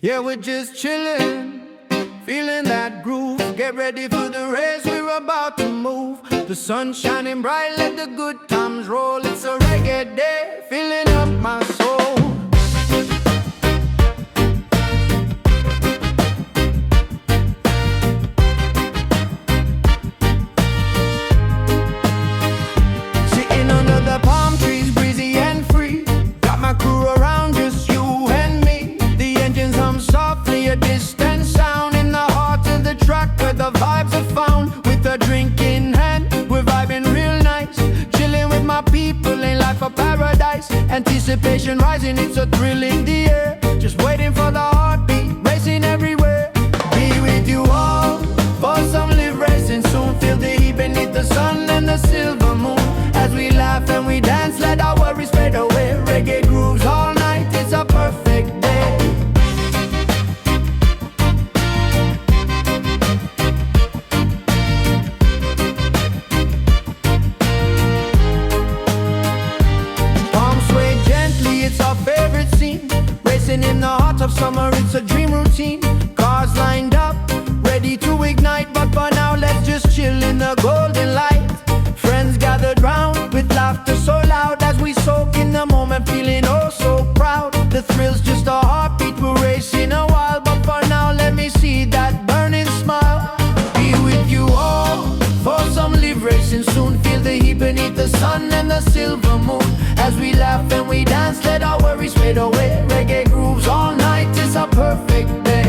Yeah, we're just chilling, feeling that groove. Get ready for the race, we're about to move. The sun shining bright, let the good times roll. It's a reggae day, filling up my soul. Sitting under the palm trees, breezy and free. Got my crew around, just you and me. The engines hum softly, a distant sound in the heart of the track where the vibes are found. With a drink in hand, we're vibing real nice. Chilling with my people, ain't life a paradise. Anticipation rising, it's a thrill in the air. Just waiting for the heartbeat, racing everywhere. Be with you all for some live racing soon. Feel the heat beneath the sun and the silver moon. As we laugh and we dance, let our worries fade away. Reggae grooves all night, it's a perfect day. Palms sway gently, it's our favorite scene. Racing in the heart of summer, it's a dream routine. Cars lined up, ready to ignite. But for now, let's just chill in the golden light. Friends gathered round with laughter so loud as we soak in the moment, feeling oh so proud. The thrill's just a heartbeat, we're racing a while. But for now, let me see that burning smile. Be with you all for some live racing soon. Feel the heat beneath the sun and the silver moon. As we laugh and we dance, let our worries fade away. Reggae grooves all night, it's a perfect day.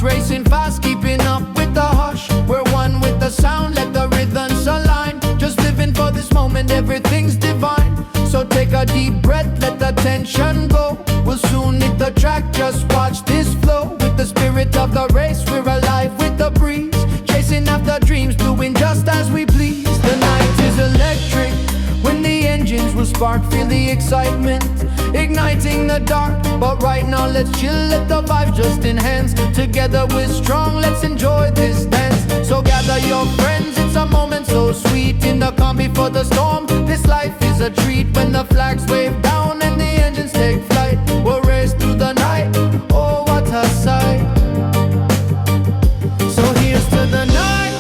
Racing fast, keeping up with the hush. We're one with the sound, let the rhythms align. Just living for this moment, everything's divine. So take a deep breath, let the tension go. We'll soon hit the track, just watch this flow. With the spirit of the race, we're alive with the breeze. Chasing after dreams, doing just as we please. The night is electric, when the engines will spark, feel the excitement igniting the dark. But right now let's chill, let the vibe just enhance. Together we're strong, let's enjoy this dance. So gather your friends, it's a moment so sweet. In the calm before the storm, this life is a treat. When the flags wave down and the engines take flight, we'll race through the night, oh what a sight. So here's to the night,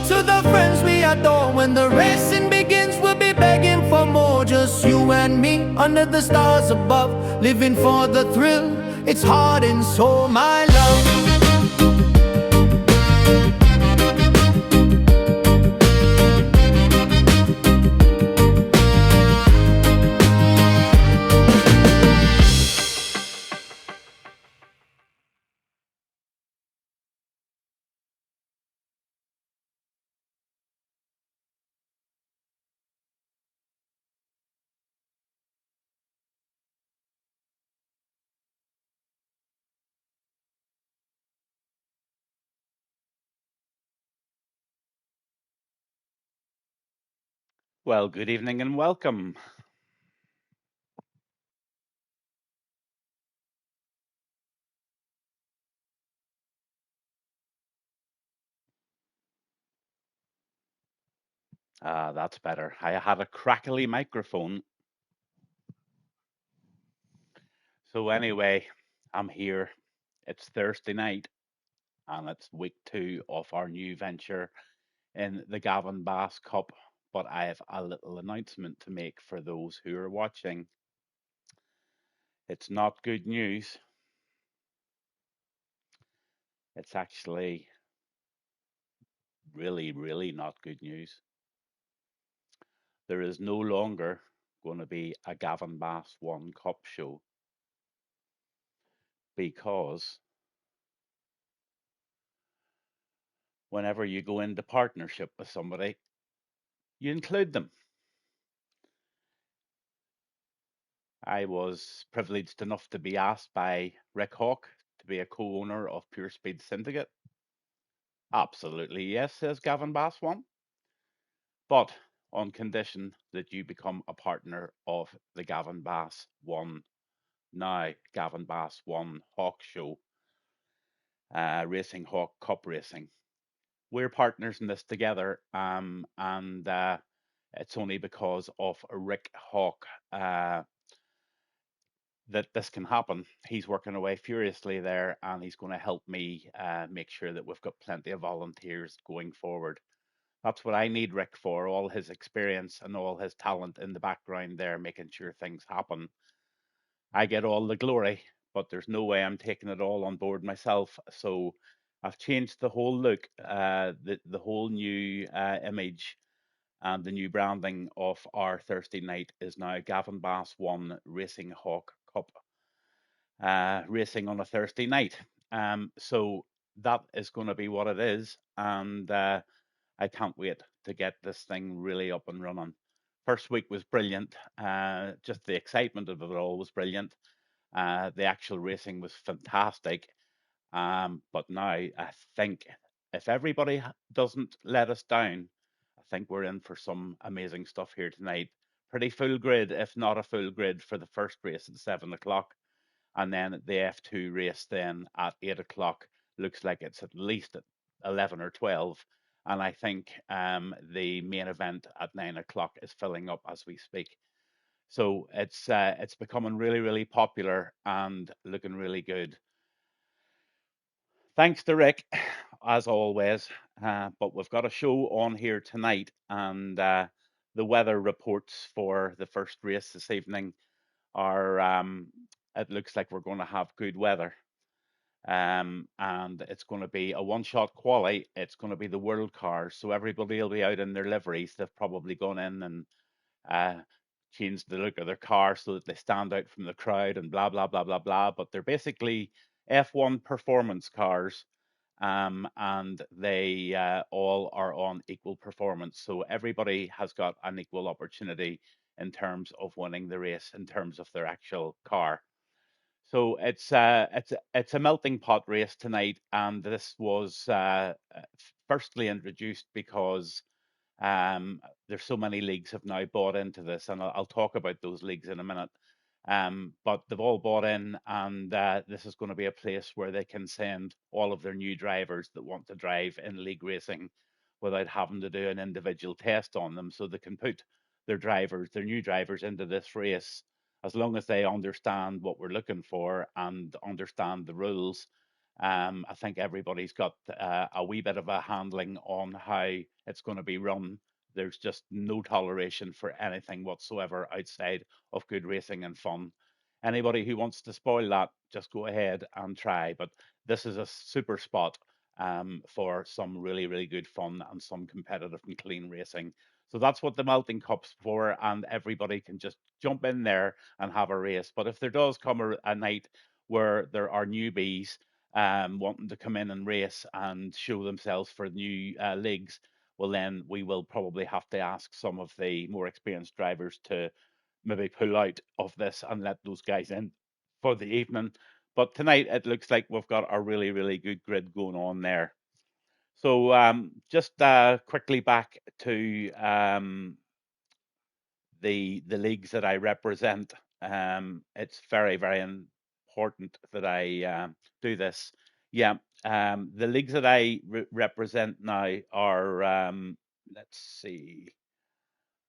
to the friends we adore. When the racing begins, we'll be begging for more. Just you and me, under the stars above, living for the thrill, it's heart and soul, my love. Well, good evening and welcome. That's better. I had a crackly microphone. So, anyway, I'm here. It's Thursday night and it's week two of our new venture in the Gavin Bass Cup. But I have a little announcement to make for those who are watching. It's not good news, it's actually really, really not good news. There is no longer going to be a Gavin Bass One Cup show because whenever you go into partnership with somebody, you include them. I was privileged enough to be asked by Rick Hawk to be a co owner of Pure Speed Syndicate. Absolutely, yes, says Gavin Bass one, but on condition that you become a partner of the Gavin Bass 1, now Gavin Bass 1 Hawk Show. Racing Hawk Cup Racing. We're partners in this together, and it's only because of Rick Hawk that this can happen. He's working away furiously there, and he's going to help me make sure that we've got plenty of volunteers going forward. That's what I need Rick for, all his experience and all his talent in the background there, making sure things happen. I get all the glory, but there's no way I'm taking it all on board myself. So I've changed the whole look, the whole new image and the new branding of our Thursday night is now Gavin Bass 1 Racing Hawk Cup racing on a Thursday night. So that is going to be what it is, and I can't wait to get this thing really up and running. First week was brilliant. Just the excitement of it all was brilliant. The actual racing was fantastic. But now I think if everybody doesn't let us down, I think we're in for some amazing stuff here tonight. Pretty full grid, if not a full grid, for the first race at 7 o'clock. And then the F2 race then at 8 o'clock looks like it's at least at 11 or 12. And I think the main event at 9 o'clock is filling up as we speak. So it's becoming really, really popular and looking really good. Thanks to Rick, as always. But we've got a show on here tonight, and the weather reports for the first race this evening are it looks like we're going to have good weather. And it's going to be a one-shot quali. It's going to be the world cars, so everybody will be out in their liveries. They've probably gone in and uh, changed the look of their car so that they stand out from the crowd and blah blah blah blah blah. But they're basically F1 performance cars, and they all are on equal performance. So everybody has got an equal opportunity in terms of winning the race in terms of their actual car. So it's a melting pot race tonight, and this was firstly introduced because there's so many leagues have now bought into this, and I'll talk about those leagues in a minute. But they've all bought in, and this is going to be a place where they can send all of their new drivers that want to drive in league racing without having to do an individual test on them. So they can put their new drivers into this race as long as they understand what we're looking for and understand the rules. I think everybody's got a wee bit of a handling on how it's going to be run. There's just no toleration for anything whatsoever outside of good racing and fun. Anybody who wants to spoil that, just go ahead and try. But this is a super spot for some really, really good fun and some competitive and clean racing. So that's what the melting cup's for, and everybody can just jump in there and have a race. But if there does come a night where there are newbies wanting to come in and race and show themselves for new leagues, well, then we will probably have to ask some of the more experienced drivers to maybe pull out of this and let those guys in for the evening. But tonight it looks like we've got a really, really good grid going on there. So just quickly back to the leagues that I represent. It's very, very important that I do this. Yeah, the leagues that I represent now are, let's see,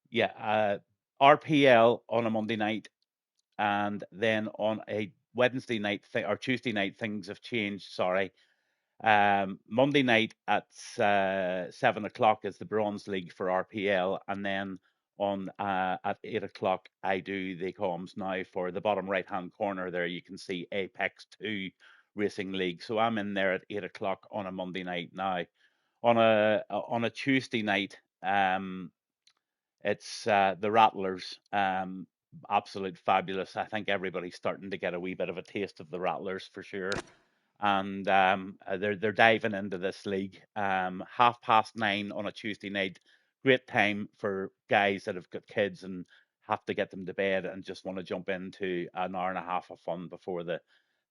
yeah, RPL on a Monday night, and then on a Wednesday night or Tuesday night, things have changed. Sorry. Monday night at 7 o'clock is the Bronze League for RPL, and then on at 8 o'clock I do the comms now for the bottom right hand corner. There you can see Apex 2 Racing League. So I'm in there at 8 o'clock on a Monday night now. On a Tuesday night, it's the Rattlers. Absolute fabulous. I think everybody's starting to get a wee bit of a taste of the Rattlers for sure, and they're diving into this league. 9:30 on a Tuesday night, great time for guys that have got kids and have to get them to bed and just want to jump into an hour and a half of fun before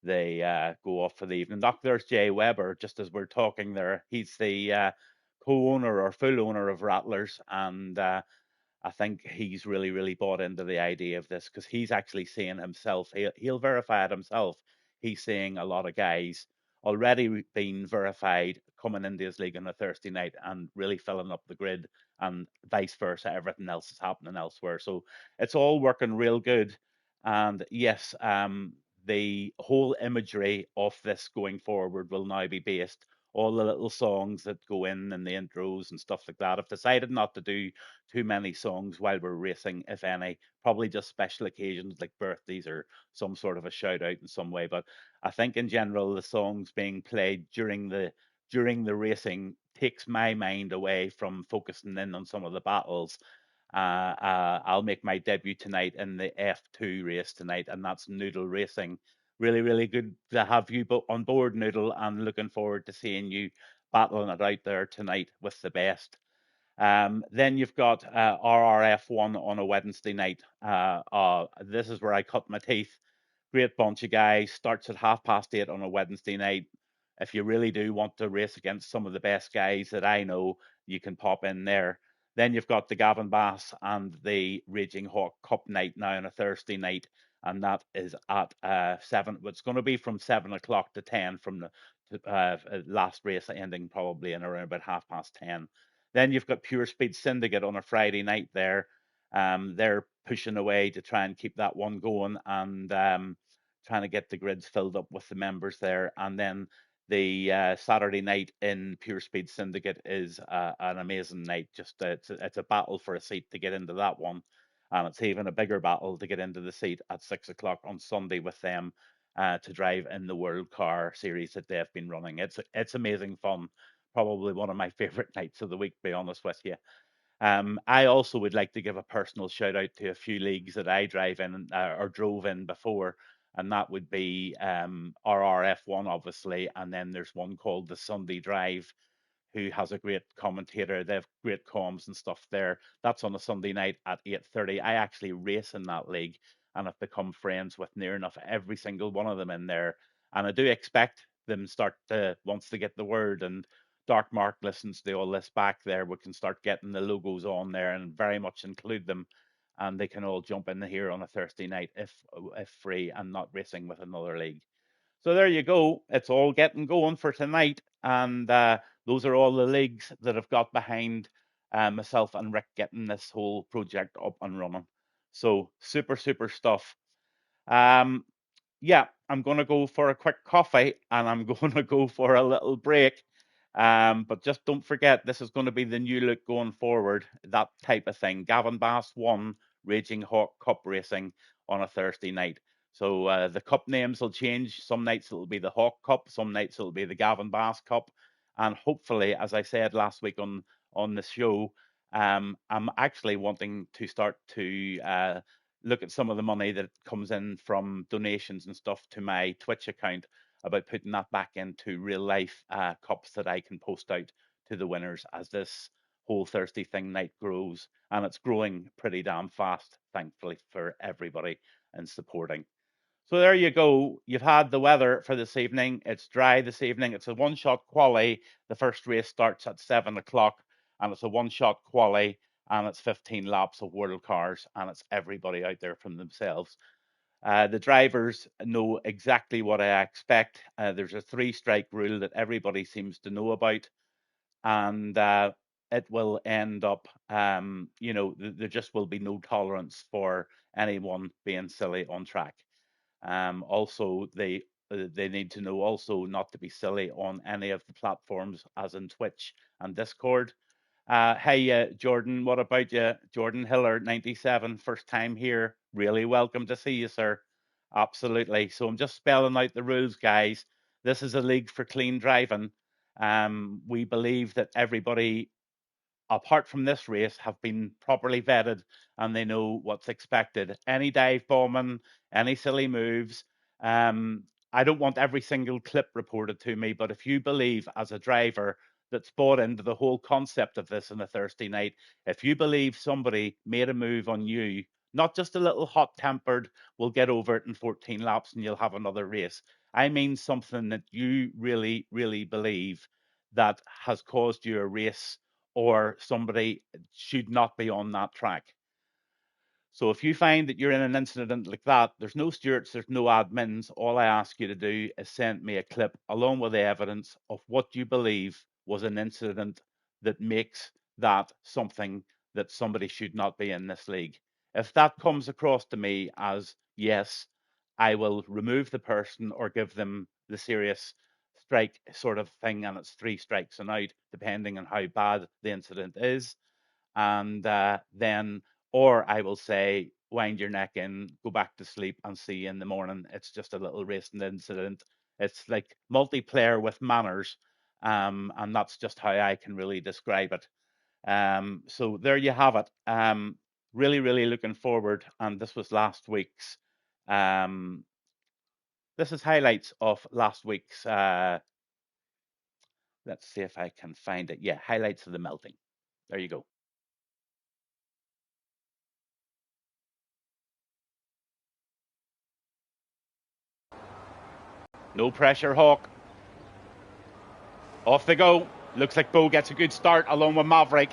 they go off for the evening. Look, there's Jay Weber, just as we're talking there. He's the co-owner or full owner of Rattlers, and I think he's really, really bought into the idea of this because he's actually seeing himself. He'll verify it himself. He's seeing a lot of guys already been verified coming into his league on a Thursday night and really filling up the grid, and vice versa. Everything else is happening elsewhere. So it's all working real good. And yes, the whole imagery of this going forward will now be based all the little songs that go in the intros and stuff like that. I've decided not to do too many songs while we're racing, if any. Probably just special occasions like birthdays or some sort of a shout out in some way. But I think in general the songs being played during the racing takes my mind away from focusing in on some of the battles. I'll make my debut tonight in the F2 race tonight, and that's Noodle Racing. Really, really good to have you on board, Noodle, and looking forward to seeing you battling it out there tonight with the best. Then you've got RRF1 on a Wednesday night. This is where I cut my teeth. Great bunch of guys. Starts at 8:30 on a Wednesday night. If you really do want to race against some of the best guys that I know, you can pop in there. Then you've got the Gavin Bass and the Raging Hawk Cup night now on a Thursday night, and that is at 7. It's going to be from 7 o'clock to 10 from the last race ending probably in around about 10:30. Then you've got Pure Speed Syndicate on a Friday night there. They're pushing away to try and keep that one going, and trying to get the grids filled up with the members there. And then the Saturday night in Pure Speed Syndicate is an amazing night. Just it's a battle for a seat to get into that one, and it's even a bigger battle to get into the seat at 6 o'clock on Sunday with them to drive in the World Car Series that they've been running. It's amazing fun. Probably one of my favorite nights of the week, to be honest with you. I also would like to give a personal shout out to a few leagues that I drive in or drove in before, and that would be RRF1, obviously, and then there's one called the Sunday Drive, who has a great commentator. They have great comms and stuff there. That's on a Sunday night at 8:30. I actually race in that league and have become friends with near enough every single one of them in there. And I do expect them start to once they get the word and Dark Mark listens to all this back there, we can start getting the logos on there and very much include them. And they can all jump in here on a Thursday night if free and not racing with another league. So there you go. It's all getting going for tonight, and those are all the leagues that have got behind myself and Rick getting this whole project up and running. So super, super stuff. Um, yeah, I'm going to go for a quick coffee and I'm going to go for a little break. But just don't forget, this is going to be the new look going forward, that type of thing. Gavin Bass won Raging Hawk Cup Racing on a Thursday night. So the cup names will change. Some nights it'll be the Hawk Cup, some nights it'll be the Gavin Bass Cup. And hopefully, as I said last week on the show, I'm actually wanting to start to look at some of the money that comes in from donations and stuff to my Twitch account about putting that back into real life cups that I can post out to the winners as this whole Thursday thing night grows. And it's growing pretty damn fast, thankfully, for everybody and supporting. So there you go. You've had the weather for this evening. It's dry this evening. It's a one shot quali. The first race starts at 7 o'clock, and it's a one shot quali, and it's 15 laps of world cars, and it's everybody out there from themselves. The drivers know exactly what I expect. There's a three-strike rule that everybody seems to know about, and it will end up, there just will be no tolerance for anyone being silly on track. Also, they need to know also not to be silly on any of the platforms, as in Twitch and Discord. Hey, Jordan, what about you? Jordan Hiller, 97, first time here. Really welcome to see you, sir. Absolutely. So I'm just spelling out the rules, guys. This is a league for clean driving. We believe that everybody apart from this race, have been properly vetted and they know what's expected. Any dive bombing, any silly moves. Um, I don't want every single clip reported to me, but if you believe as a driver that's bought into the whole concept of this on a Thursday night, if you believe somebody made a move on you, not just a little hot tempered, we'll get over it in 14 laps and you'll have another race. I mean something that you really, really believe that has caused you a race or somebody should not be on that track. So if you find that you're in an incident like that, there's no stewards, there's no admins. All I ask you to do is send me a clip along with the evidence of what you believe was an incident that makes that something that somebody should not be in this league. If that comes across to me as yes, I will remove the person or give them the serious strike sort of thing, and it's 3 strikes and out, depending on how bad the incident is. And then, or I will say, wind your neck in, go back to sleep, and see you in the morning. It's just a little racing incident. It's like multiplayer with manners, and that's just how I can really describe it. So there you have it. Really, really looking forward. And this was last week's. This is highlights of last week's. Let's see if I can find it. Yeah, highlights of the melting. There you go. No pressure, Hawk. Off they go. Looks like Bo gets a good start along with Maverick.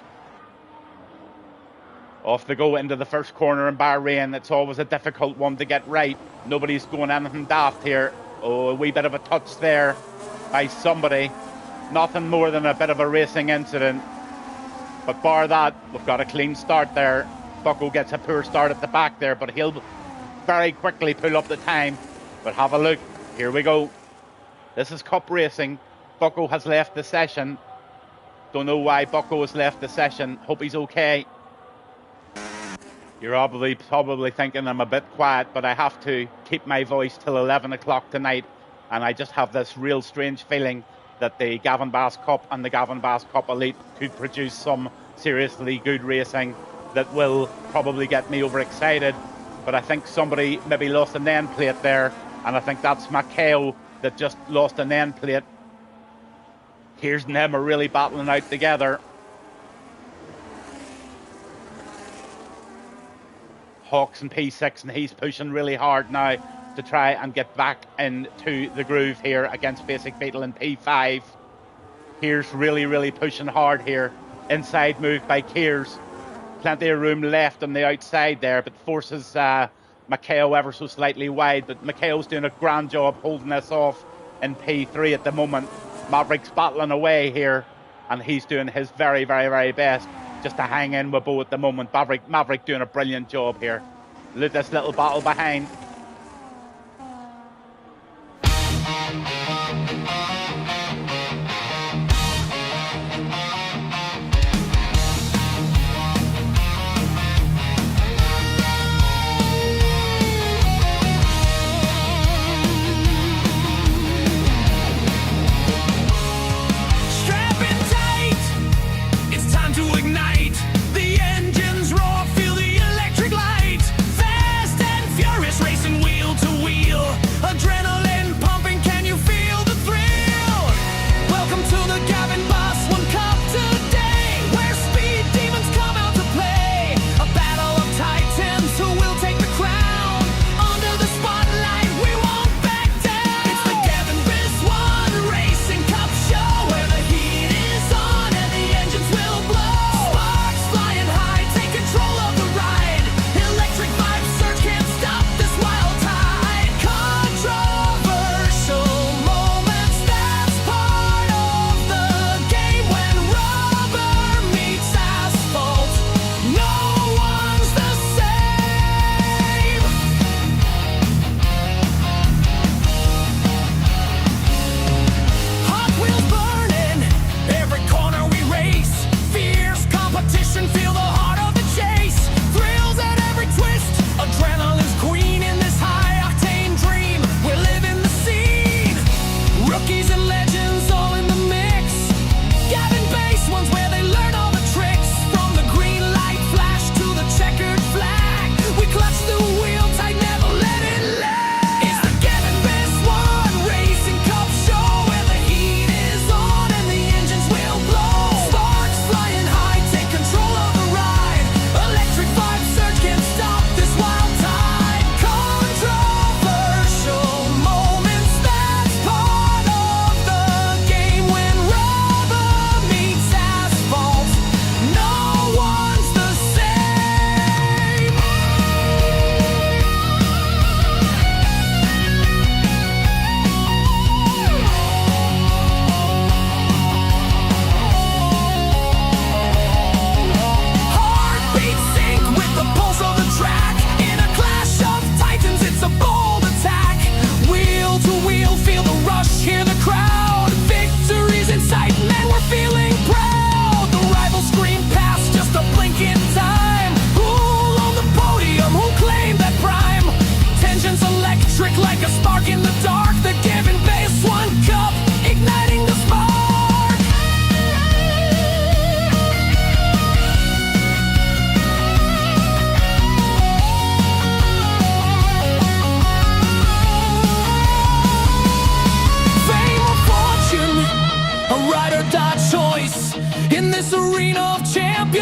Off they go into the first corner in Bahrain. It's always a difficult one to get right. Nobody's going anything daft here. Oh, a wee bit of a touch there by somebody. Nothing more than a bit of a racing incident. But bar that, we've got a clean start there. Bucko gets a poor start at the back there, but he'll very quickly pull up the time. But have a look. Here we go. This is Cup racing. Bucko has left the session. Don't know why Bucko has left the session. Hope he's okay. You're probably thinking I'm a bit quiet, but I have to keep my voice till 11 o'clock tonight. And I just have this real strange feeling that the Gavin Bass Cup and the Gavin Bass Cup Elite could produce some seriously good racing that will probably get me overexcited. But I think somebody maybe lost an end plate there, and I think that's Maceo that just lost an end plate. Here's them are really battling out together. Hawks in P6, and he's pushing really hard now to try and get back into the groove here against Basic Beetle in P5. Here's really, really pushing hard here. Inside move by Kears. Plenty of room left on the outside there, but forces Maceo ever so slightly wide. But Maceo's doing a grand job holding this off in P3 at the moment. Maverick's battling away here, and he's doing his very, very, very best just to hang in with Bo at the moment. Maverick doing a brilliant job here. Look, this little battle behind. Sparks fly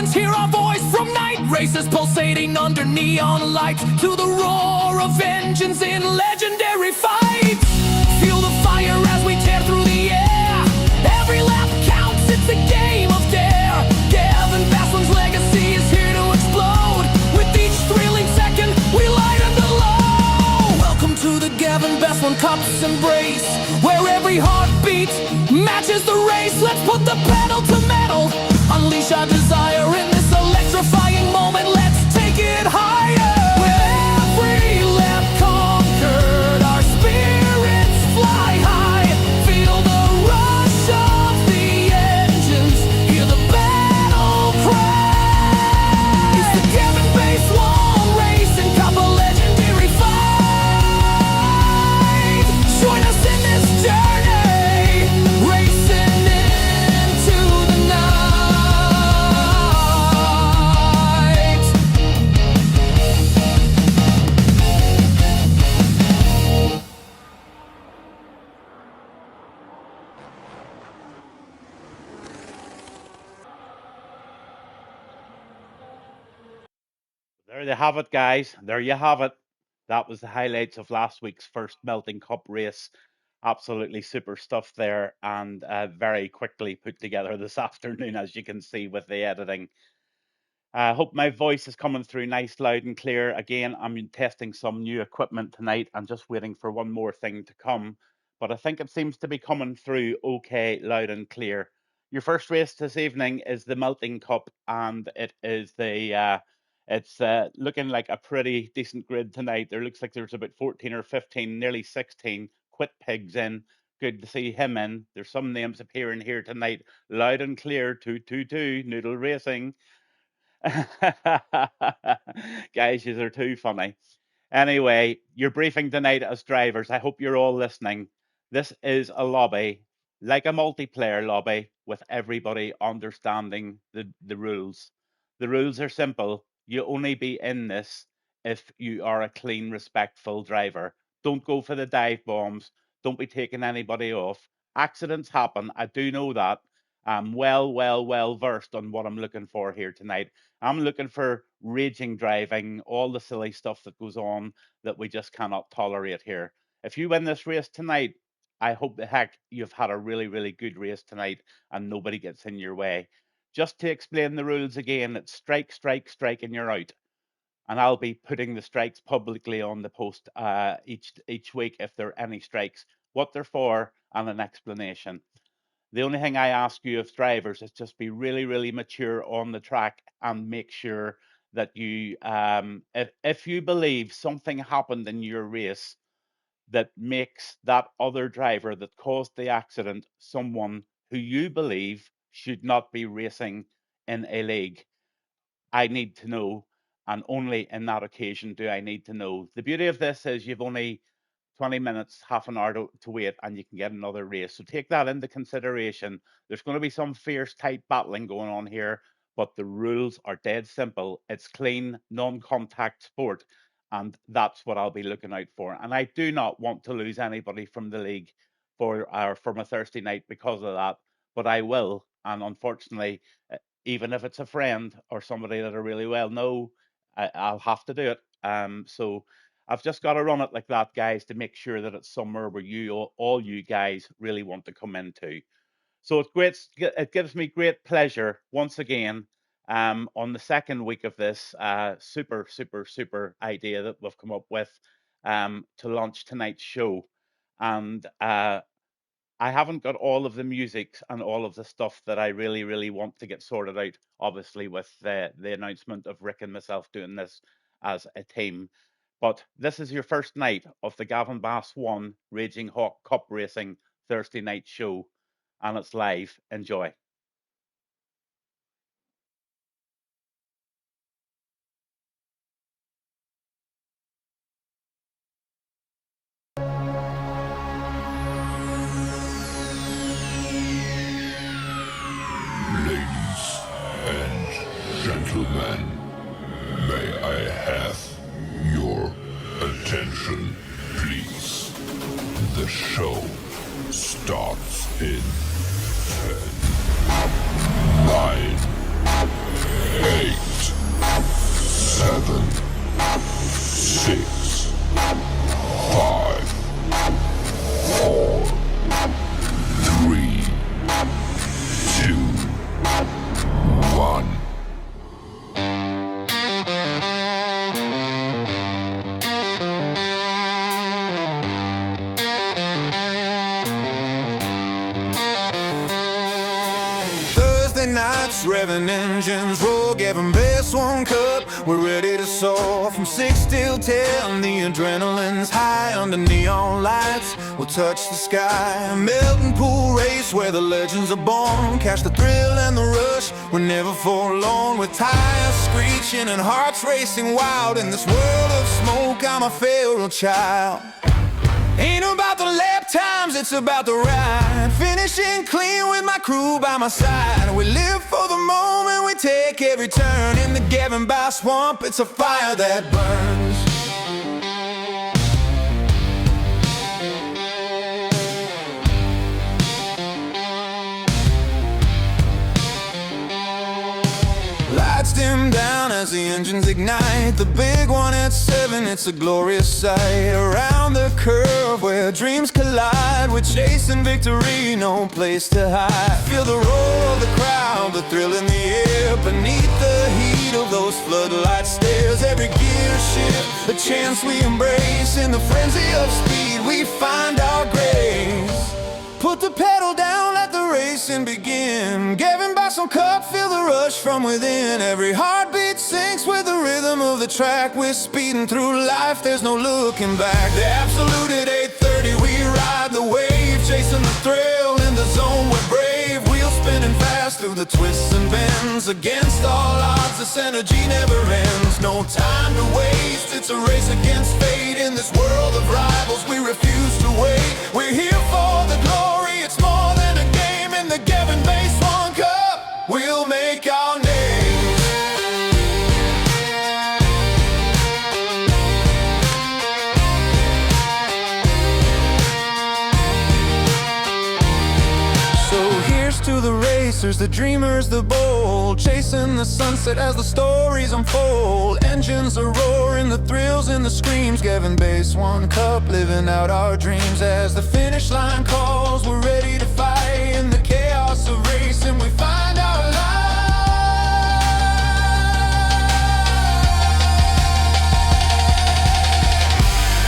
flames. Hear our voice from night races pulsating under neon lights, to the roar of engines in legendary fights. Feel the fire as we tear through the air. Every lap counts, it's a game of dare. Gavin Baslin's legacy is here to explode. With each thrilling second, we lighten the low. Welcome to the Gavin Baslin Cup's embrace, where every heartbeat matches the race. Let's put the pedal to metal, unleash our desire in this electrifying moment. Let's take it higher. With every lap conquered, our spirits fly high. Feel the rush of the engines, hear the battle cry. It's the Gavin Base One Racing Cup, a legendary fight. Join us in this journey, racing into the night. There you have it, guys. There you have it. That was the highlights of last week's first Melting Cup race. Absolutely super stuff there, and very quickly put together this afternoon, as you can see with the editing. I hope my voice is coming through nice, loud, and clear. Again, I'm testing some new equipment tonight. I'm just waiting for one more thing to come, but I think it seems to be coming through okay, loud, and clear. Your first race this evening is the Melting Cup, and it is it's looking like a pretty decent grid tonight. There looks like there's about 14 or 15, nearly 16 quit pigs in. Good to see him in. There's some names appearing here tonight. Loud and clear, 222, Noodle Racing. Guys, you are too funny. Anyway, your briefing tonight as drivers, I hope you're all listening. This is a lobby, like a multiplayer lobby, with everybody understanding the rules. The rules are simple. You only be in this if you are a clean, respectful driver. Don't go for the dive bombs. Don't be taking anybody off. Accidents happen. I do know that. I'm well versed on what I'm looking for here tonight. I'm looking for raging driving, all the silly stuff that goes on that we just cannot tolerate here. If you win this race tonight, I hope the heck you've had a really good race tonight and nobody gets in your way. Just to explain the rules again, it's strike, strike, strike, and you're out. And I'll be putting the strikes publicly on the post each week if there are any strikes, what they're for, and an explanation. The only thing I ask you as drivers is just be really mature on the track and make sure that you, if you believe something happened in your race that makes that other driver that caused the accident someone who you believe should not be racing in a league, I need to know, and only in that occasion do I need to know. The beauty of this is you've only 20 minutes, half an hour to wait, and you can get another race. So take that into consideration. There's going to be some fierce, tight battling going on here, but the rules are dead simple. It's clean, non-contact sport, and that's what I'll be looking out for. And I do not want to lose anybody from the league from a Thursday night because of that, but I will. And unfortunately, even if it's a friend or somebody that I really well know, I'll have to do it. So I've just got to run it like that, guys, to make sure that it's somewhere where all you guys really want to come into. So it gives me great pleasure once again on the second week of this super idea that we've come up with to launch tonight's show. And I haven't got all of the music and all of the stuff that I really want to get sorted out, obviously, with the announcement of Rick and myself doing this as a team. But this is your first night of the Gavin Bass 1 Raging Hawk Cup Racing Thursday night show, and it's live. Enjoy. Ladies and gentlemen, may I have your attention, please? The show starts in 10, 9, 8, 7, 6, 5, 4, 3, 2, 1. Nights, revving engines, roll, giving bass one cup. We're ready to soar from 6 till 10. The adrenaline's high under neon lights. We'll touch the sky, a melting pool race where the legends are born. Catch the thrill and the rush, we're never forlorn. With tires screeching and hearts racing wild. In this world of smoke, I'm a feral child. Ain't about the lap times, it's about the ride. Finishing clean with my crew by my side. We live for the moment, we take every turn. In the Gavin Bar swamp, it's a fire that burns. Lights dim down as the engines ignite. The big one at 7, it's a glorious sight. Around the curve where dreams collide. We're chasing victory, no place to hide. Feel the roar of the crowd, the thrill in the air. Beneath the heat of those floodlight stairs. Every gear shift, a chance we embrace. In the frenzy of speed, we find our grace. Put the pedal down, let the racing begin. Gavin by some cup, feel the rush from within. Every heartbeat syncs with the rhythm of the track. We're speeding through life, there's no looking back. The absolute at 8:30, we ride the wave. Chasing the thrill, in the zone we're brave. Wheels spinning fast through the twists and bends. Against all odds, this energy never ends. No time to waste, it's a race against fate. In this world of rivals, we refuse to wait. We're here for the glory, it's more than a game. In the Gavin Base One Cup, we'll make our name. So here's to the racers, the dreamers, the bold. Chasing the sunset as the stories unfold. Engines are roaring, the thrills and the screams. Gavin Base One Cup, living out our dreams. As the finish line calls, we're ready to fight. In the chaos of racing, we find our light.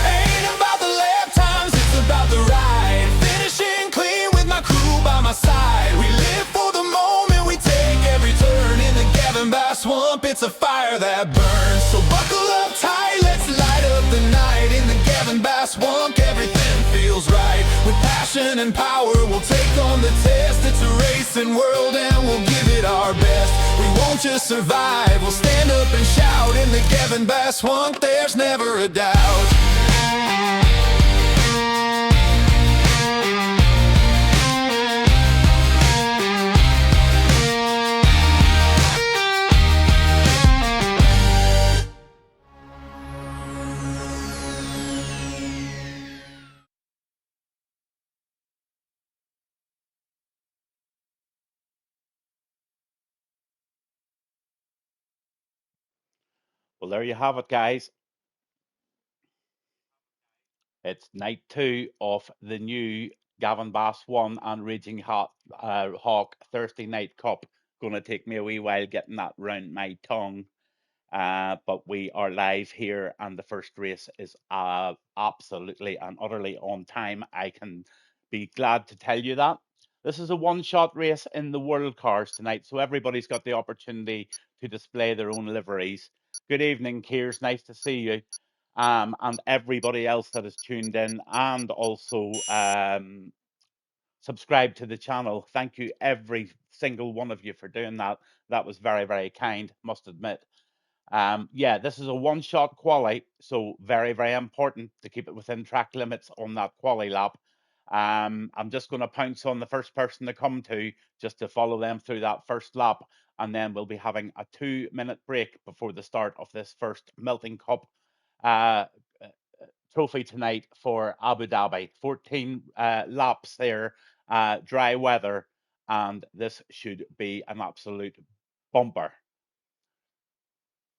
Ain't about the lap times, it's about the ride. Finishing clean with my crew by my side. We live for the moment, we take every turn. In the Gavin Bar swamp, it's a fire that burns. So buckle up tight, let's light up the night. In the Gavin Bar swamp, everything feels right. With passion and power, we'll take on the test. It's a racing world and we'll give it our best. We won't just survive, we'll stand up and shout. In the Gavin Bar swamp, there's never a doubt. Well, there you have it, guys. It's night 2 of the new Gavin Bass 1 and Raging Hawk Thursday Night Cup. Going to take me a wee while getting that round my tongue. But we are live here, and the first race is absolutely and utterly on time. I can be glad to tell you that. This is a one-shot race in the World Cars tonight, so everybody's got the opportunity to display their own liveries. Good evening, Kears. Nice to see you. And everybody else that is tuned in and also subscribe to the channel. Thank you, every single one of you, for doing that. That was very, very kind, must admit. Yeah, this is a one-shot quali, so very, very important to keep it within track limits on that quali lap. I'm just going to pounce on the first person to come to, just to follow them through that first lap, and then we'll be having a 2-minute break before the start of this first Melting Cup uh, trophy tonight for Abu Dhabi. 14 laps there, dry weather, and this should be an absolute bumper.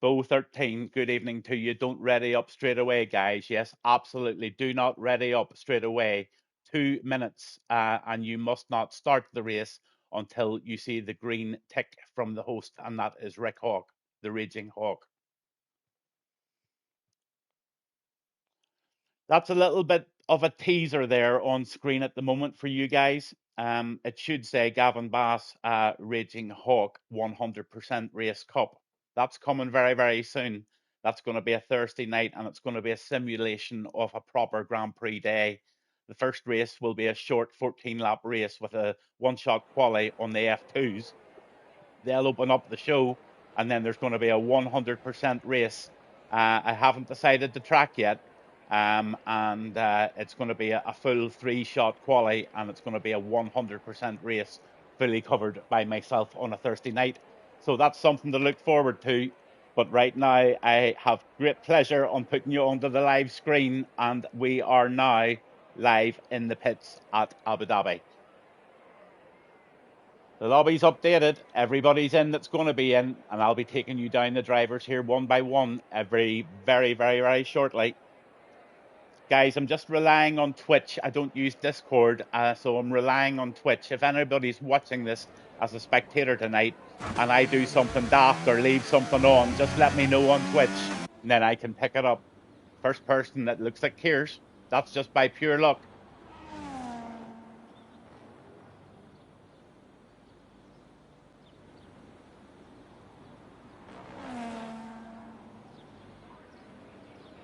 Bow 13, good evening to you. Don't ready up straight away, guys. Yes, absolutely. Do not ready up straight away. 2 minutes, and you must not start the race until you see the green tick from the host, and that is Rick Hawk, the Raging Hawk. That's a little bit of a teaser there on screen at the moment for you guys. It should say Gavin Bass, Raging Hawk 100% Race Cup. That's coming very, very soon. That's going to be a Thursday night, and it's going to be a simulation of a proper Grand Prix day. The first race will be a short 14-lap race with a one-shot quali on the F2s. They'll open up the show, and then there's going to be a 100% race. I haven't decided the track yet, and it's going to be a full 3-shot quali, and it's going to be a 100% race, fully covered by myself on a Thursday night. So that's something to look forward to. But right now, I have great pleasure on putting you onto the live screen, and we are now live in the pits at Abu Dhabi. The lobby's updated. Everybody's in that's going to be in, and I'll be taking you down the drivers here one by one very, very, very, very shortly. Guys, I'm just relying on Twitch. I don't use Discord, so I'm relying on Twitch. If anybody's watching this as a spectator tonight and I do something daft or leave something on, just let me know on Twitch, and then I can pick it up. First person that looks like Kears, that's just by pure luck.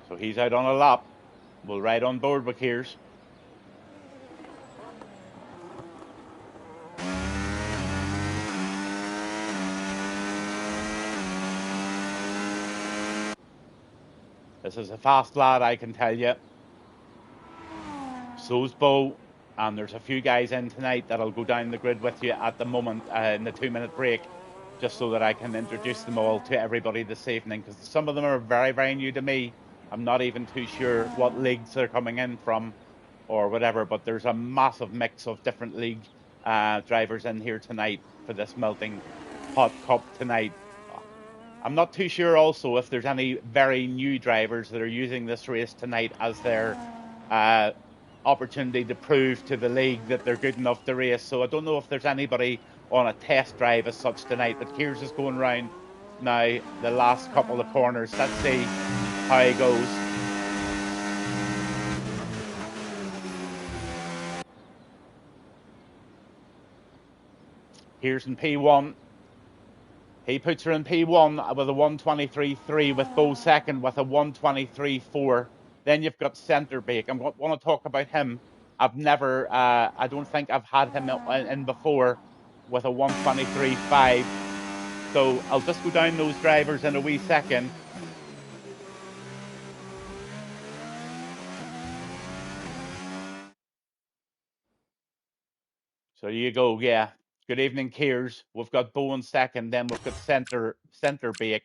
So he's out on a lap. We'll ride on board with Kears. This is a fast lad, I can tell you. So's Bo, and there's a few guys in tonight that'll go down the grid with you at the moment in the 2-minute break, just so that I can introduce them all to everybody this evening, because some of them are very, very new to me. I'm not even too sure what leagues they're coming in from or whatever, but there's a massive mix of different league drivers in here tonight for this melting hot cup tonight. I'm not too sure also if there's any very new drivers that are using this race tonight as their opportunity to prove to the league that they're good enough to race. So I don't know if there's anybody on a test drive as such tonight, but Kears is going round now the last couple of corners. Let's see how he goes. Here's in P1. He puts her in P1 with a 1:23.3 with Bo second with a 1:23.4. Then you've got Centerbake. I want to talk about him. I've never, I don't think I've had him in before with a 1:23.5. So I'll just go down those drivers in a wee second. So you go, yeah. Good evening, Kears. We've got Bo in second, then we've got Centerbake.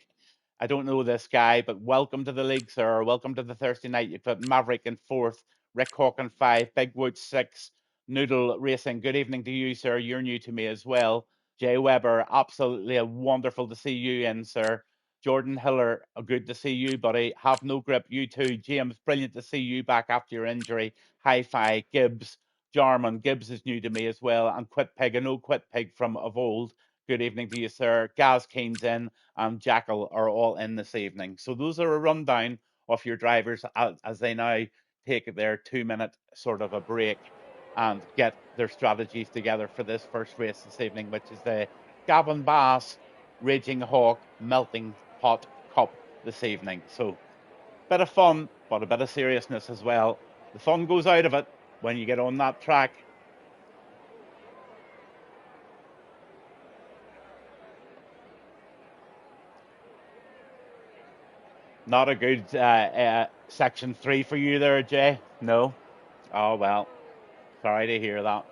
I don't know this guy, but welcome to the league, sir. Welcome to the Thursday night. You've got Maverick in fourth, Rick Hawk in five, Big Wood six, Noodle Racing. Good evening to you, sir. You're new to me as well. Jay Weber, absolutely wonderful to see you in, sir. Jordan Hiller, good to see you, buddy. Have no grip, you too. James, brilliant to see you back after your injury. Hi-Fi, Gibbs, Jarman. Gibbs is new to me as well. And Quit Pig, I know Quit Pig from of old. Good evening to you, sir. Gaz Keen's in and Jackal are all in this evening. So those are a rundown of your drivers as they now take their 2-minute sort of a break and get their strategies together for this first race this evening, which is the Gavin Bass Raging Hawk Melting Hot Cup this evening. So bit of fun, but a bit of seriousness as well. The fun goes out of it when you get on that track. Not a good section 3 for you there, Jay? No? Oh, well. Sorry to hear that.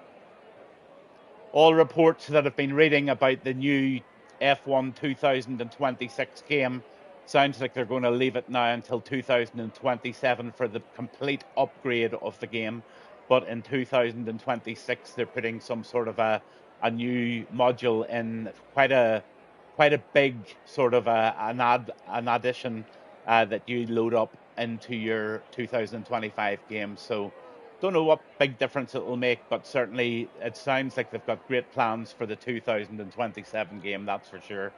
All reports that I've been reading about the new F1 2026 game sounds like they're going to leave it now until 2027 for the complete upgrade of the game. But in 2026, they're putting some sort of a new module in, quite a quite a big sort of an addition that you load up into your 2025 game. So don't know what big difference it will make, but certainly it sounds like they've got great plans for the 2027 game, that's for sure.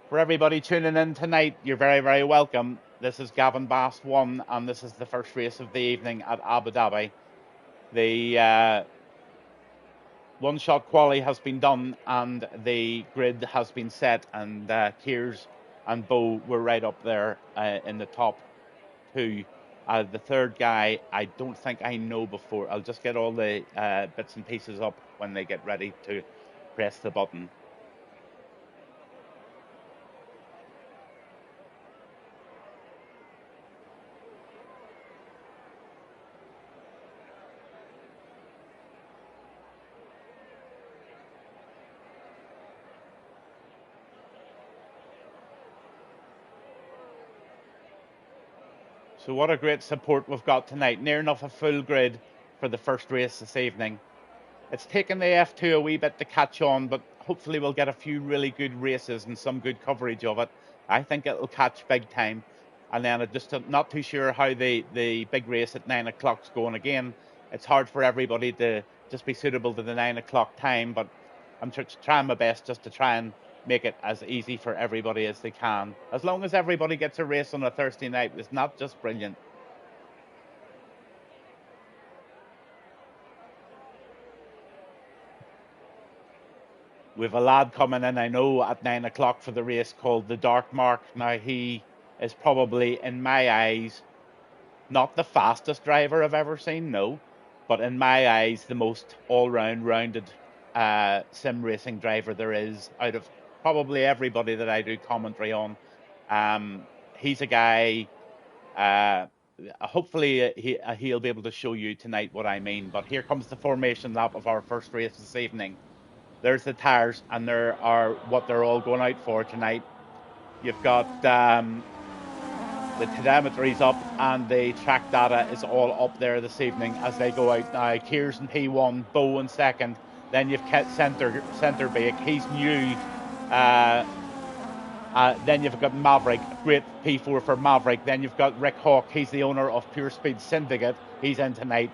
For everybody tuning in tonight, you're very, very welcome. This is Gavin Bass 1, and this is the first race of the evening at Abu Dhabi. The one-shot quali has been done, and the grid has been set, and Keers and Bo were right up there in the top two. The third guy, I don't think I know before. I'll just get all the bits and pieces up when they get ready to press the button. So what a great support we've got tonight. Near enough a full grid for the first race this evening. It's taken the F2 a wee bit to catch on, but hopefully we'll get a few really good races and some good coverage of it. I think it'll catch big time. And then I'm just not too sure how the big race at 9 o'clock's going. Again, it's hard for everybody to just be suitable to the 9 o'clock time, but I'm trying my best just to try and make it as easy for everybody as they can. As long as everybody gets a race on a Thursday night, it's not just brilliant. We've a lad coming in, I know, at 9 o'clock for the race called the Dark Mark. Now, he is probably, in my eyes, not the fastest driver I've ever seen, no. But in my eyes, the most all-round rounded sim racing driver there is out of probably everybody that I do commentary on. He's a guy, hopefully he'll be able to show you tonight what I mean. But here comes the formation lap of our first race this evening. There's the tyres, and there are what they're all going out for tonight. You've got the telemetry's up, and the track data is all up there this evening as they go out now. Keers in P1, Bo in second. Then you've kept Centerbake, he's new. Then you've got Maverick, great P4 for Maverick. Then you've got Rick Hawk, he's the owner of Pure Speed Syndicate. He's in tonight.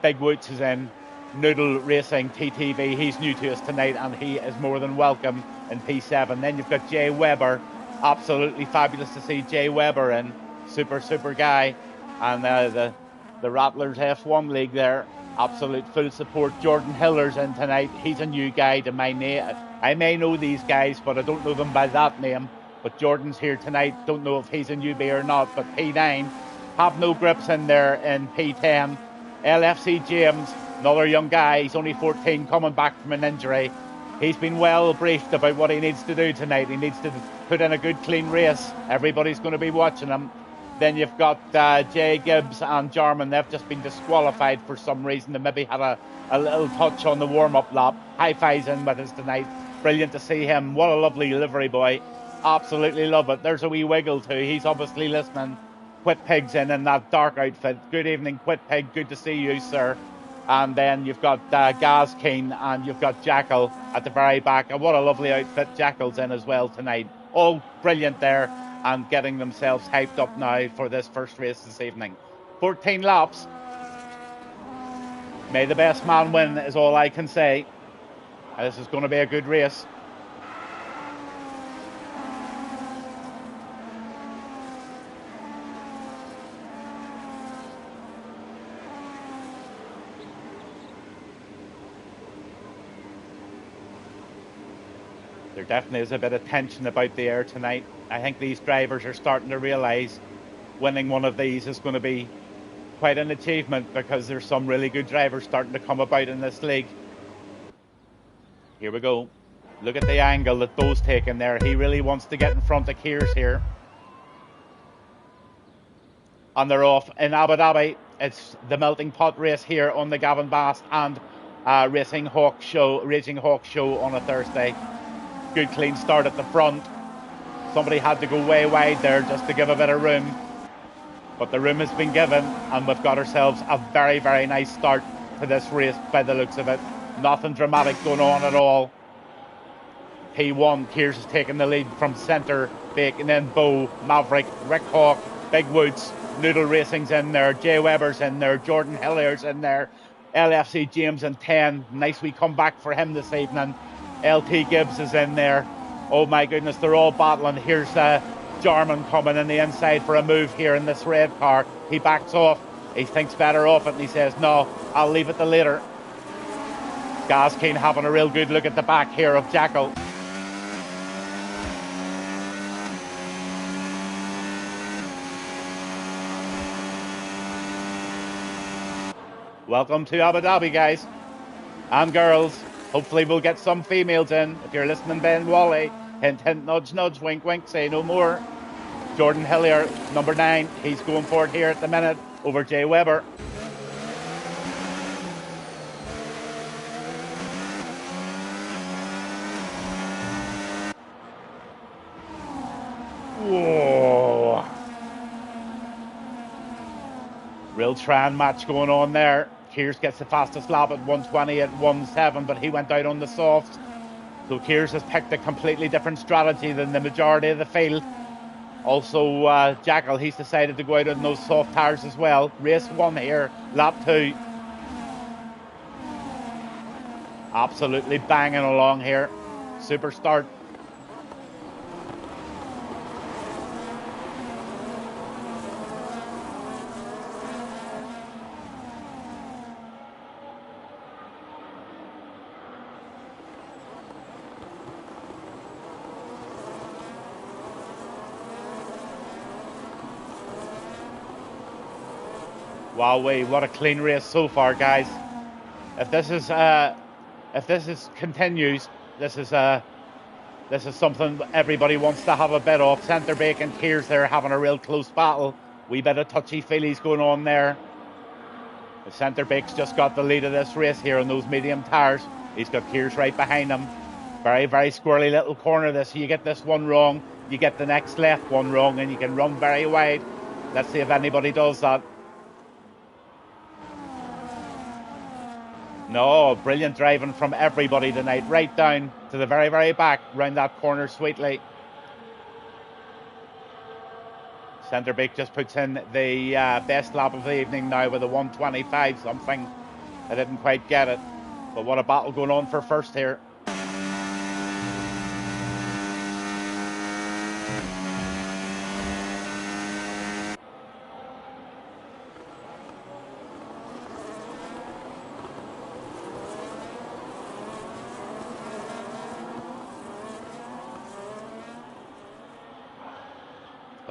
Big Woods is in. Noodle Racing, TTV, he's new to us tonight, and he is more than welcome in P7. Then you've got Jay Weber, absolutely fabulous to see Jay Weber in. Super guy. And the Rattlers F1 League there, absolute full support. Jordan Hiller's in tonight. He's a new guy to my name. I may know these guys, but I don't know them by that name. But Jordan's here tonight. Don't know if he's a newbie or not. But P9, have no grips in there in P10. LFC James, another young guy. He's only 14, coming back from an injury. He's been well briefed about what he needs to do tonight. He needs to put in a good, clean race. Everybody's going to be watching him. Then you've got Jay Gibbs and Jarman. They've just been disqualified for some reason. They maybe had a little touch on the warm-up lap. High fives in with us tonight. Brilliant to see him. What a lovely livery boy. Absolutely love it. There's a wee wiggle too. He's obviously listening. Quit Pig's in that dark outfit. Good evening, Quit Pig. Good to see you, sir. And then you've got Gaz Keen, and you've got Jackal at the very back. And what a lovely outfit Jackal's in as well tonight. All brilliant there, and getting themselves hyped up now for this first race this evening. 14 laps. May the best man win is all I can say. This is going to be a good race. There definitely is a bit of tension about the air tonight. I think these drivers are starting to realise winning one of these is going to be quite an achievement, because there's some really good drivers starting to come about in this league. Here we go. Look at the angle that Bo's taking there. He really wants to get in front of Keers here. And they're off in Abu Dhabi. It's the melting pot race here on the Gavin Bass and Racing Hawk Show on a Thursday. Good clean start at the front. Somebody had to go way wide there just to give a bit of room. But the room has been given, and we've got ourselves a very, very nice start to this race by the looks of it. Nothing dramatic going on at all. P1, Kears is taking the lead from centre, Bacon, then Bo, Maverick, Rick Hawk, Big Woods, Noodle Racing's in there, Jay Weber's in there, Jordan Hillier's in there, LFC James in 10. Nice wee comeback for him this evening. LT Gibbs is in there. Oh my goodness, they're all battling. Here's Jarman coming in the inside for a move here in this red car. He backs off. He thinks better of it and he says, no, I'll leave it to later. Gaskeen having a real good look at the back here of Jackal. Welcome to Abu Dhabi, guys and girls. Hopefully we'll get some females in. If you're listening, Ben Wally, hint, hint, nudge, nudge, wink, wink, say no more. Jordan Hillier, number 9, he's going for it here at the minute over Jay Weber. Whoa. Real try-and match going on there. Kears gets the fastest lap at 1:20 at 1:07, but he went out on the softs. So Kears has picked a completely different strategy than the majority of the field. Also, Jackal, he's decided to go out on those soft tires as well. Race 1 here, lap 2. Absolutely banging along here. Super start. Wowee, what a clean race so far, guys. If this continues, this is something everybody wants to have a bit of. Centre Bacon, Kears there having a real close battle. Wee bit of touchy-feelies going on there. The Centre Bake's just got the lead of this race here on those medium tyres. He's got Kears right behind him. Very, very squirrely little corner this. You get this one wrong, you get the next left one wrong, and you can run very wide. Let's see if anybody does that. No, brilliant driving from everybody tonight, right down to the very, very back, round that corner sweetly. Centre Bake just puts in the best lap of the evening now with a 1:25 something. I didn't quite get it, but what a battle going on for first here.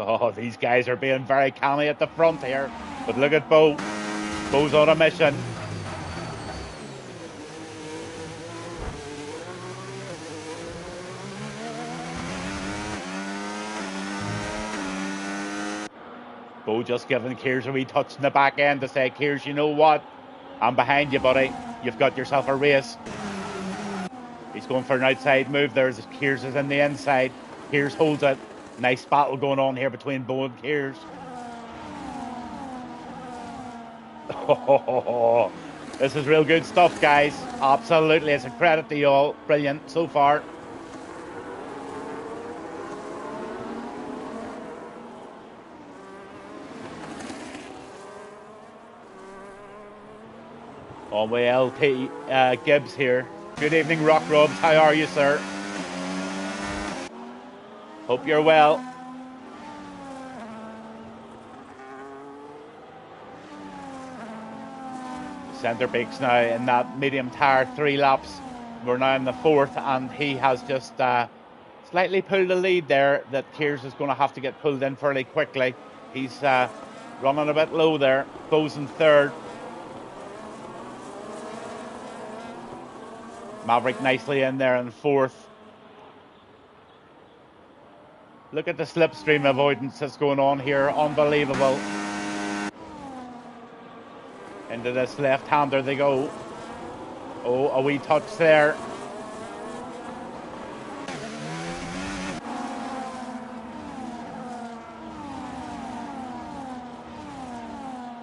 Oh, these guys are being very canny at the front here. But look at Bo. Bo's on a mission. Bo just giving Kears a wee touch in the back end to say, Kears, you know what? I'm behind you, buddy. You've got yourself a race. He's going for an outside move. There's Kears is in the inside. Kears holds it. Nice battle going on here between Bo and Kears. Oh, this is real good stuff, guys. Absolutely. It's a credit to you all. Brilliant so far. On way LT Gibbs here. Good evening, Rock Robs. How are you, sir? Hope you're well. Centre Bake's now in that medium tyre, 3 laps. We're now in the 4th, and he has just slightly pulled the lead there that Kears is going to have to get pulled in fairly quickly. He's running a bit low there. Bo's in 3rd. Maverick nicely in there in 4th. Look at the slipstream avoidance that's going on here. Unbelievable. Into this left-hander they go. Oh, a wee touch there.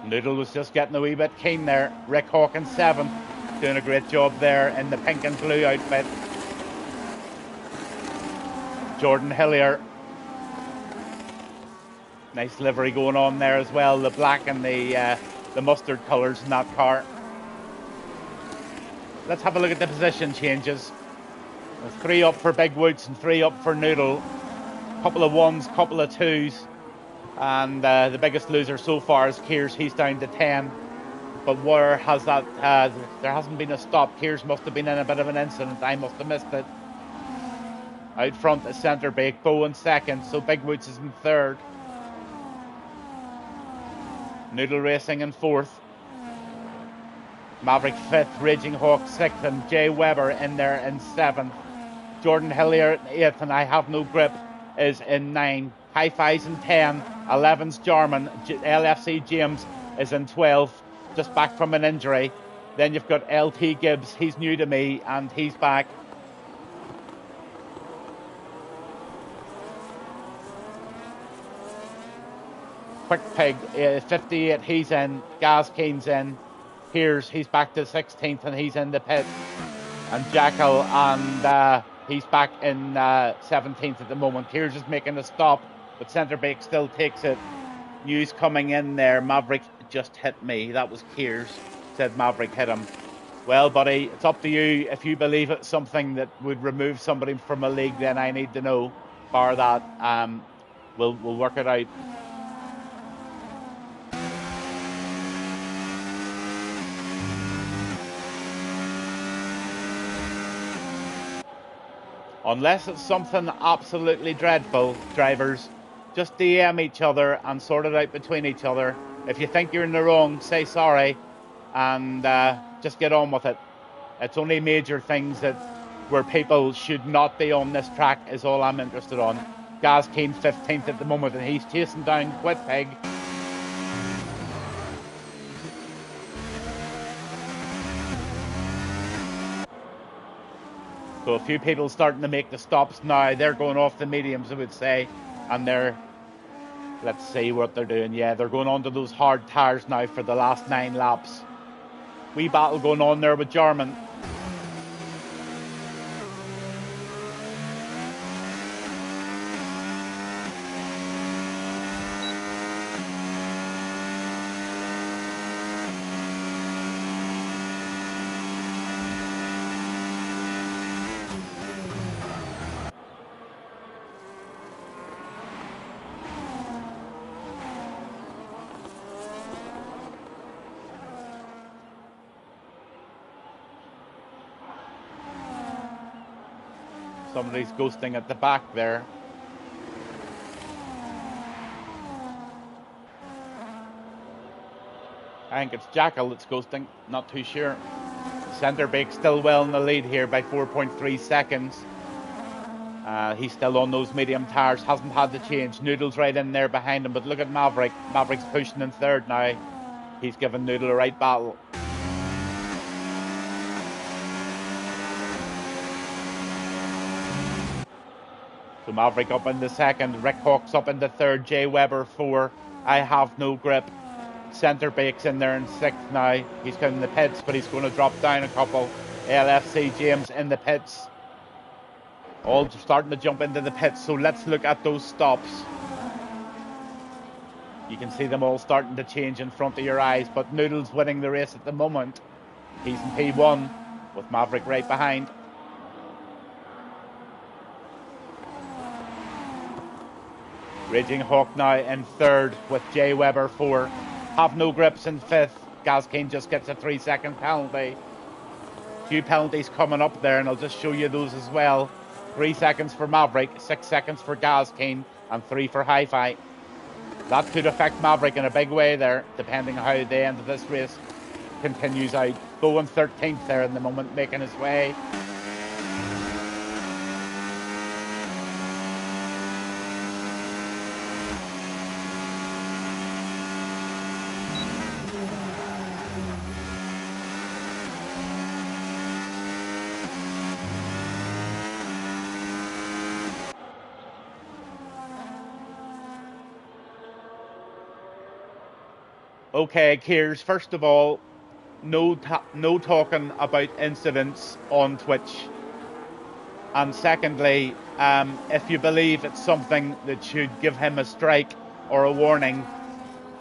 Noodle was just getting a wee bit keen there. Rick Hawkins 7th. doing a great job there in the pink and blue outfit. Jordan Hillier. Nice livery going on there as well. The black and the mustard colours in that car. Let's have a look at the position changes. There's 3 up for Big Woods and 3 up for Noodle. Couple of 1s, couple of 2s. And the biggest loser so far is Kears. He's down to 10. But where has that... there hasn't been a stop. Kears must have been in a bit of an incident. I must have missed it. Out front is Centrebake. Bow in second. So Big Woods is in third. Noodle Racing in fourth. Maverick fifth. Raging Hawk sixth. And Jay Weber in there in seventh. Jordan Hillier in eighth. And I Have No Grip is in 9. Hi-Fi's in 10. 11's Jarman. LFC James is in 12. Just back from an injury. Then you've got LT Gibbs. He's new to me and he's back. Quick Pig, 58, he's in. Gaz Keen's in. He's back to 16th and he's in the pit. And Jackal, and he's back in 17th at the moment. Kears is making a stop, but Centrebake still takes it. News coming in there. Maverick just hit me. That was Kears. Said Maverick hit him. Well, buddy, it's up to you. If you believe it's something that would remove somebody from a league, then I need to know. Bar that, we'll work it out. Unless it's something absolutely dreadful, drivers, just DM each other and sort it out between each other. If you think you're in the wrong, say sorry and just get on with it. It's only major things that where people should not be on this track is all I'm interested on. Gaz Keen 15th at the moment and he's chasing down Quick Pig. So a few people starting to make the stops now. They're going off the mediums, I would say. And let's see what they're doing. Yeah, they're going on to those hard tires now for the last 9 laps. Wee battle going on there with Jarman. Somebody's ghosting at the back there. I think it's Jackal that's ghosting, not too sure. Centrebake still well in the lead here by 4.3 seconds. He's still on those medium tires, hasn't had the change. Noodle's right in there behind him, but look at Maverick. Maverick's pushing in third now. He's giving Noodle a right battle. So Maverick up in the second, Rick Hawks up in the third, Jay Weber 4. I Have No Grip. Centrebake's in there in 6th now. He's going in the pits, but he's going to drop down a couple. LFC James in the pits. All starting to jump into the pits, so let's look at those stops. You can see them all starting to change in front of your eyes, but Noodle's winning the race at the moment. He's in P1 with Maverick right behind. Raging Hawk now in 3rd with Jay Weber 4. Have No Grips in 5th. Gaz Keen just gets a 3-second penalty. Few penalties coming up there, and I'll just show you those as well. 3 seconds for Maverick, 6 seconds for Gaz Keen, and 3 for Hi-Fi. That could affect Maverick in a big way there, depending on how the end of this race continues out. Going 13th there in the moment, making his way. Okay, Kears, first of all, no talking about incidents on Twitch. And secondly, if you believe it's something that should give him a strike or a warning,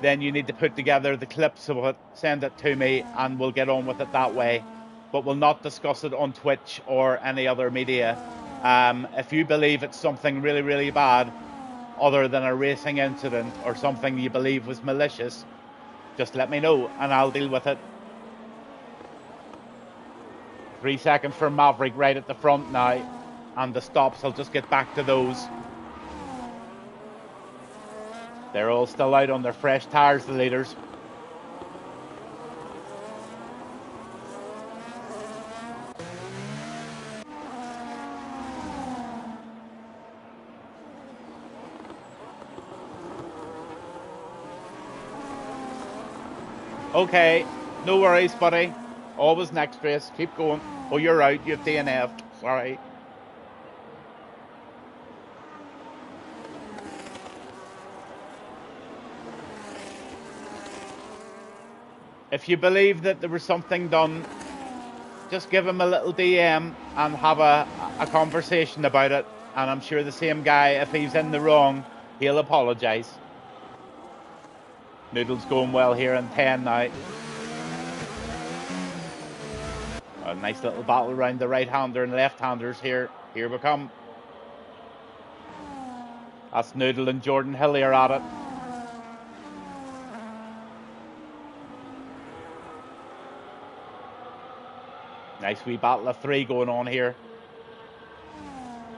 then you need to put together the clips of it, send it to me, and we'll get on with it that way. But we'll not discuss it on Twitch or any other media. If you believe it's something really, really bad, other than a racing incident or something you believe was malicious, just let me know and I'll deal with it. 3 seconds for Maverick right at the front now, and the stops, I'll just get back to those. They're all still out on their fresh tyres, the leaders. Okay, no worries, buddy. Always next race. Keep going. Oh, you're out. You've DNF'd. Sorry. If you believe that there was something done, just give him a little DM and have a conversation about it. And I'm sure the same guy, if he's in the wrong, he'll apologise. Noodle's going well here in 10 now. A nice little battle around the right-hander and left-handers here. Here we come. That's Noodle and Jordan Hillier at it. Nice wee battle of three going on here.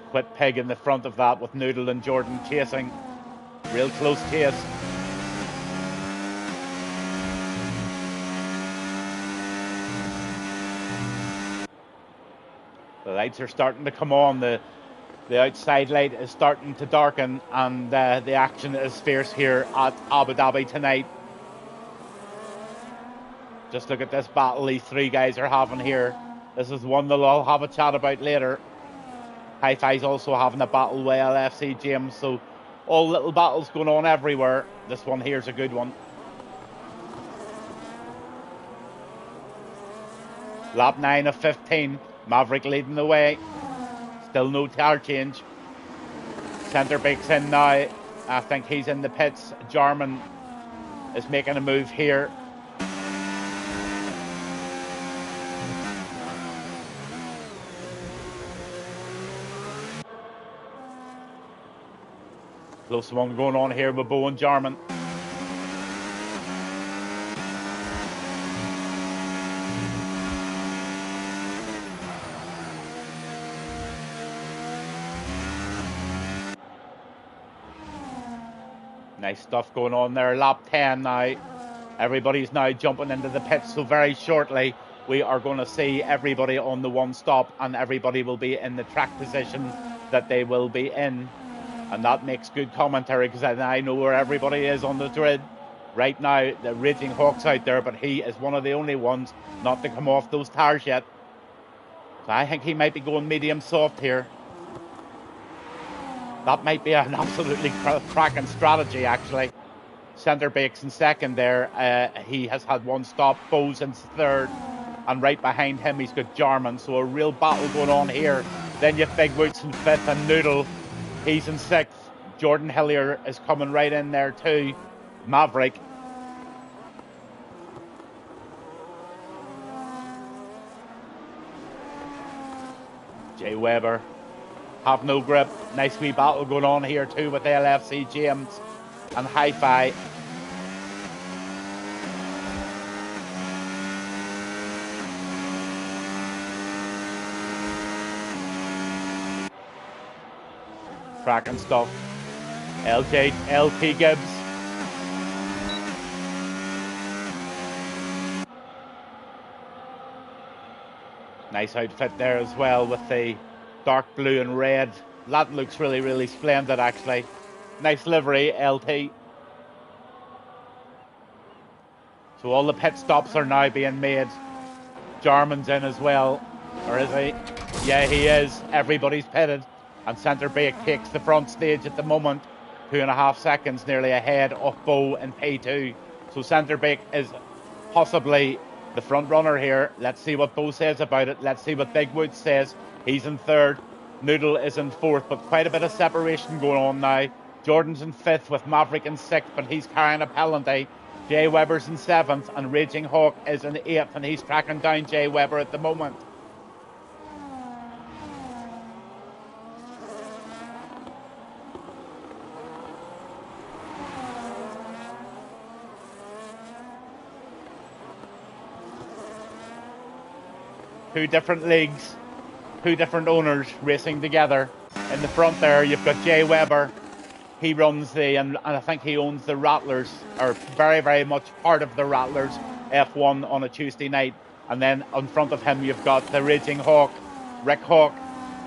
Quit Pig in the front of that with Noodle and Jordan chasing. Real close chase. The lights are starting to come on. The outside light is starting to darken, and the action is fierce here at Abu Dhabi tonight. Just look at this battle these three guys are having here. This is one they'll all have a chat about later. Hi-Fi's also having a battle with LFC James, so all little battles going on everywhere. This one here's a good one. Lap 9 of 15. Maverick leading the way. Still no tire change. Centerbeek's in now. I think he's in the pits. Jarman is making a move here. Close one going on here with Bo and Jarman. Nice stuff going on there. Lap 10 now. Everybody's now jumping into the pits, so very shortly we are going to see everybody on the one stop, and everybody will be in the track position that they will be in. And that makes good commentary, because I know where everybody is on the grid. Right now, the Raging Hawk's out there, but he is one of the only ones not to come off those tires yet. So I think he might be going medium soft here. That might be an absolutely cracking strategy, actually. Centerbeek's in second there. He has had one stop. Bo's in third. And right behind him, he's got Jarman. So a real battle going on here. Then you've Big Boots in fifth and Noodle. He's in sixth. Jordan Hillier is coming right in there too. Maverick. Jay Weber. Have no grip. Nice wee battle going on here too with LFC James and Hi-Fi. Cracking stuff. LT Gibbs. Nice outfit there as well with the dark blue and red. That looks really, really splendid, actually. Nice livery, LT. So all the pit stops are now being made. Jarman's in as well. Or is he? Yeah, he is. Everybody's pitted. And Centerbeek takes the front stage at the moment. 2.5 seconds nearly ahead of Bo in P2. So Centerbeek is possibly the front runner here. Let's see what Bo says about it. Let's see what Big Woods says. He's in third. Noodle is in fourth, but quite a bit of separation going on now. Jordan's in fifth with Maverick in sixth, but he's carrying a penalty. Jay Webber's in seventh, and Raging Hawk is in eighth, and he's tracking down Jay Webber at the moment. Two different leagues, two different owners racing together. In the front there, you've got Jay Webber. He runs and I think he owns the Rattlers, or very, very much part of the Rattlers F1 on a Tuesday night. And then in front of him, you've got the Raging Hawk, Rick Hawk.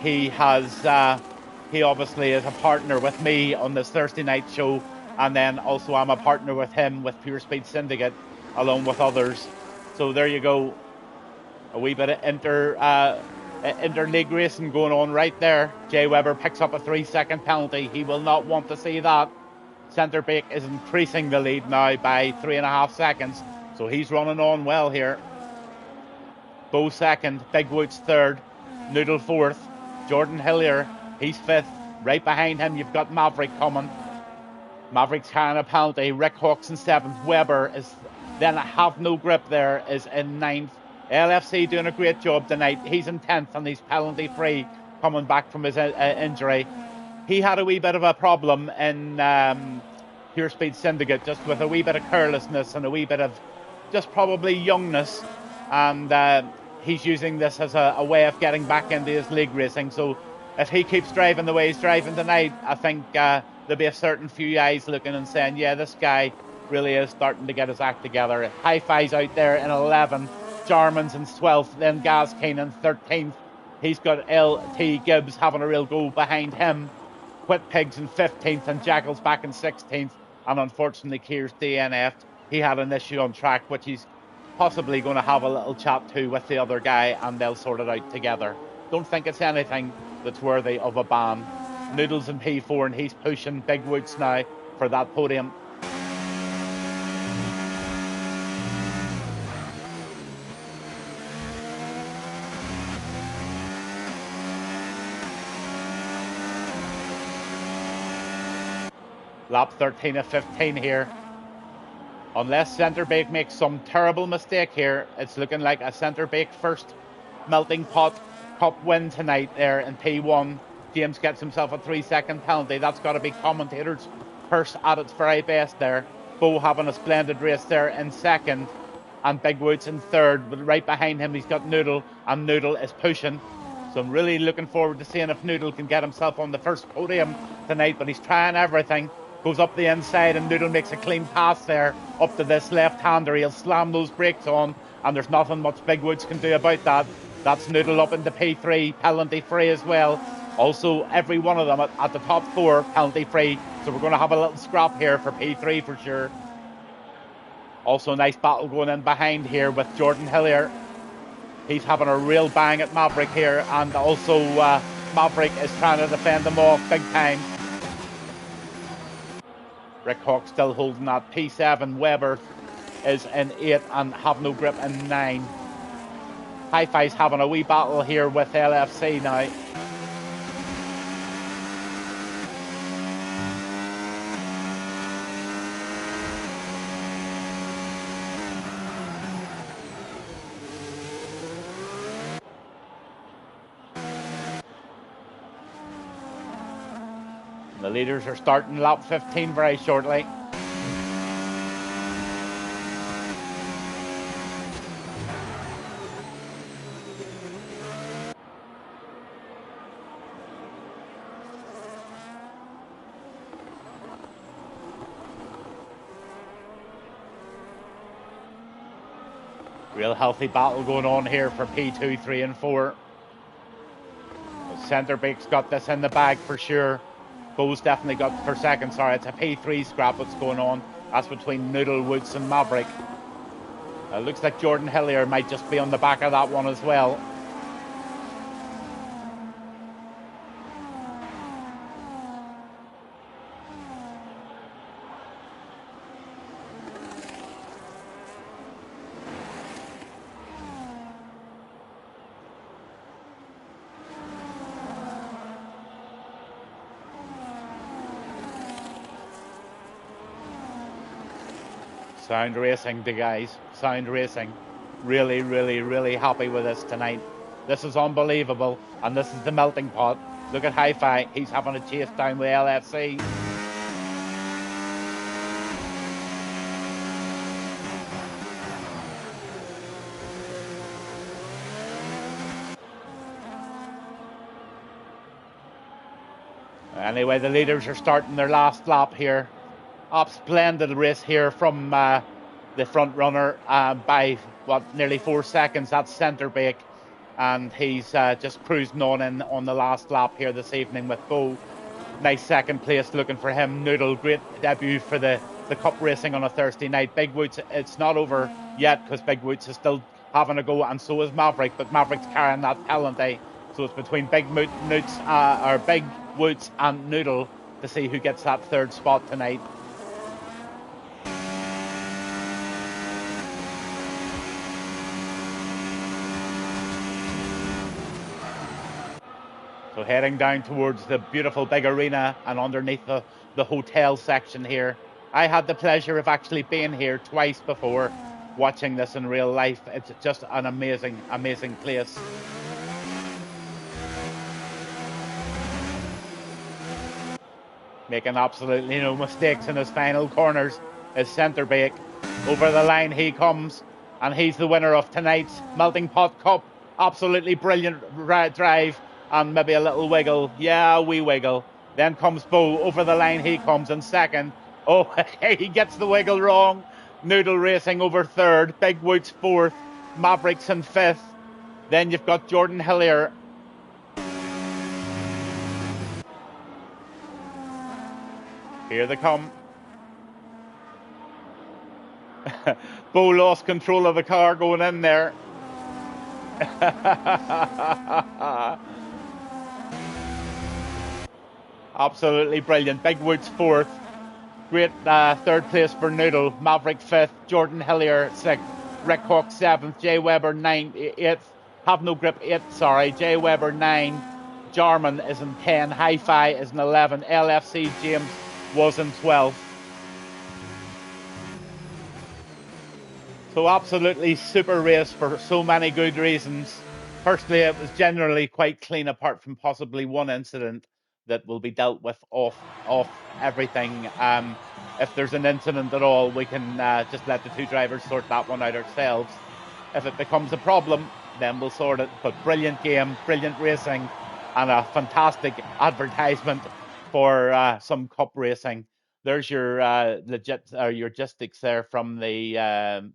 He obviously is a partner with me on this Thursday night show. And then also I'm a partner with him with Pure Speed Syndicate, along with others. So there you go. A wee bit of interleague racing going on right there. Jay Webber picks up a 3-second penalty. He will not want to see that. Centrebake is increasing the lead now by 3.5 seconds. So he's running on well here. Bo second, Big Woods third, Noodle fourth, Jordan Hillier, he's fifth. Right behind him, you've got Maverick coming. Maverick's carrying a penalty. Rick Hawks in seventh. Webber is then have no grip there, is in ninth. LFC doing a great job tonight. He's in 10th and he's penalty free coming back from his injury. He had a wee bit of a problem in Pure Speed Syndicate, just with a wee bit of carelessness and a wee bit of just probably youngness. And he's using this as a way of getting back into his league racing. So if he keeps driving the way he's driving tonight, I think there'll be a certain few eyes looking and saying, yeah, this guy really is starting to get his act together. Hi-Fi's out there in 11th. Jarman's in 12th, then Gaz Kane in 13th. He's got LT Gibbs having a real go behind him. Quit Pigs in 15th, and Jackal's back in 16th. And unfortunately, Keir's DNF'd. He had an issue on track, which he's possibly going to have a little chat to with the other guy, and they'll sort it out together. Don't think it's anything that's worthy of a ban. Noodles in P4, and he's pushing Big Woods now for that podium. Lap 13 of 15 here. Unless Centrebake makes some terrible mistake here, it's looking like a Centrebake first Melting Pot Cup win tonight there in P1. James gets himself a 3-second penalty. That's got to be commentators' purse at its very best there. Bo having a splendid race there in second, and Big Woods in third. But right behind him, he's got Noodle, and Noodle is pushing. So I'm really looking forward to seeing if Noodle can get himself on the first podium tonight, but he's trying everything. Goes up the inside, and Noodle makes a clean pass there up to this left-hander. He'll slam those brakes on, and there's nothing much Big Woods can do about that. That's Noodle up into P3, penalty free as well. Also, every one of them at the top four, penalty free. So we're going to have a little scrap here for P3 for sure. Also, nice battle going in behind here with Jordan Hillier. He's having a real bang at Maverick here, and also Maverick is trying to defend him off big time. Rick Hawk still holding that P7. Webber is in 8 and have no grip in 9. Hi-Fi's having a wee battle here with LFC now. The leaders are starting lap 15 very shortly. Real healthy battle going on here for P2, 3 and 4. Centrebake's got this in the bag for sure. Bo's definitely got for second. Sorry, it's a P3 scrap that's going on. That's between Noodle, Woods and Maverick. Looks like Jordan Hillier might just be on the back of that one as well. Sound racing, the guys. Sound racing. Really, really, really happy with this tonight. This is unbelievable. And this is the melting pot. Look at Hi-Fi. He's having a chase down with LFC. Anyway, the leaders are starting their last lap here. Up splendid race here from the front runner by nearly 4 seconds. That's Centrebake, and he's just cruising on the last lap here this evening with Bo. Nice second place looking for him. Noodle, great debut for the cup racing on a Thursday night. Big Woods, it's not over yet because Big Woods is still having a go, and so is Maverick, but Maverick's carrying that talent, eh? So it's between Big Woods and Noodle to see who gets that third spot tonight. So heading down towards the beautiful big arena and underneath the hotel section here. I had the pleasure of actually being here twice before, watching this in real life. It's just an amazing, amazing place. Making absolutely no mistakes in his final corners is Centrebake. Over the line he comes, and he's the winner of tonight's Melting Pot Cup. Absolutely brilliant drive, and maybe a little wiggle. Yeah, a wee wiggle. Then comes Bo. Over the line he comes in second. Oh, he gets the wiggle wrong. Noodle racing over third. Big Woods fourth. Mavericks in fifth. Then you've got Jordan Hillier. Here they come. Bo lost control of the car going in there. Absolutely brilliant. Big Woods fourth. Great third place for Noodle. Maverick fifth. Jordan Hillier sixth. Rick Hawk seventh. Jay Weber eighth. Have no grip eighth. Sorry. Jay Weber 9. Jarman is in 10. Hi-Fi is in 11. LFC James was in 12. So absolutely super race for so many good reasons. Firstly, it was generally quite clean apart from possibly one incident that will be dealt with off everything. If there's an incident at all, we can just let the two drivers sort that one out ourselves. If it becomes a problem, then we'll sort it. But brilliant game, brilliant racing, and a fantastic advertisement for some cup racing. There's your your logistics there from the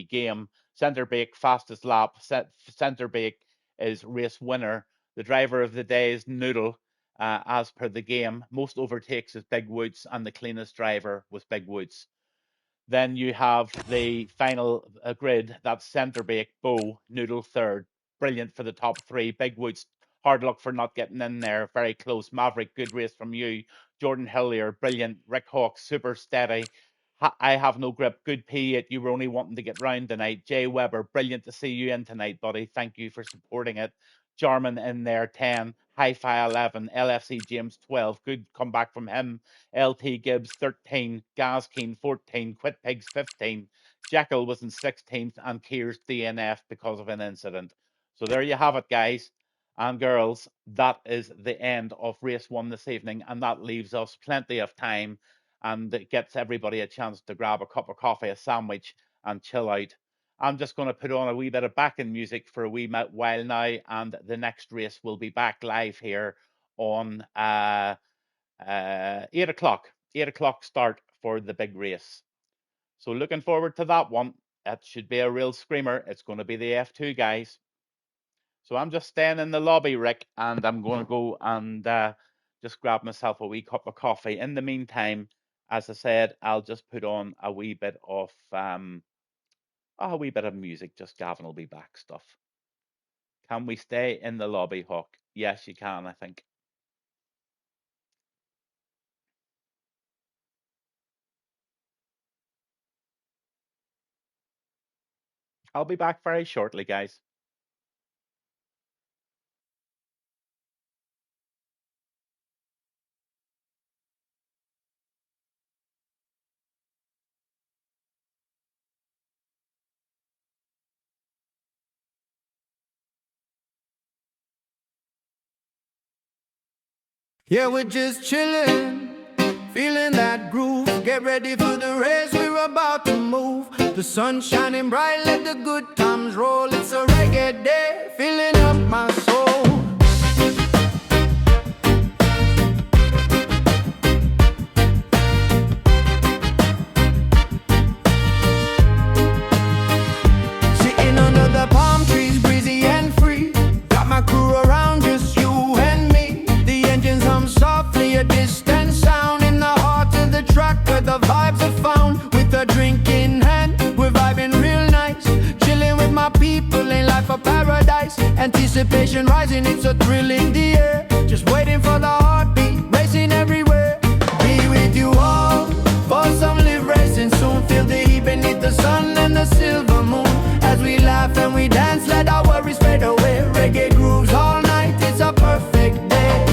game. Centrebake fastest lap. Centrebake is race winner. The driver of the day is Noodle, as per the game. Most overtakes is Big Woods, and the cleanest driver was Big Woods. Then you have the final grid. That's Centrebake, Bo, Noodle third. Brilliant for the top three. Big Woods, hard luck for not getting in there. Very close. Maverick, good race from you. Jordan Hillier, brilliant. Rick Hawk, super steady. I have no grip. Good P8. You were only wanting to get round tonight. Jay Weber, brilliant to see you in tonight, buddy. Thank you for supporting it. Jarman in there, 10. Hi-Fi 11. LFC James 12. Good comeback from him. LT Gibbs 13. Gazkeen 14. Quit Pigs 15. Jekyll was in 16th, and Keir's DNF because of an incident. So there you have it, guys and girls. That is the end of race one this evening, and that leaves us plenty of time, and it gets everybody a chance to grab a cup of coffee, a sandwich, and chill out. I'm just going to put on a wee bit of backing music for a wee while now, and the next race will be back live here on 8 o'clock. 8 o'clock start for the big race. So looking forward to that one. That should be a real screamer. It's going to be the F2 guys. So I'm just staying in the lobby, Rick, and I'm going to go and just grab myself a wee cup of coffee. In the meantime, as I said, I'll just put on a wee bit of music. Just Gavin will be back stuff. Can we stay in the lobby, Hawk? Yes, you can, I think. I'll be back very shortly, guys. Yeah, we're just chilling, feeling that groove. Get ready for the race, we're about to move. The sun's shining bright, let the good times roll. It's a reggae day, filling up my soul. Sitting under the palm trees, breezy and free. Got my crew around, just you and me. The engines hum softly, a distant sound in the heart of the track where the vibes are found. With a drink in hand, we're vibing real nice. Chilling with my people, ain't life a paradise. Anticipation rising, it's a thrill in the air. Just waiting for the heartbeat, racing everywhere. Be with you all, for some live racing soon. Feel the heat beneath the sun and the silver moon. As we laugh and we dance, let our worries fade away. Reggae grooves all night, it's a perfect day.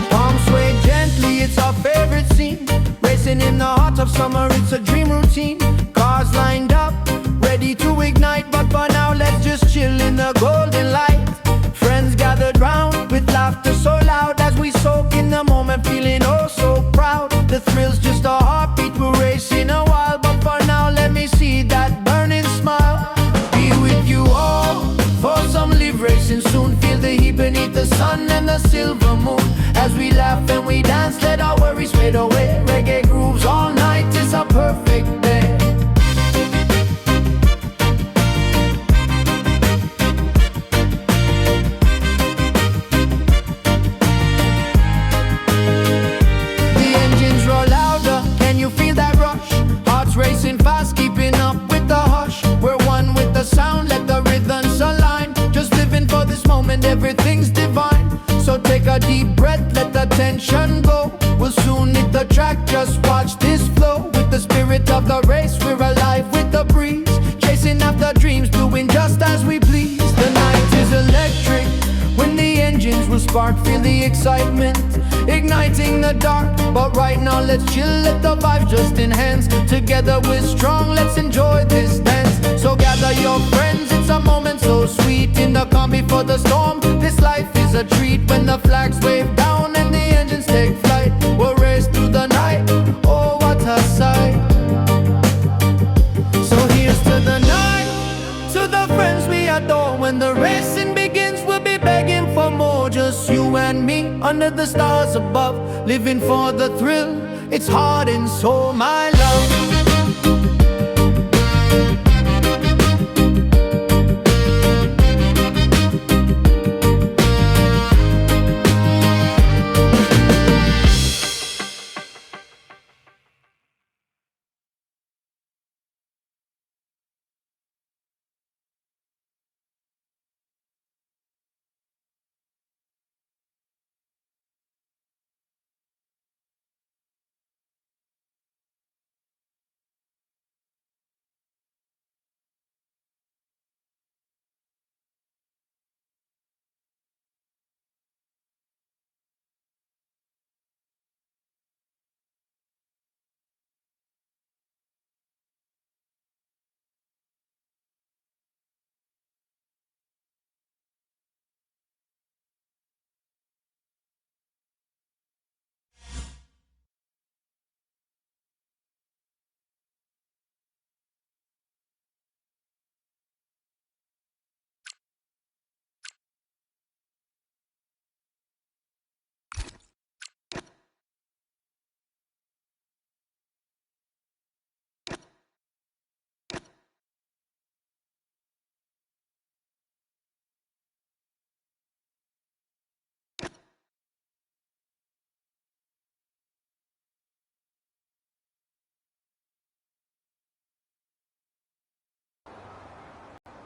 Palms sway gently, it's our favorite scene. Racing in the heart of summer, it's a dream routine. Cars lined up, ready to ignite. But for now, let's just chill in the golden light. Friends gathered round with laughter so loud as we soak in the moment, feeling oh so proud. The thrill's just a heartbeat, we're racing a while. But for now, let me see that burning smile. Be with you all, for some live racing soon. Feel the heat beneath the sun and the silver moon. As we laugh and we dance, let our worries fade away. Reggae grooves all night, it's a perfect day. Racing fast, keeping up with the hush. We're one with the sound, let the rhythms align. Just living for this moment, everything's divine. So take a deep breath, let the tension go. We'll soon hit the track, just watch this flow. With the spirit of the race, we're alive with the breeze. Chasing after dreams, doing just as we please. The night is electric, when the engines will spark. Feel the excitement, igniting the dark. But right now let's chill, let the vibes just enhance. Together we're strong, let's enjoy this dance. So gather your friends, it's a moment so sweet. In the calm before the storm, this life is a treat. When the flags wave down and the engines take flight, we'll race through the night, oh what a sight. So here's to the night, to the friends we adore. When the racing begins, we'll be begging for more. Just you and me, under the stars above, living for the thrill, it's heart and soul, my love.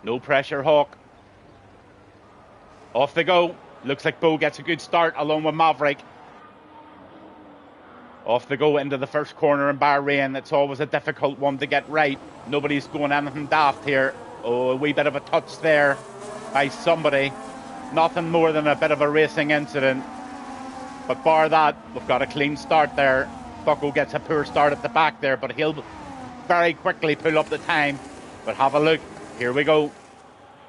No pressure, Hawk. Off they go. Looks like Bo gets a good start along with Maverick. Off they go into the first corner in Bahrain. It's always a difficult one to get right. Nobody's going anything daft here. Oh, a wee bit of a touch there by somebody. Nothing more than a bit of a racing incident. But bar that, we've got a clean start there. Bucko gets a poor start at the back there, but he'll very quickly pull up the time. But have a look. Here we go.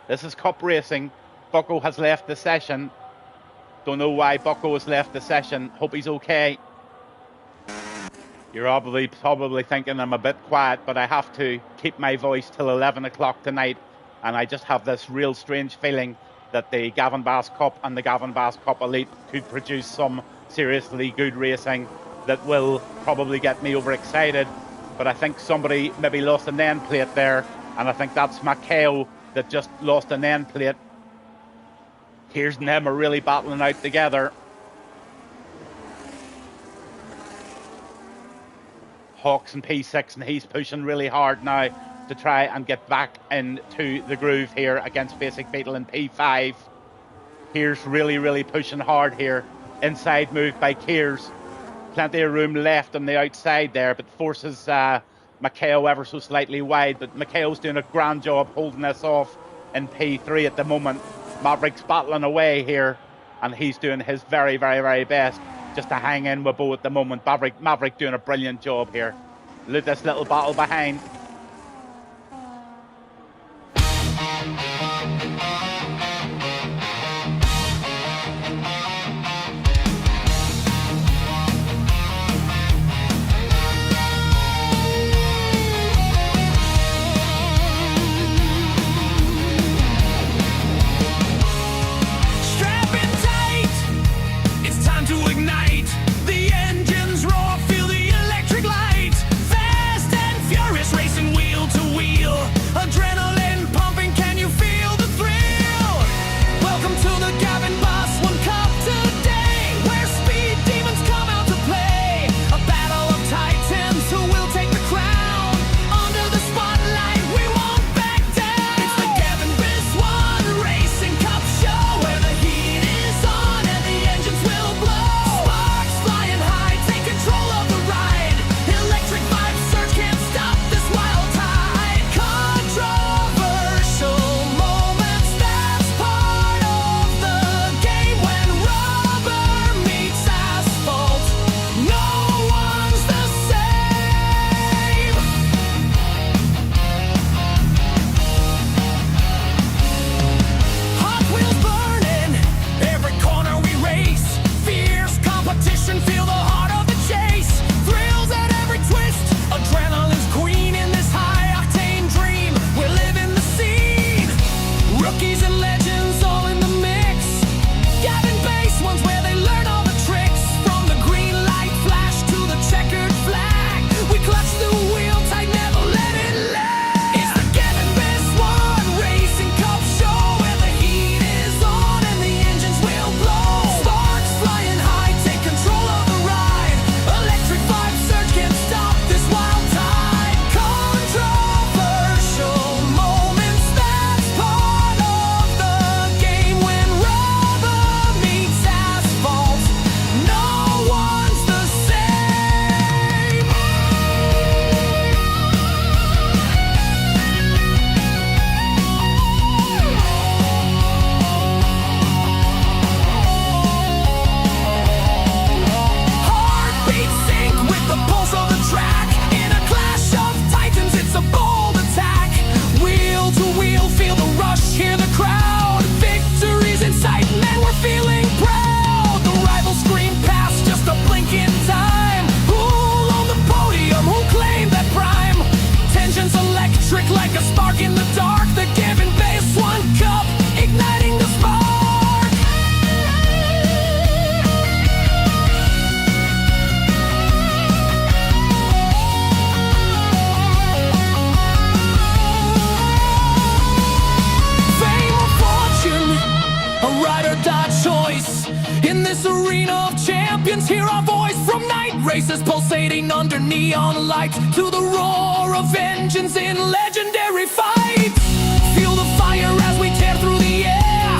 This is Cup racing. Bucko has left the session. Don't know why Bucko has left the session. Hope he's okay. You're probably thinking I'm a bit quiet, but I have to keep my voice till 11 o'clock tonight. And I just have this real strange feeling that the Gavin Bass Cup and the Gavin Bass Cup Elite could produce some seriously good racing that will probably get me overexcited. But I think somebody maybe lost an end plate there, and I think that's Macao that just lost an end plate. Here's them are really battling out together. Hawks in P6, and he's pushing really hard now to try and get back into the groove here against Basic Beetle in P5. Here's really pushing hard here. Inside move by Kears. Plenty of room left on the outside there, but forces Macao ever so slightly wide. But Macao's doing a grand job holding this off in P3 at the moment. Maverick's battling away here, and he's doing his very best just to hang in with Bo at the moment. Maverick doing a brilliant job here. Look at this little battle behind. Races pulsating under neon lights, to the roar of engines in legendary fights. Feel the fire as we tear through the air.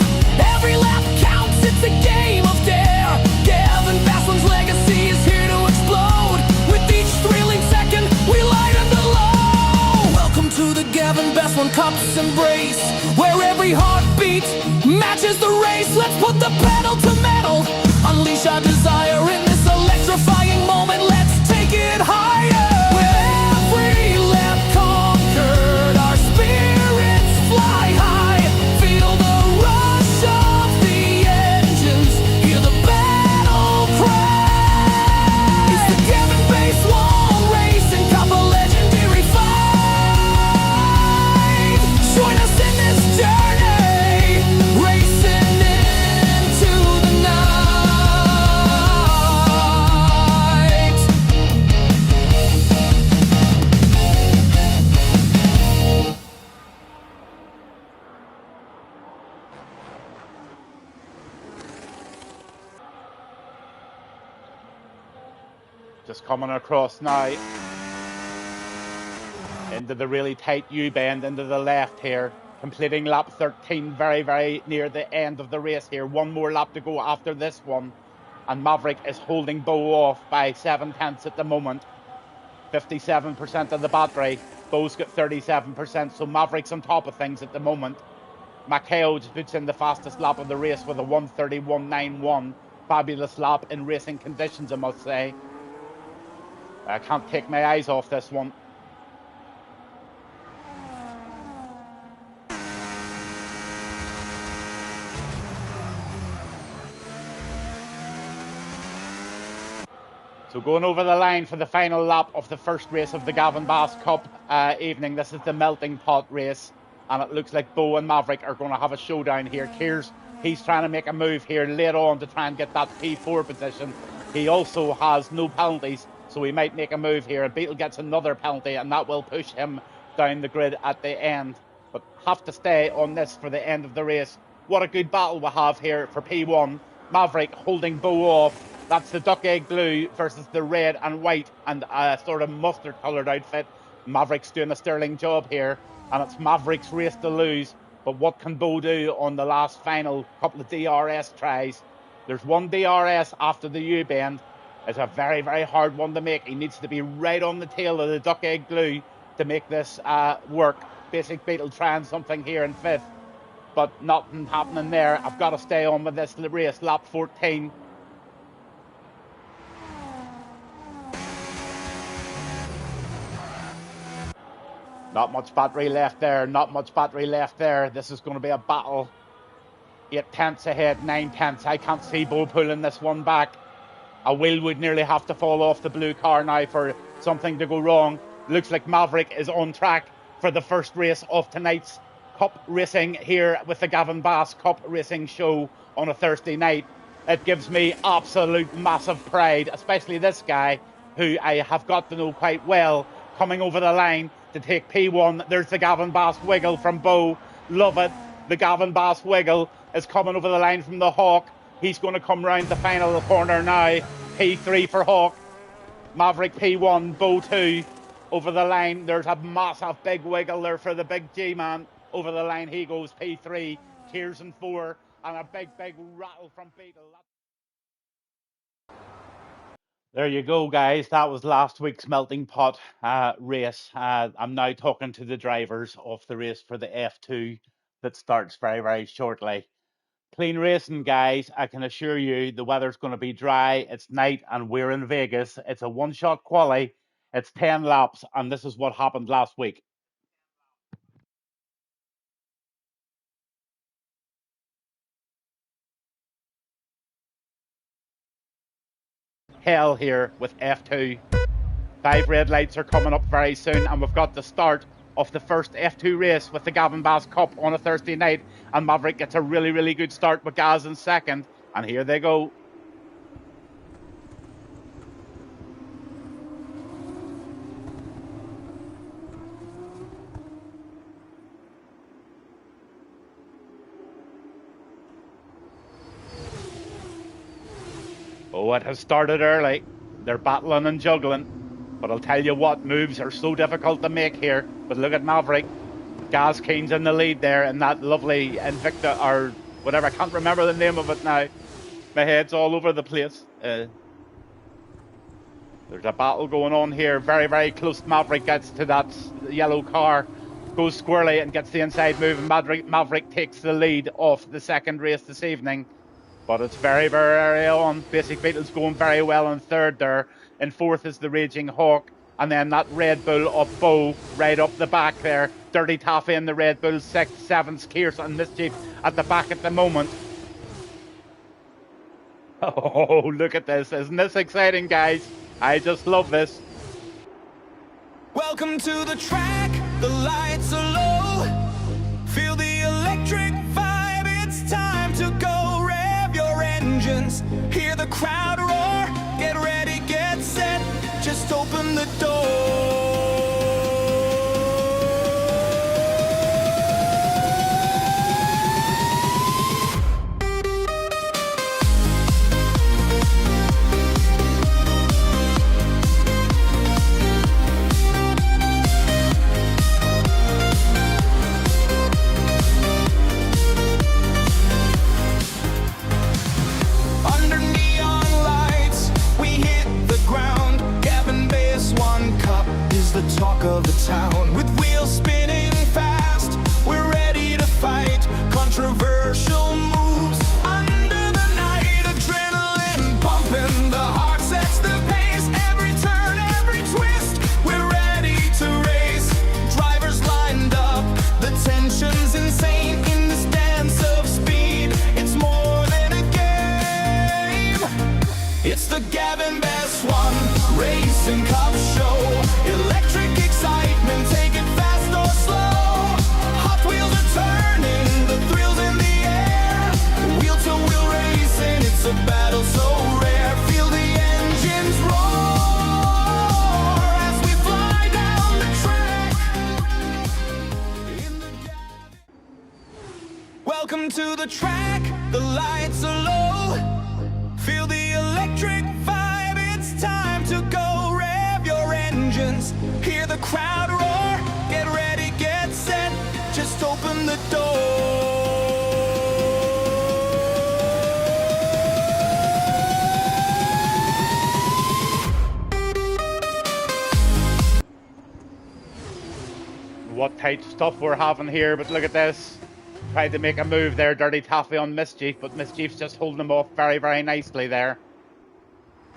Every lap counts, it's a game of dare. Gavin Bassland's legacy is here to explode. With each thrilling second, we lighten the low. Welcome to the Gavin Bassland Cup's embrace, where every heartbeat matches the race. Let's put the pedal to metal, unleash our desire in this electrifying moment. Let's take it higher. With every lap is coming across now into the really tight U-bend into the left here, completing lap 13, very, very near the end of the race here. One more lap to go after this one, and Maverick is holding Bo off by 7/10 at the moment. 57% of the battery. Bo's got 37%, so Maverick's on top of things at the moment. Maceo just puts in the fastest lap of the race with a 1:31.91. Fabulous lap in racing conditions, I must say. I can't take my eyes off this one. So going over the line for the final lap of the first race of the Gavin Bass Cup evening. This is the melting pot race, and it looks like Bo and Maverick are going to have a showdown here. Kears, he's trying to make a move here later on to try and get that P4 position. He also has no penalties, so he might make a move here. And Beetle gets another penalty, and that will push him down the grid at the end. But have to stay on this for the end of the race. What a good battle we have here for P1. Maverick holding Bo off. That's the duck egg blue versus the red and white and a sort of mustard coloured outfit. Maverick's doing a sterling job here, and it's Maverick's race to lose. But what can Bo do on the last final couple of DRS tries? There's one DRS after the U-bend. It's a very, very hard one to make. He needs to be right on the tail of the duck egg blue to make this work. Basic Beetle trying something here in fifth, but nothing happening there. I've got to stay on with this race, lap 14. Not much battery left there, not much battery left there. This is going to be a battle. 8/10 ahead, 9/10. I can't see Bo pulling this one back. A wheel would nearly have to fall off the blue car now for something to go wrong. Looks like Maverick is on track for the first race of tonight's Cup racing here with the Gavin Bass Cup racing show on a Thursday night. It gives me absolute massive pride, especially this guy who I have got to know quite well, coming over the line to take P1. There's the Gavin Bass wiggle from Bo. Love it. The Gavin Bass wiggle is coming over the line from the Hawk. He's going to come round the final corner now. P3 for Hawk. Maverick P1, Bo 2 over the line. There's a massive big wiggle there for the big G-man. Over the line he goes, P3, Kears in 4, and a big, big rattle from Beetle. There you go, guys. That was last week's melting pot race. I'm now talking to the drivers of the race for the F2 that starts very, very shortly. Clean racing, guys. I can assure you the weather's going to be dry. It's night and we're in Vegas. It's a one-shot quali. It's 10 laps, and this is what happened last week. Hell here with F2. 5 red lights are coming up very soon, and we've got the start of the first F2 race with the Gavin Bass Cup on a Thursday night, and Maverick gets a really, really good start with Gaz in second, and here they go. Oh, it has started early. They're battling and juggling. But I'll tell you what, moves are so difficult to make here. But look at Maverick. Gaz Keen's in the lead there in that lovely Invicta, or whatever. I can't remember the name of it now. My head's all over the place. There's a battle going on here. Very, very close. Maverick gets to that yellow car. Goes squirrely and gets the inside move. And Maverick takes the lead off the second race this evening. But it's very, very early on. Basic Beetle's going very well in third there. In fourth is the Raging Hawk. And then that Red Bull of Bo right up the back there. Dirty Taffy in the Red Bull, 6th, 7th, Kears and Mischief at the back at the moment. Oh, look at this. Isn't this exciting, guys? I just love this. Welcome to the track. The lights are low. Feel the electric vibe. It's time to go. Rev your engines. Hear the crowd roar. Get ready, get set. Just open the door. Welcome to the track, the lights are low. Feel the electric vibe, it's time to go. Rev your engines, hear the crowd roar. Get ready, get set, just open the door. What tight stuff we're having here, but look at this. Tried to make a move there, Dirty Taffy on Mischief, but Mischief's just holding him off very, very nicely there.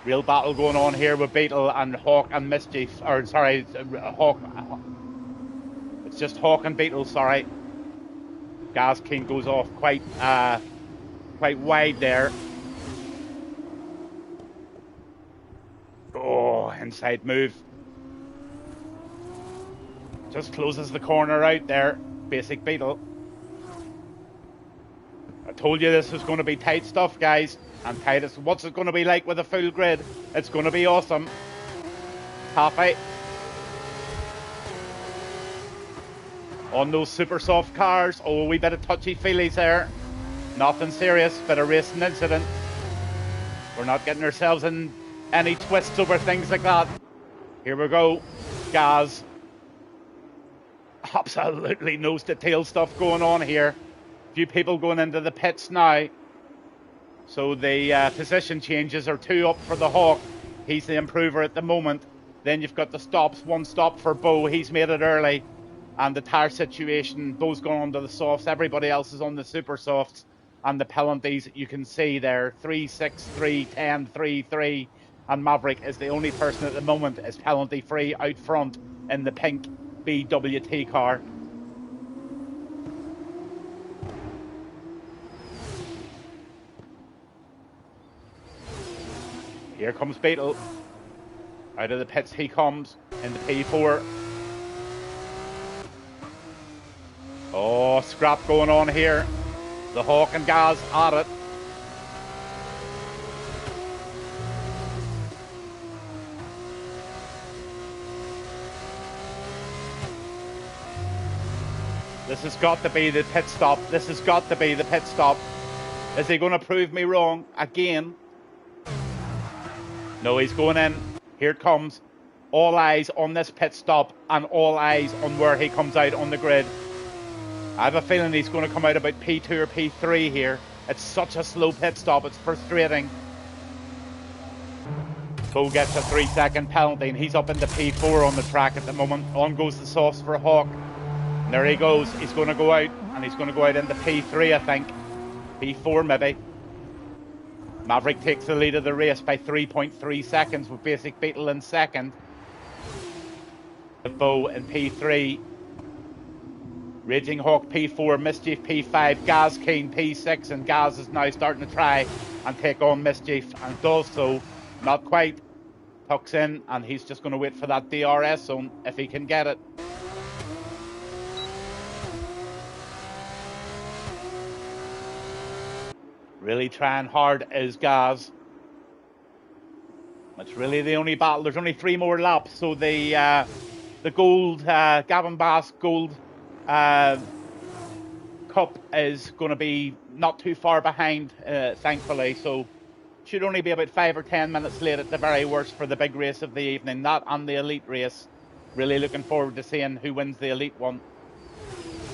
Real battle going on here with Beetle and Hawk and Mischief. Or, sorry, Hawk. It's just Hawk and Beetle, sorry. Gas King goes off quite wide there. Oh, inside move. Just closes the corner out there. Basic Beetle. I told you this was going to be tight stuff, guys. And Titus, what's it going to be like with a full grid? It's going to be awesome. Taffy. On those super soft cars. Oh, a wee bit of touchy-feelies there. Nothing serious, bit of racing incident. We're not getting ourselves in any twists over things like that. Here we go. Gaz. Absolutely nose to tail stuff going on here. Few people going into the pits now. So the position changes are 2 up for the Hawk. He's the improver at the moment. Then you've got the stops. 1 stop for Bo. He's made it early. And the tire situation, Bo's gone onto the softs. Everybody else is on the super softs. And the penalties you can see there. 3, 6, 3, 10, 3, 3. And Maverick is the only person at the moment is penalty free out front in the pink BWT car. Here comes Beetle. Out of the pits he comes in the P4. Oh, scrap going on here. The Hawk and Gaz at it. This has got to be the pit stop. This has got to be the pit stop. Is he going to prove me wrong again? No, he's going in. Here it comes. All eyes on this pit stop and all eyes on where he comes out on the grid. I have a feeling he's going to come out about P2 or P3 here. It's such a slow pit stop. It's frustrating. Bo gets a 3-second penalty and he's up into P4 on the track at the moment. On goes the softs for Hawk. And there he goes. He's going to go out and he's going to go out into P3, I think. P4 maybe. Maverick takes the lead of the race by 3.3 seconds with Basic Beetle in second. Bo in P3. Raging Hawk P4, Mischief P5, Gaz Keen P6, and Gaz is now starting to try and take on Mischief, and does so. Not quite. Tucks in, and he's just going to wait for that DRS zone if he can get it. Really trying hard is Gaz. It's really the only battle. There's only 3 more laps, so the gold, Gavin Bass gold Cup is going to be not too far behind, thankfully, so should only be about 5 or 10 minutes late at the very worst for the big race of the evening, that and the elite race. Really looking forward to seeing who wins the elite one.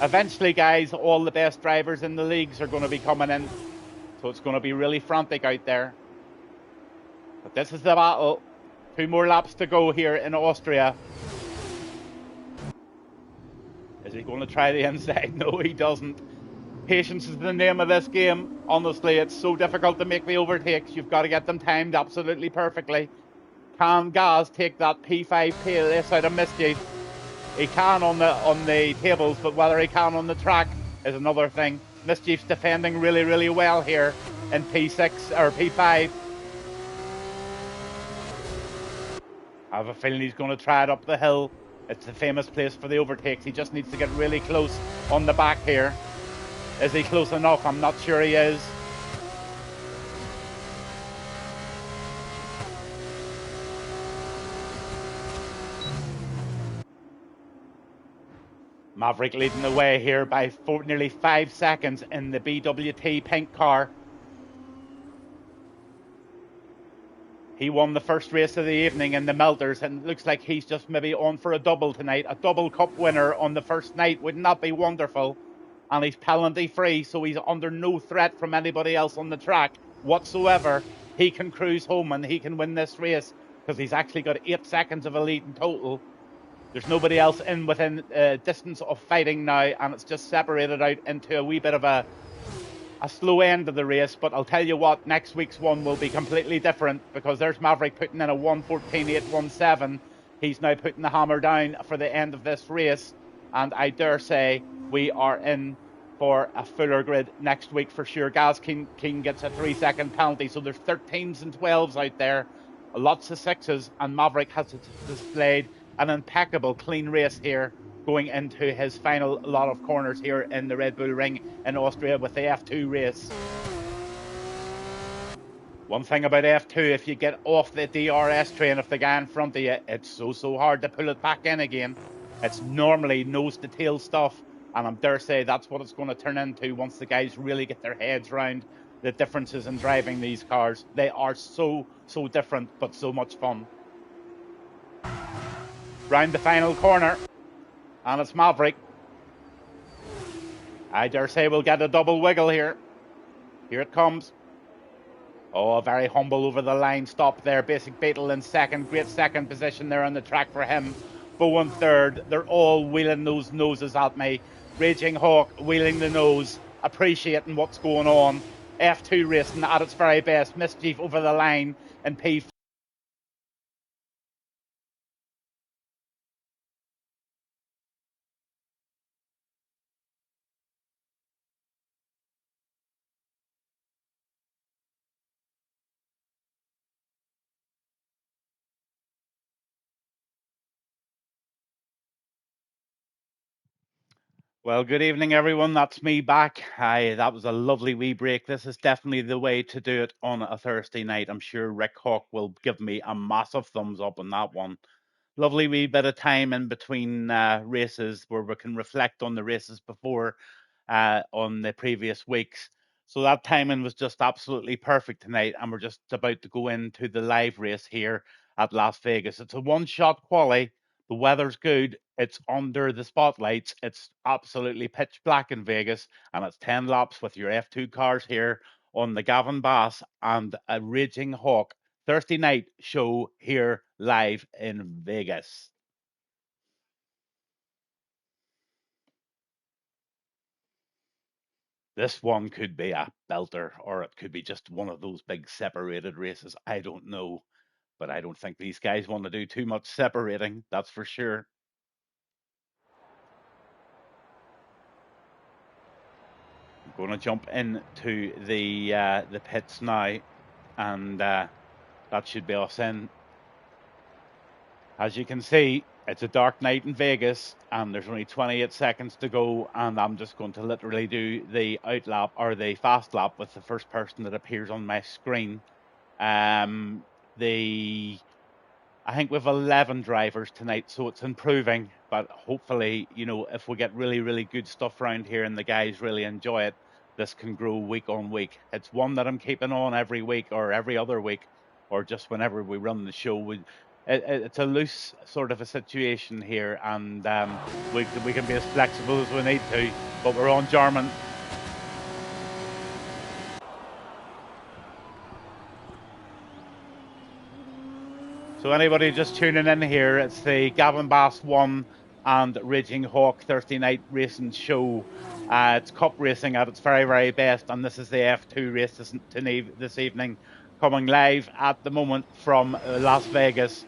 Eventually, guys, all the best drivers in the leagues are going to be coming in, so it's going to be really frantic out there. But this is the battle. 2 more laps to go here in Austria. Is he going to try the inside? No, he doesn't. Patience is the name of this game. Honestly, it's so difficult to make the overtakes. You've got to get them timed absolutely perfectly. Can Gaz take that P5 pace out of Mischief? He can on the tables, but whether he can on the track is another thing. Mischief's defending really, really well here in P6 or P5. I have a feeling he's going to try it up the hill. It's the famous place for the overtakes. He just needs to get really close on the back here. Is he close enough? I'm not sure he is. Maverick leading the way here by nearly 5 seconds in the BWT pink car. He won the first race of the evening in the Melters, and it looks like he's just maybe on for a double tonight. A double cup winner on the first night. Wouldn't that be wonderful? And he's penalty free, so he's under no threat from anybody else on the track whatsoever. He can cruise home and he can win this race because he's actually got 8 seconds of a lead in total. There's nobody else in within distance of fighting now, and it's just separated out into a wee bit of a slow end of the race. But I'll tell you what, next week's one will be completely different because there's Maverick putting in a 1:14.817. He's now putting the hammer down for the end of this race, and I dare say we are in for a fuller grid next week for sure. Gaz King gets a 3-second penalty, so there's 13s and 12s out there, lots of 6s, and Maverick has displayed an impeccable clean race here going into his final lot of corners here in the Red Bull Ring in Austria with the F2 race. One thing about F2, if you get off the DRS train of the guy in front of you, it's so hard to pull it back in again. It's normally nose to tail stuff, and I dare say that's what it's going to turn into once the guys really get their heads around the differences in driving these cars. They are so different, but so much fun. Round the final corner, and it's Maverick. I dare say we'll get a double wiggle here. Here it comes. Oh, very humble over the line stop there. Basic Beetle in second. Great second position there on the track for him. Bo in third. They're all wheeling those noses at me. Raging Hawk wheeling the nose, appreciating what's going on. F2 racing at its very best. Mischief over the line in P4. Well, good evening, everyone. That's me back. That was a lovely wee break. This is definitely the way to do it on a Thursday night. I'm sure Rick Hawk will give me a massive thumbs up on that one. Lovely wee bit of time in between races where we can reflect on the races before on the previous weeks. So that timing was just absolutely perfect tonight, and we're just about to go into the live race here at Las Vegas. It's a one-shot quali. The weather's good. It's under the spotlights. It's absolutely pitch black in Vegas, and it's 10 laps with your F2 cars here on the Gavin Bass and a Raging Hawk Thursday night show here live in Vegas. This one could be a belter, or it could be just one of those big separated races. I don't know, but I don't think these guys want to do too much separating, that's for sure. I'm going to jump into the pits now, and that should be us in. As you can see, it's a dark night in Vegas, and there's only 28 seconds to go, and I'm just going to literally do the outlap or the fast lap with the first person that appears on my screen. I think we have 11 drivers tonight, so it's improving, but hopefully, if we get really good stuff around here and the guys really enjoy it, this can grow week on week. It's one that I'm keeping on every week or every other week, or just whenever we run the show. It's a loose sort of a situation here, and we can be as flexible as we need to, but we're on Jarman. So anybody just tuning in here, it's the Gavin Bass 1 and Raging Hawk Thursday night racing show. It's cup racing at its very best, and this is the F2 race this evening, coming live at the moment from Las Vegas.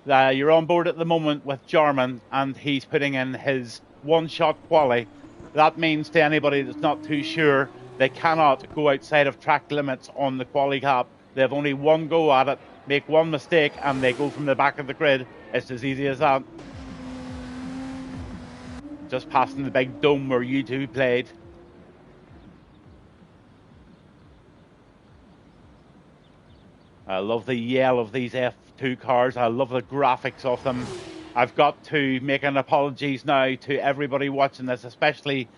You're on board at the moment with Jarman, and he's putting in his one-shot quali. That means to anybody that's not too sure, they cannot go outside of track limits on the quali cap. They have only one go at it, make one mistake, and they go from the back of the grid. It's as easy as that. Just passing the big dome where you two played. I love the yell of these F2 cars. I love the graphics of them. I've got to make an apologies now to everybody watching this, especially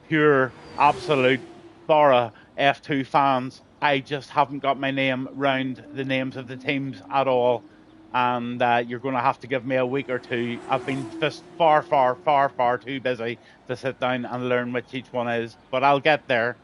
pure, absolute, thorough F2 fans. I just haven't got my name round the names of the teams at all. And you're going to have to give me a week or two. I've been just far, far, far, far too busy to sit down and learn which each one is, but I'll get there.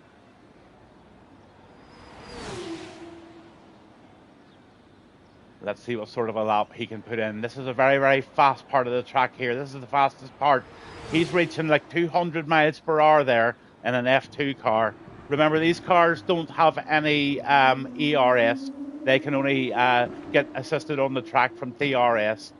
Let's see what sort of a lap he can put in. This is a very, very fast part of the track here. This is the fastest part. He's reaching like 200 miles per hour there in an F2 car. Remember, these cars don't have any ERS. They can only get assisted on the track from DRS.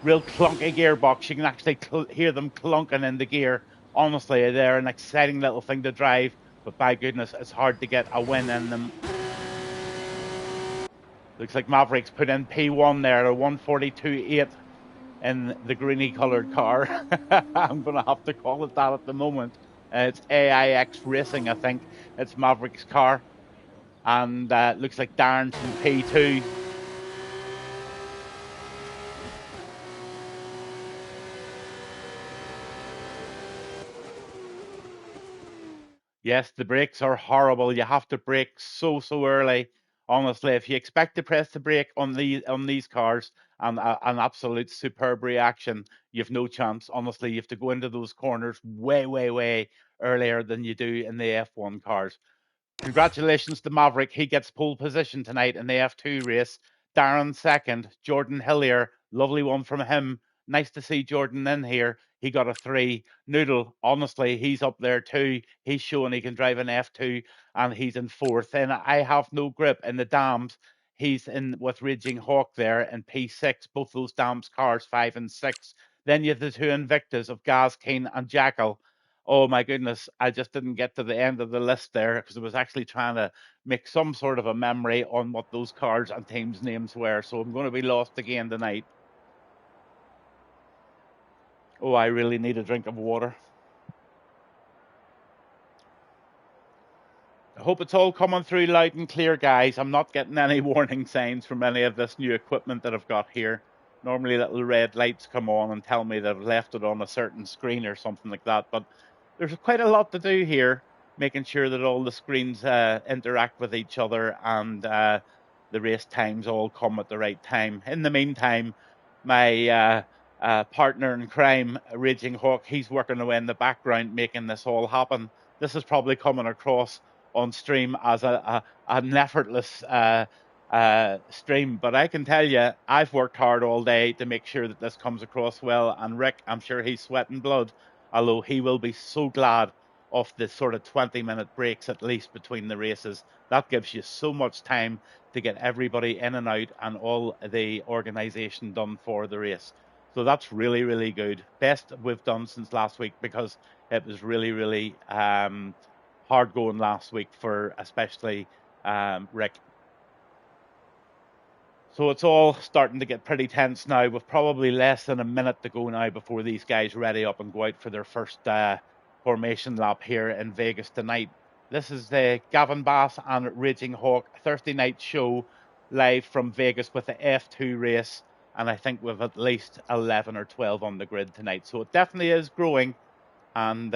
Real clunky gearbox. You can actually hear them clunking in the gear. Honestly, they're an exciting little thing to drive, but by goodness, it's hard to get a win in them. Looks like Mavericks put in P1 there, a 142.8 in the greeny coloured car. I'm going to have to call it that at the moment. It's AIX Racing, I think. It's Mavericks' car. And looks like Darren's in P2. Yes, the brakes are horrible. You have to brake so early. Honestly, if you expect to press the brake on these cars and an absolute superb reaction, you've no chance. Honestly, you have to go into those corners way earlier than you do in the F1 cars. Congratulations to Maverick. He gets pole position tonight in the F2 race. Darren second. Jordan Hillier, lovely one from him. Nice to see Jordan in here. He got a 3. Noodle, honestly, he's up there too. He's showing he can drive an F2 and he's in 4th. And I have no grip in the dams. He's in with Raging Hawk there in P6. Both those dams cars, 5 and 6. Then you have the 2 Invictas of Gaz Keen and Jackal. Oh my goodness, I just didn't get to the end of the list there because I was actually trying to make some sort of a memory on what those cars and teams' names were. So I'm going to be lost again tonight. Oh, I really need a drink of water. I hope it's all coming through loud and clear, guys. I'm not getting any warning signs from any of this new equipment that I've got here. Normally little red lights come on and tell me that I've left it on a certain screen or something like that. But there's quite a lot to do here, making sure that all the screens interact with each other and the race times all come at the right time. In the meantime, my partner in crime, Raging Hawk, he's working away in the background making this all happen. This is probably coming across on stream as an effortless stream, but I can tell you, I've worked hard all day to make sure that this comes across well, and Rick, I'm sure he's sweating blood, although he will be so glad of the sort of 20-minute breaks at least between the races. That gives you so much time to get everybody in and out and all the organisation done for the race. So that's really good. Best we've done since last week because it was really hard going last week for especially Rick. So it's all starting to get pretty tense now with probably less than a minute to go now before these guys ready up and go out for their first formation lap here in Vegas tonight. This is the Gavin Bass and Raging Hawk Thursday night show live from Vegas with the F2 race. And I think we've at least 11 or 12 on the grid tonight. So it definitely is growing. And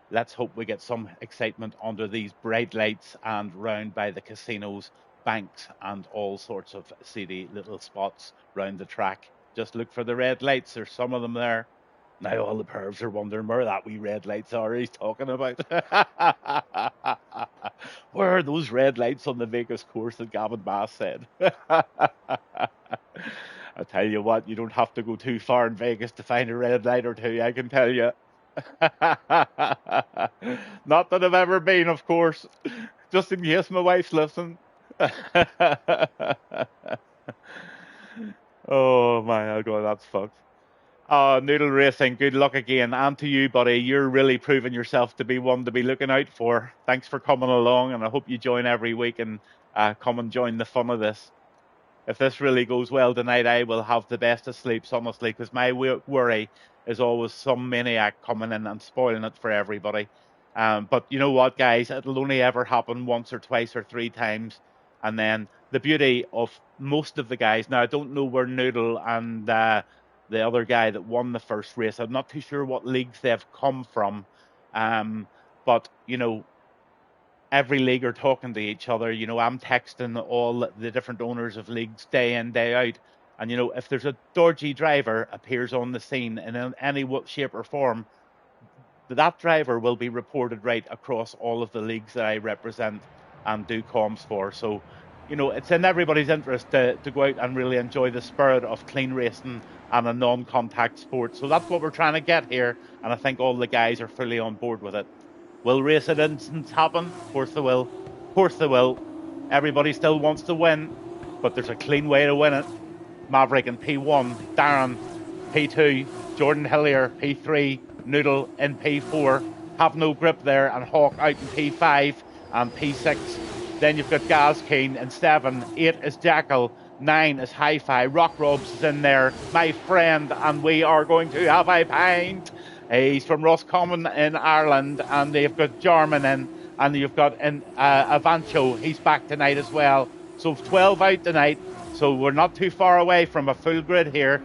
let's hope we get some excitement under these bright lights and round by the casinos, banks, and all sorts of seedy little spots round the track. Just look for the red lights. There's some of them there. Now all the pervs are wondering where that wee red lights are he's talking about. Where are those red lights on the Vegas course that Gavin Bass said? I tell you what, you don't have to go too far in Vegas to find a red light or two, I can tell you. Not that I've ever been, of course, just in case my wife's listening. Oh my God, that's fucked. Noodle Racing, good luck again. And to you, buddy, you're really proving yourself to be one to be looking out for. Thanks for coming along, and I hope you join every week and come and join the fun of this. If this really goes well tonight, I will have the best of sleeps, honestly, because my worry is always some maniac coming in and spoiling it for everybody. But you know what, guys? It'll only ever happen once or twice or 3 times. And then the beauty of most of the guys, now I don't know where Noodle and the other guy that won the first race. I'm not too sure what leagues they've come from, but you know, every league are talking to each other. You know, I'm texting all the different owners of leagues day in, day out. And, you know, if there's a dodgy driver appears on the scene in any shape or form, that driver will be reported right across all of the leagues that I represent and do comms for. So, you know, it's in everybody's interest to go out and really enjoy the spirit of clean racing and a non-contact sport. So that's what we're trying to get here. And I think all the guys are fully on board with it. Will race incidents happen? Of course they will. Of course they will. Everybody still wants to win, but there's a clean way to win it. Maverick in P1, Darren P2, Jordan Hillier P3, Noodle in P4, have no grip there, and Hawk out in P5 and P6. Then you've got Gaz Keen in 7, 8 is Jackal, 9 is Hi-Fi, Rock Robs is in there, my friend, and we are going to have a pint. He's from Roscommon in Ireland, and they've got Jarman in, and you've got Avancho. He's back tonight as well. So 12 out tonight. So we're not too far away from a full grid here.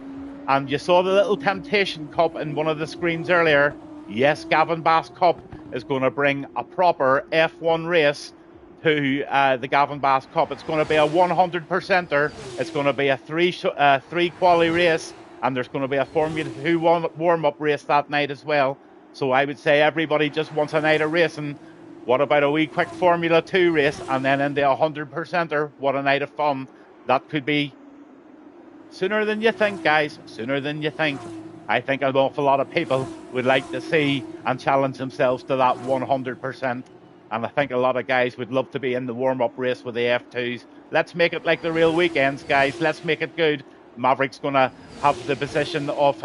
And you saw the little Temptation Cup in one of the screens earlier. Yes, Gavin Bass Cup is going to bring a proper F1 race to the Gavin Bass Cup. It's going to be a 100%er. It's going to be a three quali race. And there's going to be a Formula 2 warm-up race that night as well. So I would say everybody just wants a night of racing. What about a wee quick Formula 2 race and then into a 100%er? What a night of fun. That could be sooner than you think, guys. Sooner than you think. I think an awful lot of people would like to see and challenge themselves to that 100%. And I think a lot of guys would love to be in the warm-up race with the F2s. Let's make it like the real weekends, guys. Let's make it good. Maverick's going to have the position of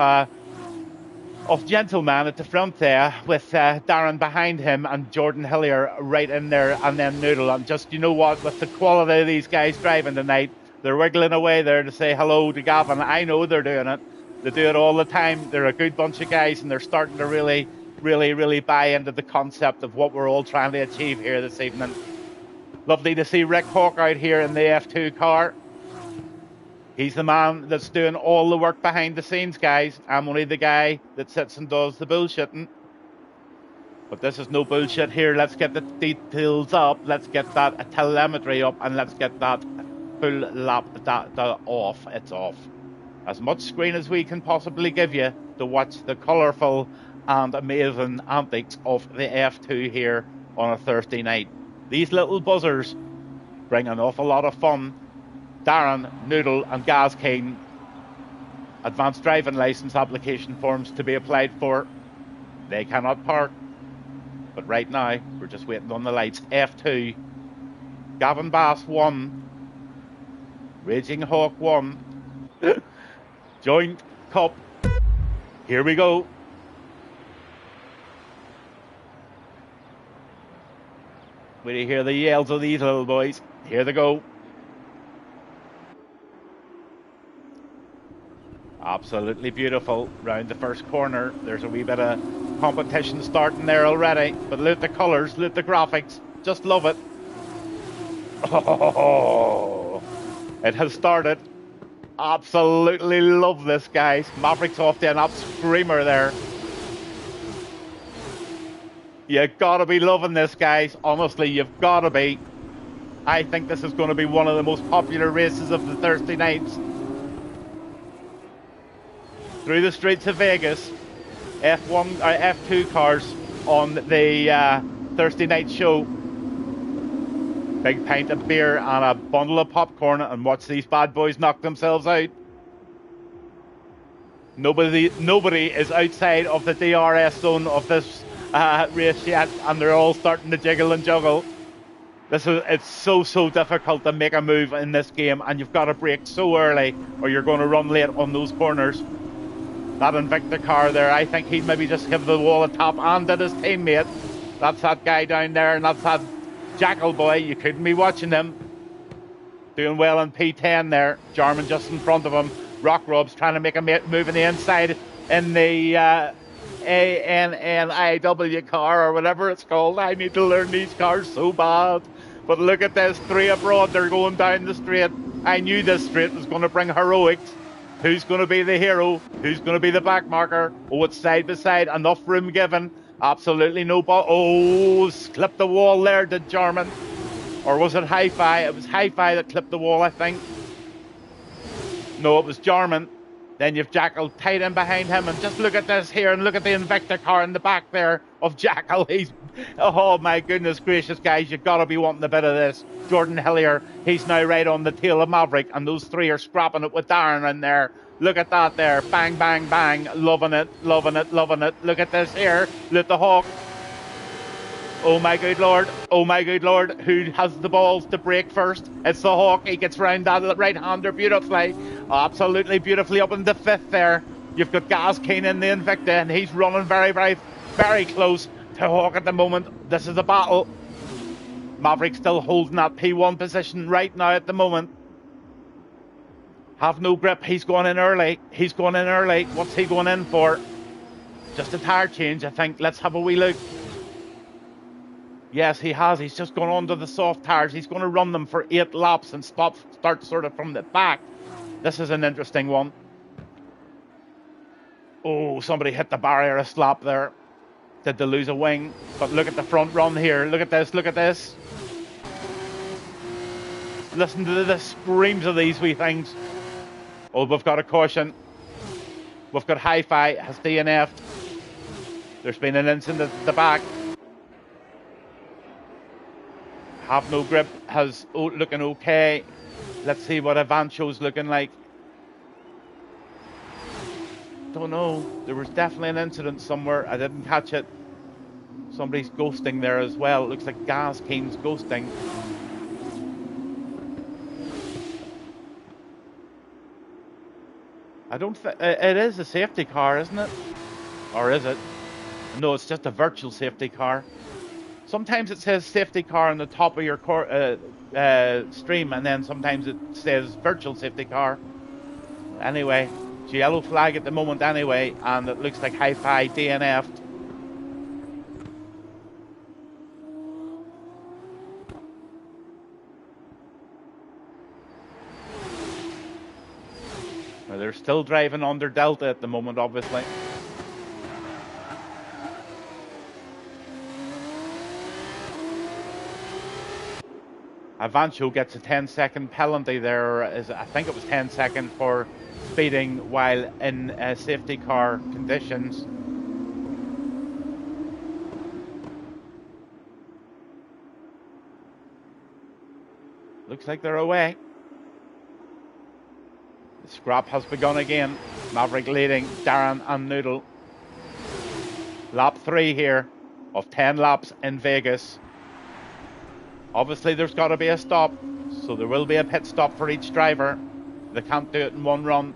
gentleman at the front there with Darren behind him and Jordan Hillier right in there, and then Noodle. And just, you know what, with the quality of these guys driving tonight, they're wiggling away there to say hello to Gavin. I know they're doing it. They do it all the time. They're a good bunch of guys, and they're starting to really buy into the concept of what we're all trying to achieve here this evening. Lovely to see Rick Hawk out here in the F2 car. He's the man that's doing all the work behind the scenes, guys. I'm only the guy that sits and does the bullshitting. But this is no bullshit here. Let's get the details up. Let's get that telemetry up, and let's get that full lap off. It's off. As much screen as we can possibly give you to watch the colourful and amazing antics of the F2 here on a Thursday night. These little buzzers bring an awful lot of fun. Darren, Noodle and Gaz Kane, advanced driving licence application forms to be applied for. They cannot park. But right now, we're just waiting on the lights. F2, Gavin Bass 1, Raging Hawk 1, Joint Cup. Here we go. Wait till you hear the yells of these little boys. Here they go. Absolutely beautiful. Round the first corner, there's a wee bit of competition starting there already. But look at the colours, look at the graphics. Just love it. Oh, it has started. Absolutely love this, guys. Maverick's off to an up screamer there. You gotta be loving this, guys. Honestly, you've gotta be. I think this is going to be one of the most popular races of the Thursday nights. Through the streets of Vegas, F2 cars on the Thursday night show. Big pint of beer and a bundle of popcorn, and watch these bad boys knock themselves out. Nobody is outside of the DRS zone of this race yet, and they're all starting to jiggle and juggle. It's so difficult to make a move in this game, and you've got to brake so early or you're going to run late on those corners. That Invicta car there, I think he'd maybe just give the wall a tap and did his teammate. That's that guy down there, and that's that Jackal boy. You couldn't be watching him. Doing well in P10 there. Jarman just in front of him. Rock Rob's trying to make a move in the inside in the ANNIW car or whatever it's called. I need to learn these cars so bad. But look at this, 3 abroad, they're going down the straight. I knew this straight was going to bring heroics. Who's going to be the hero? Who's going to be the back marker? Oh, it's side by side. Enough room given. Absolutely no ball. Oh, clipped the wall there, did Jarman. Or was it Hi-Fi? It was Hi-Fi that clipped the wall, I think. No, it was Jarman. Then you've Jackal tight in behind him. And just look at this here. And look at the Invicta car in the back there of Jackal. He's... Oh, my goodness gracious, guys. You've got to be wanting a bit of this. Jordan Hillier, he's now right on the tail of Maverick. And those three are scrapping it with Darren in there. Look at that there. Bang, bang, bang. Loving it, loving it, loving it. Look at this here. Look at the Hawk. Oh my good lord, oh my good lord, who has the balls to break first? It's the Hawk, he gets round that right-hander beautifully. Absolutely beautifully up in the fifth there. You've got Gaz Keen in the Invicta and he's running very, very, very close to Hawk at the moment. This is a battle. Maverick still holding that P1 position right now at the moment. Have no grip, he's going in early. He's going in early. What's he going in for? Just a tyre change, I think. Let's have a wee look. Yes, he has. He's just gone onto the soft tyres. He's going to run them for 8 laps and start sort of from the back. This is an interesting one. Oh, somebody hit the barrier a slap there. Did they lose a wing? But look at the front run here. Look at this. Look at this. Listen to the screams of these wee things. Oh, we've got a caution. We've got Hi-Fi has DNF'd. There's been an incident at the back. Have no grip has looking okay. Let's see what Avancho's looking like. Don't know. There was definitely an incident somewhere. I didn't catch it. Somebody's ghosting there as well. It looks like Gaz Keen's ghosting. I don't think it is a safety car, isn't it? Or is it? No, it's just a virtual safety car. Sometimes it says safety car on the top of your stream, and then sometimes it says virtual safety car. Anyway, it's a yellow flag at the moment anyway, and it looks like Hi-Fi DNF'd. Now they're still driving under Delta at the moment, obviously. Avancho gets a 10-second penalty there. I think it was 10 seconds for speeding while in safety car conditions. Looks like they're away. The scrap has begun again. Maverick leading Darren and Noodle. Lap 3 here of 10 laps in Vegas. Obviously, there's got to be a stop, so there will be a pit stop for each driver. They can't do it in one run.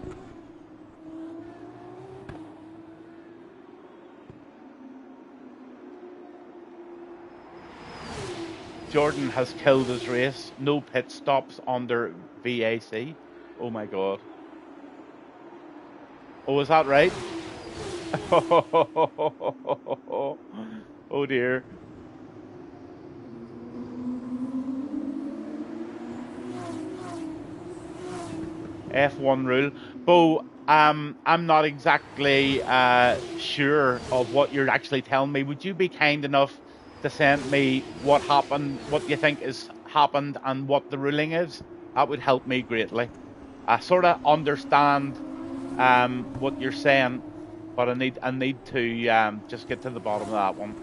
Jordan has killed his race. No pit stops under VAC. Oh my God. Oh, is that right? Oh dear. F1 rule. Bo, I'm not exactly sure of what you're actually telling me. Would you be kind enough to send me what happened, what you think has happened, and what the ruling is? That would help me greatly. I sort of understand what you're saying, but I need to just get to the bottom of that one.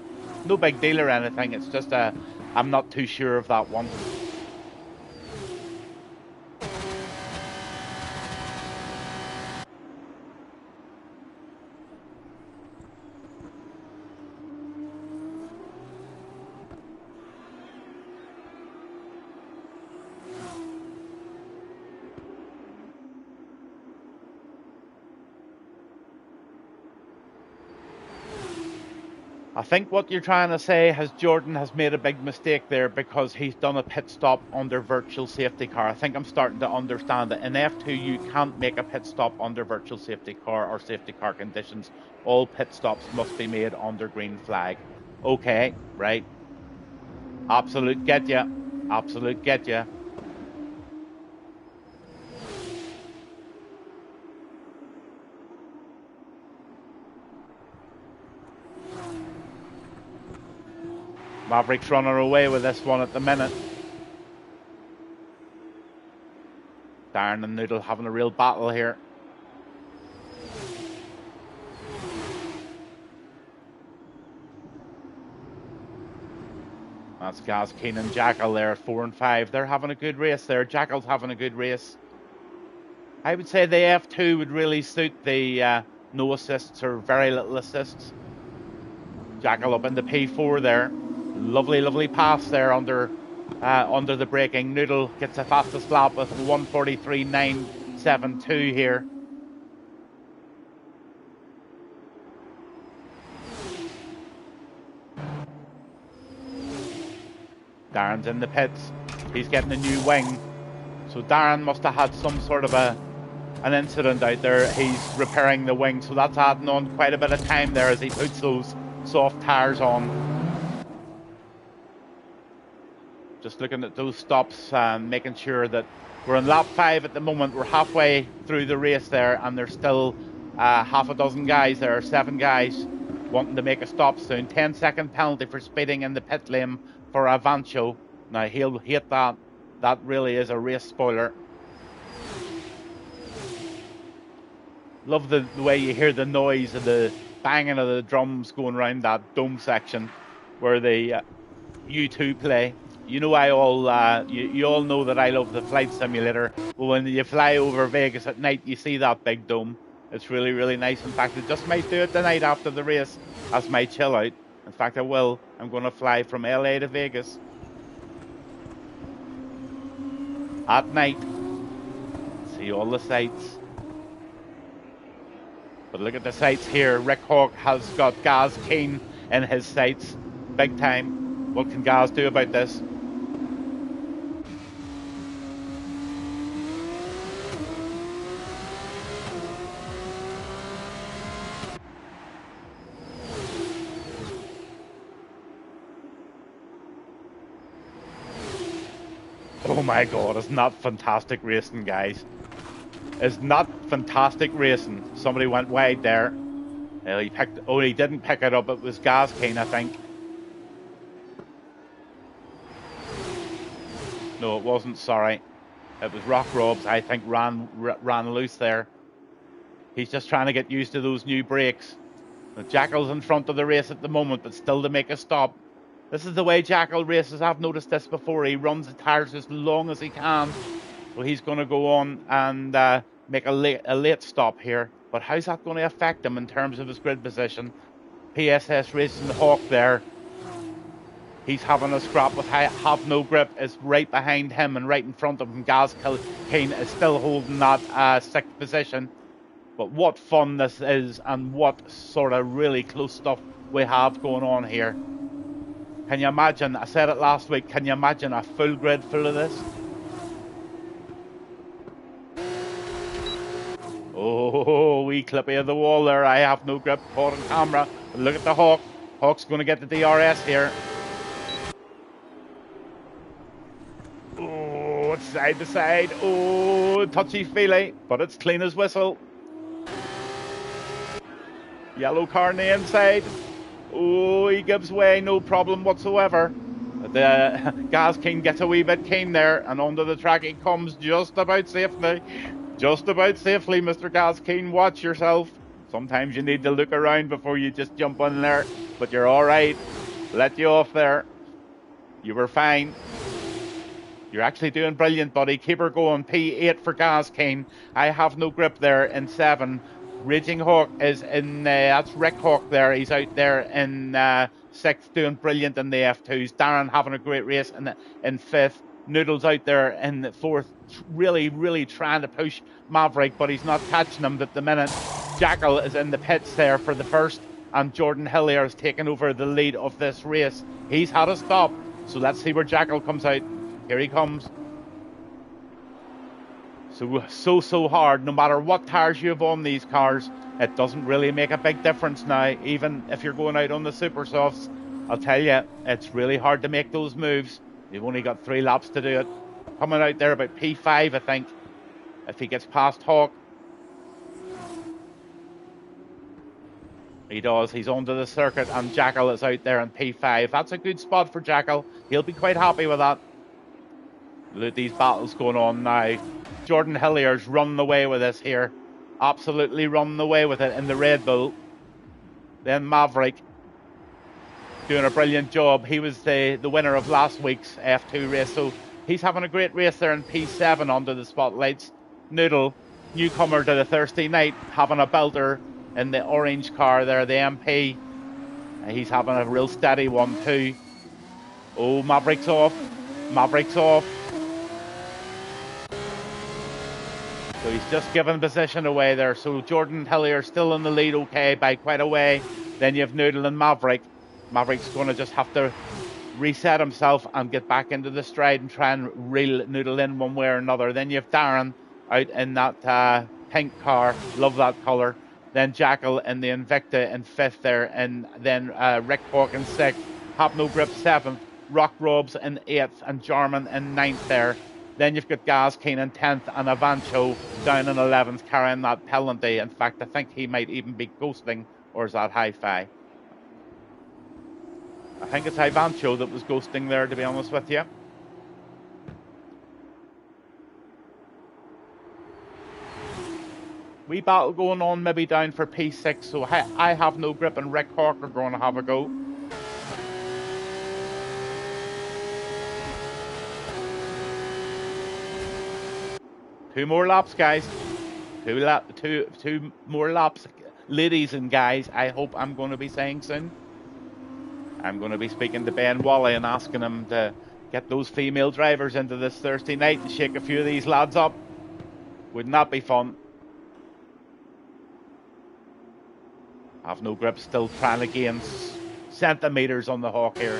No big deal or anything. It's just I'm not too sure of that one. I think what you're trying to say is Jordan has made a big mistake there because he's done a pit stop under virtual safety car. I think I'm starting to understand that in F2 you can't make a pit stop under virtual safety car or safety car conditions. All pit stops must be made under green flag. Okay, right. Absolute get ya. Absolute get ya. Maverick's running away with this one at the minute. Darren and Noodle having a real battle here. That's Gaz, Keen and Jackal there at 4 and 5. They're having a good race there. Jackal's having a good race. I would say the F2 would really suit the no assists or very little assists. Jackal up in the P4 there. Lovely, lovely pass there under the braking. Noodle gets the fastest lap with 1:43.972 here. Darren's in the pits. He's getting a new wing. So Darren must have had some sort of an incident out there. He's repairing the wing, so that's adding on quite a bit of time there as he puts those soft tires on. Just looking at those stops and making sure that we're in lap 5 at the moment. We're halfway through the race there, and there's still half a dozen guys there, 7 guys wanting to make a stop soon. 10-second penalty for speeding in the pit lane for Avancho. Now he'll hate that. That really is a race spoiler. Love the way you hear the noise of the banging of the drums going around that dome section where the U2 play. You know, you all know that I love the flight simulator. But when you fly over Vegas at night, you see that big dome. It's really, really nice. In fact, I just might do it tonight after the race as my chill out. In fact, I will. I'm going to fly from LA to Vegas at night. See all the sights. But look at the sights here. Rick Hawk has got Gaz Keen in his sights. Big time. What can Gaz do about this? Oh my God, it's not fantastic racing, guys. It's not fantastic racing. Somebody went wide there. He didn't pick it up. It was Gaz Keen, I think. No, it wasn't, sorry. It was Rock Robs, I think, ran loose there. He's just trying to get used to those new brakes. The Jackal's in front of the race at the moment, but still to make a stop. This is the way Jackal races. I've noticed this before. He runs the tires as long as he can. So he's going to go on and make a late stop here. But how's that going to affect him in terms of his grid position? PSS Racing Hawk there. He's having a scrap with Have No Grip is right behind him and right in front of him. Gaz Keen is still holding that 6th position. But what fun this is, and what sort of really close stuff we have going on here. Can you imagine, I said it last week, can you imagine a full grid full of this? Oh, wee clippy of the wall there. I Have No Grip, caught on camera. But look at the Hawk. Hawk's going to get the DRS here. Oh, it's side to side. Oh, touchy-feely, but it's clean as whistle. Yellow car on the inside. Oh, he gives way, no problem whatsoever. The Gaz King gets a wee bit keen there, and onto the track he comes just about safely. Just about safely, Mr. Gaz King. Watch yourself. Sometimes you need to look around before you just jump on there, but you're all right. Let you off there. You were fine. You're actually doing brilliant, buddy. Keep her going. P8 for Gaz King. I Have No Grip there in 7. Raging Hawk is in, that's Rick Hawk there. He's out there in 6th, doing brilliant in the F2s. Darren having a great race in 5th. Noodle's out there in 4th, really, really trying to push Maverick, but he's not catching him at the minute. Jackal is in the pits there for the 1st, and Jordan Hillier has taken over the lead of this race. He's had a stop, so let's see where Jackal comes out. Here he comes. So hard. No matter what tires you have on these cars, it doesn't really make a big difference now. Even if you're going out on the super softs, I'll tell you, it's really hard to make those moves. You've only got 3 laps to do it. Coming out there about P5, I think, if he gets past Hawk. He does. He's onto the circuit, and Jackal is out there in P5. That's a good spot for Jackal. He'll be quite happy with that. Look at these battles going on now. Jordan Hillier's running away with this here. Absolutely running away with it in the Red Bull. Then Maverick doing a brilliant job. He was the winner of last week's F2 race, so he's having a great race there in P7 under the spotlights. Noodle, newcomer to the Thursday night, having a belter in the orange car there, the MP. He's having a real steady one too. Oh, Maverick's off. Maverick's off. So he's just given position away there. So Jordan Hillier still in the lead, okay, by quite a way. Then you have Noodle and Maverick. Maverick's going to just have to reset himself and get back into the stride and try and reel Noodle in one way or another. Then you have Darren out in that pink car. Love that colour. Then Jackal in the Invicta in 5th there. And then Rick Hawk in 6th. Have No Grip 7th. Rock Robs in 8th. And Jarman in 9th there. Then you've got Gaz Keen in 10th and Avancho down in 11th carrying that penalty. In fact, I think he might even be ghosting, or is that Hi-Fi? I think it's Ivancho that was ghosting there, to be honest with you. Wee battle going on maybe down for P6, so I Have No Grip and Rick Hawk are going to have a go. Two more laps, guys. Two more laps. Ladies and guys, I hope I'm going to be saying soon. I'm going to be speaking to Ben Wally and asking him to get those female drivers into this Thursday night and shake a few of these lads up. Wouldn't that be fun? Have No Grip still trying to gain centimetres on the Hawk here.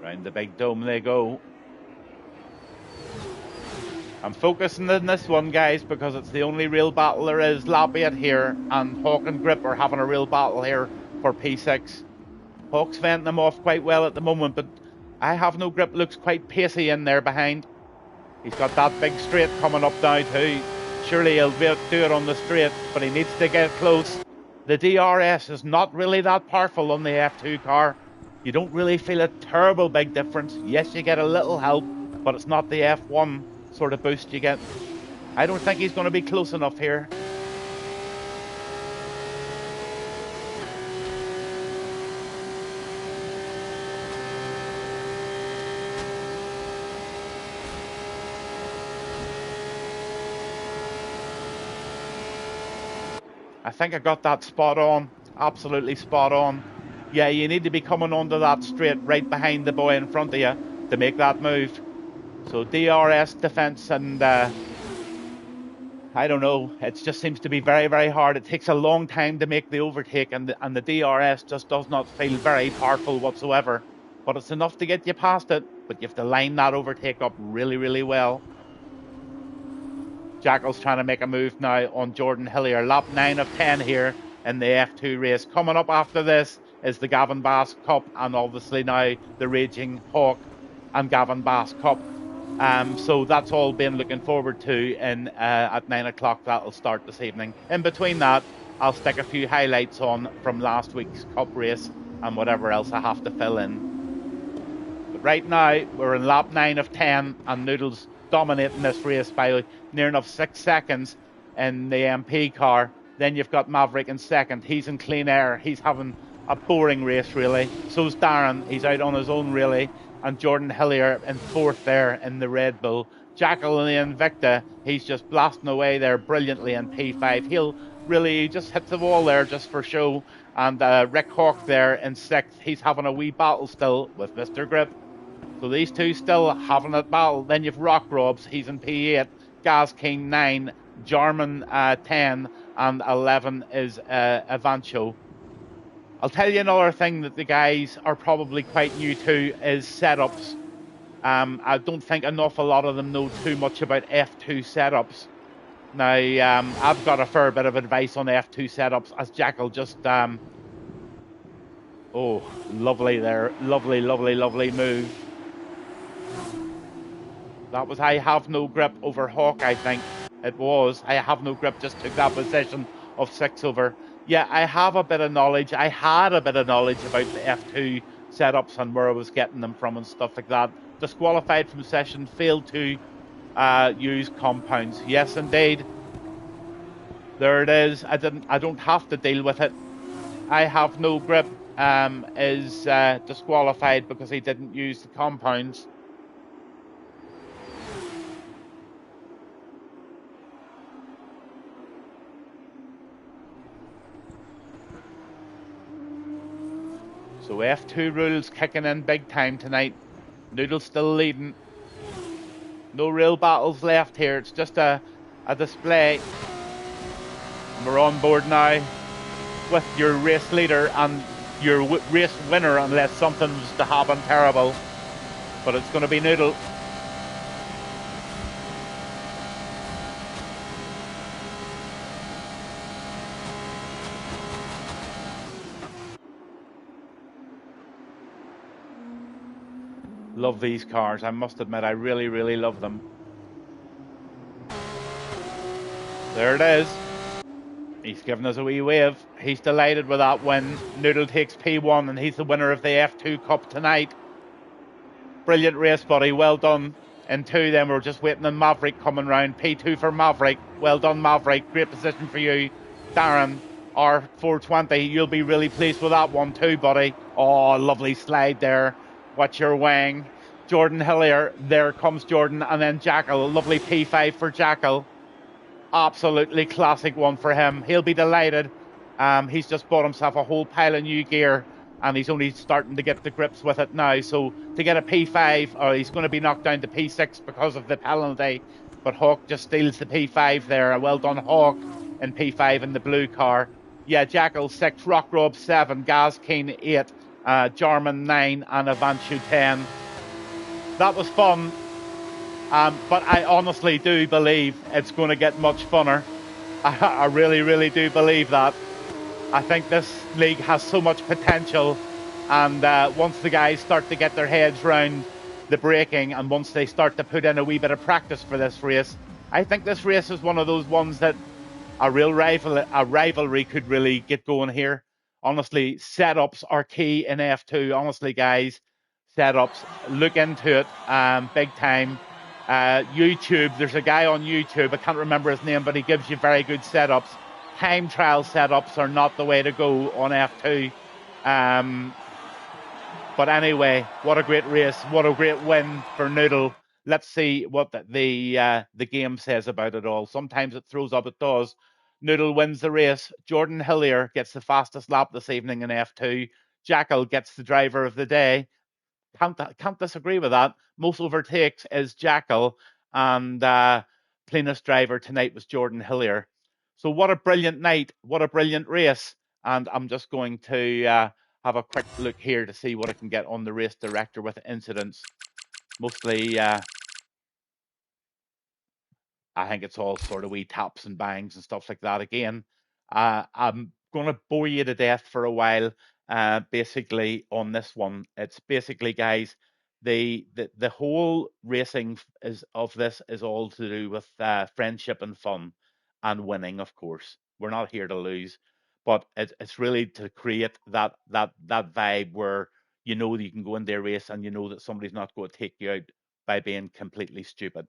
Round the big dome they go. I'm focusing on this one, guys, because it's the only real battle there is. Lafayette here and Hawk and Grip are having a real battle here for P6. Hawk's venting them off quite well at the moment, but I Have No Grip looks quite pacey in there behind. He's got that big straight coming up now too. Surely he'll be able to do it on the straight, but he needs to get close. The DRS is not really that powerful on the F2 car. You don't really feel a terrible big difference. Yes, you get a little help, but it's not the F1 sort of boost you get. I don't think he's going to be close enough here. I think I got that spot on. Absolutely spot on. Yeah, you need to be coming onto that straight right behind the boy in front of you to make that move. So DRS defense and I don't know, it just seems to be very, very hard. It takes a long time to make the overtake, and the DRS just does not feel very powerful whatsoever. But it's enough to get you past it, but you have to line that overtake up really, really well. Jackal's trying to make a move now on Jordan Hillier. Lap 9 of 10 here in the F2 race. Coming up after this is the Gavin Bass Cup, and obviously now the Raging Hawk and Gavin Bass Cup. So that's all been looking forward to at 9 o'clock. That'll start this evening. In between that, I'll stick a few highlights on from last week's Cup race and whatever else I have to fill in. But right now, we're in lap 9 of 10, and Noodle's dominating this race by near enough 6 seconds in the MP car. Then you've got Maverick in second. He's in clean air. He's having a boring race, really. So's Darren. He's out on his own, really. And Jordan Hillier in fourth there in the Red Bull. Jackal in the Invicta. He's just blasting away there brilliantly in P5. He'll really just hit the wall there just for show. And Rick Hawk there in sixth. He's having a wee battle still with Mr. Grip. So these two still having a battle. Then you've Rock Robs. He's in P8. Gaz King 9. Jarman 10. And 11 is Avancho. I'll tell you another thing that the guys are probably quite new to is setups. I don't think an awful lot of them know too much about F2 setups. Now, I've got a fair bit of advice on F2 setups, as Jackal just... oh, lovely there. Lovely, lovely, lovely move. That was I have no grip over Hawk, I think it was. I have no grip, just took that position of 6 over. Yeah, I have a bit of knowledge. I had a bit of knowledge about the F2 setups and where I was getting them from and stuff like that. Disqualified from session, failed to use compounds. Yes, indeed. There it is. I don't have to deal with it. I have no grip is disqualified because he didn't use the compounds. So F2 rules kicking in big time tonight. Noodle's still leading. No real battles left here. It's just a display. And we're on board now with your race leader and your race winner, unless something's to happen terrible. But it's going to be Noodle. Love these cars. I must admit, I really, really love them. There it is. He's giving us a wee wave. He's delighted with that win. Noodle takes P1 and he's the winner of the F2 Cup tonight. Brilliant race, buddy. Well done. In 2 then we're just waiting on Maverick coming round. P2 for Maverick. Well done, Maverick. Great position for you. Darren, R420. You'll be really pleased with that one too, buddy. Oh, lovely slide there. Watch your wing. Jordan Hillier. There comes Jordan. And then Jackal. Lovely P5 for Jackal. Absolutely classic one for him. He'll be delighted. He's just bought himself a whole pile of new gear and he's only starting to get the grips with it now. So to get a P5, or he's going to be knocked down to P6 because of the penalty. But Hawk just steals the P5 there. Well done, Hawk, in P5 in the blue car. Yeah, Jackal 6, Rockrob 7, Gaz Keen 8, Jarman 9, and Avanchu 10. That was fun. But I honestly do believe it's going to get much funner. I really, really do believe that. I think this league has so much potential, and once the guys start to get their heads round the braking, and once they start to put in a wee bit of practice for this race, I think this race is one of those ones that a rivalry could really get going here. Honestly, setups are key in F2. Honestly, guys, setups, look into it big time. YouTube, there's a guy on YouTube, I can't remember his name, but he gives you very good setups. Time trial setups are not the way to go on F2. But anyway, what a great race. What a great win for Noodle. Let's see what the game says about it all. Sometimes it throws up, it does. Noodle wins the race. Jordan Hillier gets the fastest lap this evening in F2. Jackal gets the driver of the day. Can't disagree with that. Most overtakes is Jackal, and cleanest driver tonight was Jordan Hillier. So what a brilliant night, what a brilliant race. And I'm just going to have a quick look here to see what I can get on the race director with incidents. Mostly, I think it's all sort of wee taps and bangs and stuff like that. Again, I'm going to bore you to death for a while. Basically, on this one, it's basically, guys, the whole racing is all to do with friendship and fun and winning. Of course, we're not here to lose, but it's really to create that vibe where you know that you can go into a race and you know that somebody's not going to take you out by being completely stupid.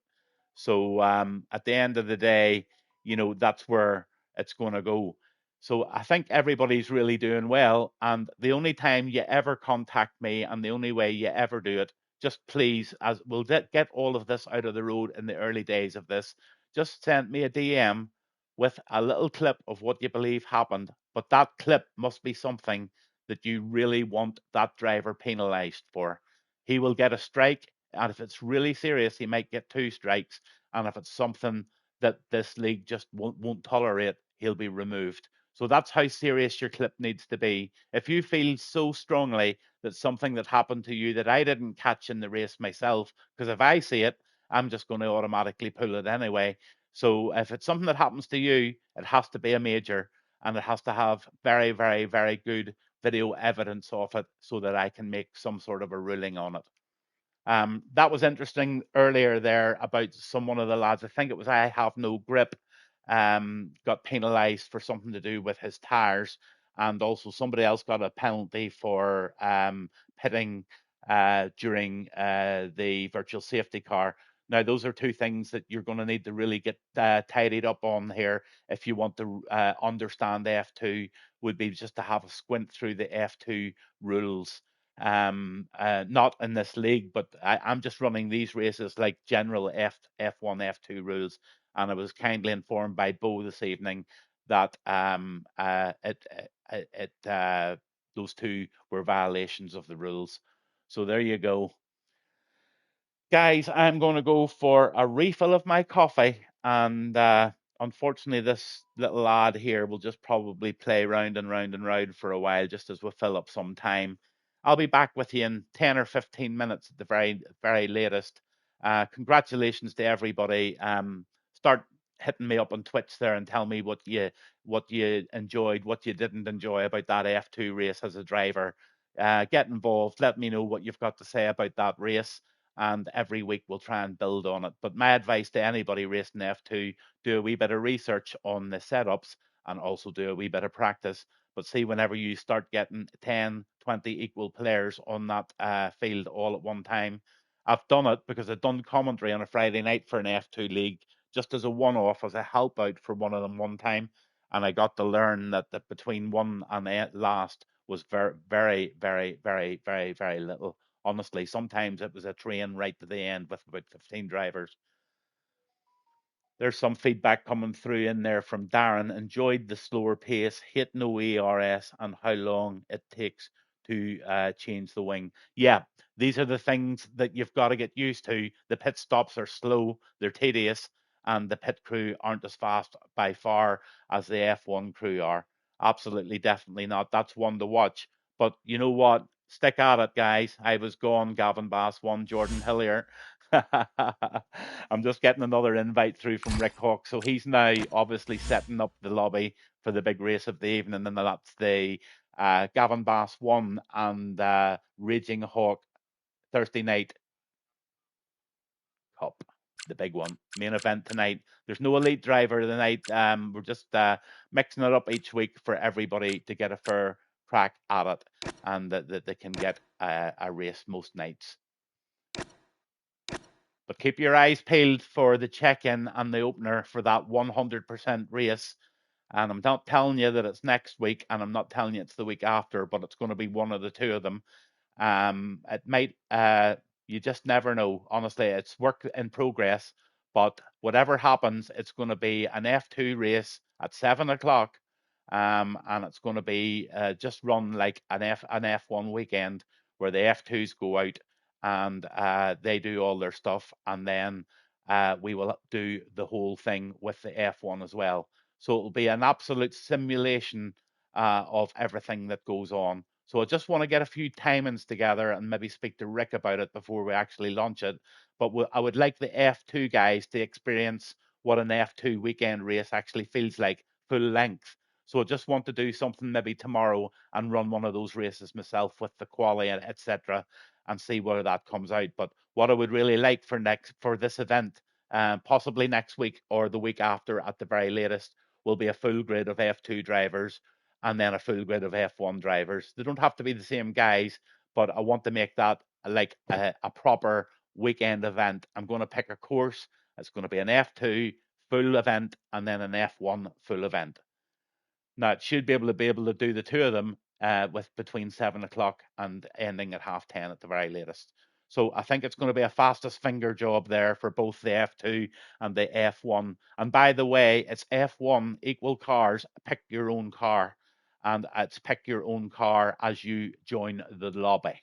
So at the end of the day, you know, that's where it's going to go. So I think everybody's really doing well. And the only time you ever contact me and the only way you ever do it, just please, as we'll get all of this out of the road in the early days of this, just send me a DM with a little clip of what you believe happened. But that clip must be something that you really want that driver penalized for. He will get a strike, and if it's really serious, he might get 2 strikes. And if it's something that this league just won't tolerate, he'll be removed. So that's how serious your clip needs to be. If you feel so strongly that something that happened to you that I didn't catch in the race myself, because if I see it, I'm just going to automatically pull it anyway. So if it's something that happens to you, it has to be a major, and it has to have very, very, very good video evidence of it so that I can make some sort of a ruling on it. That was interesting earlier there about one of the lads. I think it was I have no grip. Got penalised for something to do with his tires, and also somebody else got a penalty for pitting during the virtual safety car. Now, those are two things that you're going to need to really get tidied up on here if you want to understand F2. Would be just to have a squint through the F2 rules, not in this league, but I'm just running these races like general F1, F2 rules. And I was kindly informed by Bo this evening that those two were violations of the rules. So there you go. Guys, I'm going to go for a refill of my coffee, and unfortunately, this little lad here will just probably play round and round and round for a while, just as we fill up some time. I'll be back with you in 10 or 15 minutes at the very latest. Congratulations to everybody. Start hitting me up on Twitch there and tell me what you enjoyed, what you didn't enjoy about that F2 race as a driver. Get involved. Let me know what you've got to say about that race, and every week we'll try and build on it. But my advice to anybody racing F2, do a wee bit of research on the setups and also do a wee bit of practice. But see, whenever you start getting 10, 20 equal players on that field all at one time, I've done it because I've done commentary on a Friday night for an F2 league just as a one-off, as a help out for one of them one time. And I got to learn that between one and the last was very, very, very, very, very, very little. Honestly, sometimes it was a train right to the end with about 15 drivers. There's some feedback coming through in there from Darren. Enjoyed the slower pace, hit no ERS, and how long it takes to change the wing. Yeah, these are the things that you've got to get used to. The pit stops are slow, they're tedious, and the pit crew aren't as fast by far as the F1 crew are. Absolutely, definitely not. That's one to watch. But you know what? Stick at it, guys. I was gone, Gavin Bass won, Jordan Hillier. I'm just getting another invite through from Rick Hawk. So he's now obviously setting up the lobby for the big race of the evening, and that's the Gavin Bass 1 and Raging Hawk Thursday night Cup, the big one, main event tonight. There's no elite driver tonight. We're just mixing it up each week for everybody to get a fair crack at it, and that they can get a race most nights. But keep your eyes peeled for the check-in and the opener for that 100% race. And I'm not telling you that it's next week, and I'm not telling you it's the week after, but it's going to be one of the two of them. It might, you just never know. Honestly, it's work in progress. But whatever happens, it's going to be an F2 race at 7 o'clock. And it's going to be just run like an F1 weekend where the F2s go out and they do all their stuff, and then we will do the whole thing with the F1 as well. So it'll be an absolute simulation of everything that goes on. So I just want to get a few timings together and maybe speak to Rick about it before we actually launch it. But I would like the F2 guys to experience what an F2 weekend race actually feels like, full length. So I just want to do something maybe tomorrow and run one of those races myself with the quali, etc., and see where that comes out. But what I would really like for this event, possibly next week or the week after at the very latest, will be a full grid of F2 drivers and then a full grid of F1 drivers. They don't have to be the same guys, but I want to make that like a proper weekend event. I'm going to pick a course. It's going to be an F2 full event and then an F1 full event. Now, it should be able to do the two of them with between 7 o'clock and ending at 10:30 at the very latest. So I think it's going to be a fastest finger job there for both the F2 and the F1. And by the way, it's F1 equal cars, pick your own car. And it's pick your own car as you join the lobby.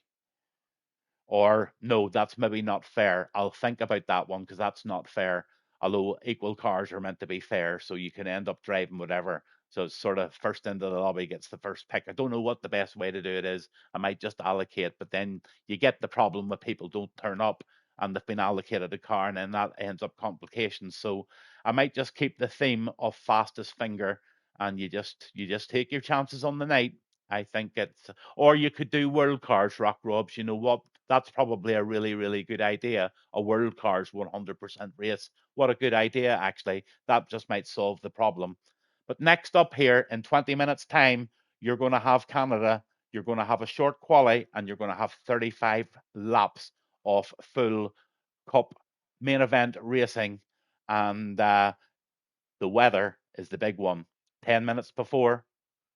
Or no, that's maybe not fair. I'll think about that one because that's not fair. Although equal cars are meant to be fair, so you can end up driving whatever. So it's sort of first into the lobby gets the first pick. I don't know what the best way to do it is. I might just allocate, but then you get the problem with people don't turn up and they've been allocated a car, and then that ends up complications. So I might just keep the theme of fastest finger, and you just take your chances on the night. I think it's, or you could do world cars, Rock Robs. You know what? That's probably a really, really good idea. A World Cars 100% race. What a good idea, actually. That just might solve the problem. But next up here, in 20 minutes' time, you're going to have Canada. You're going to have a short quali, and you're going to have 35 laps of full Cup main event racing. And the weather is the big one. 10 minutes before,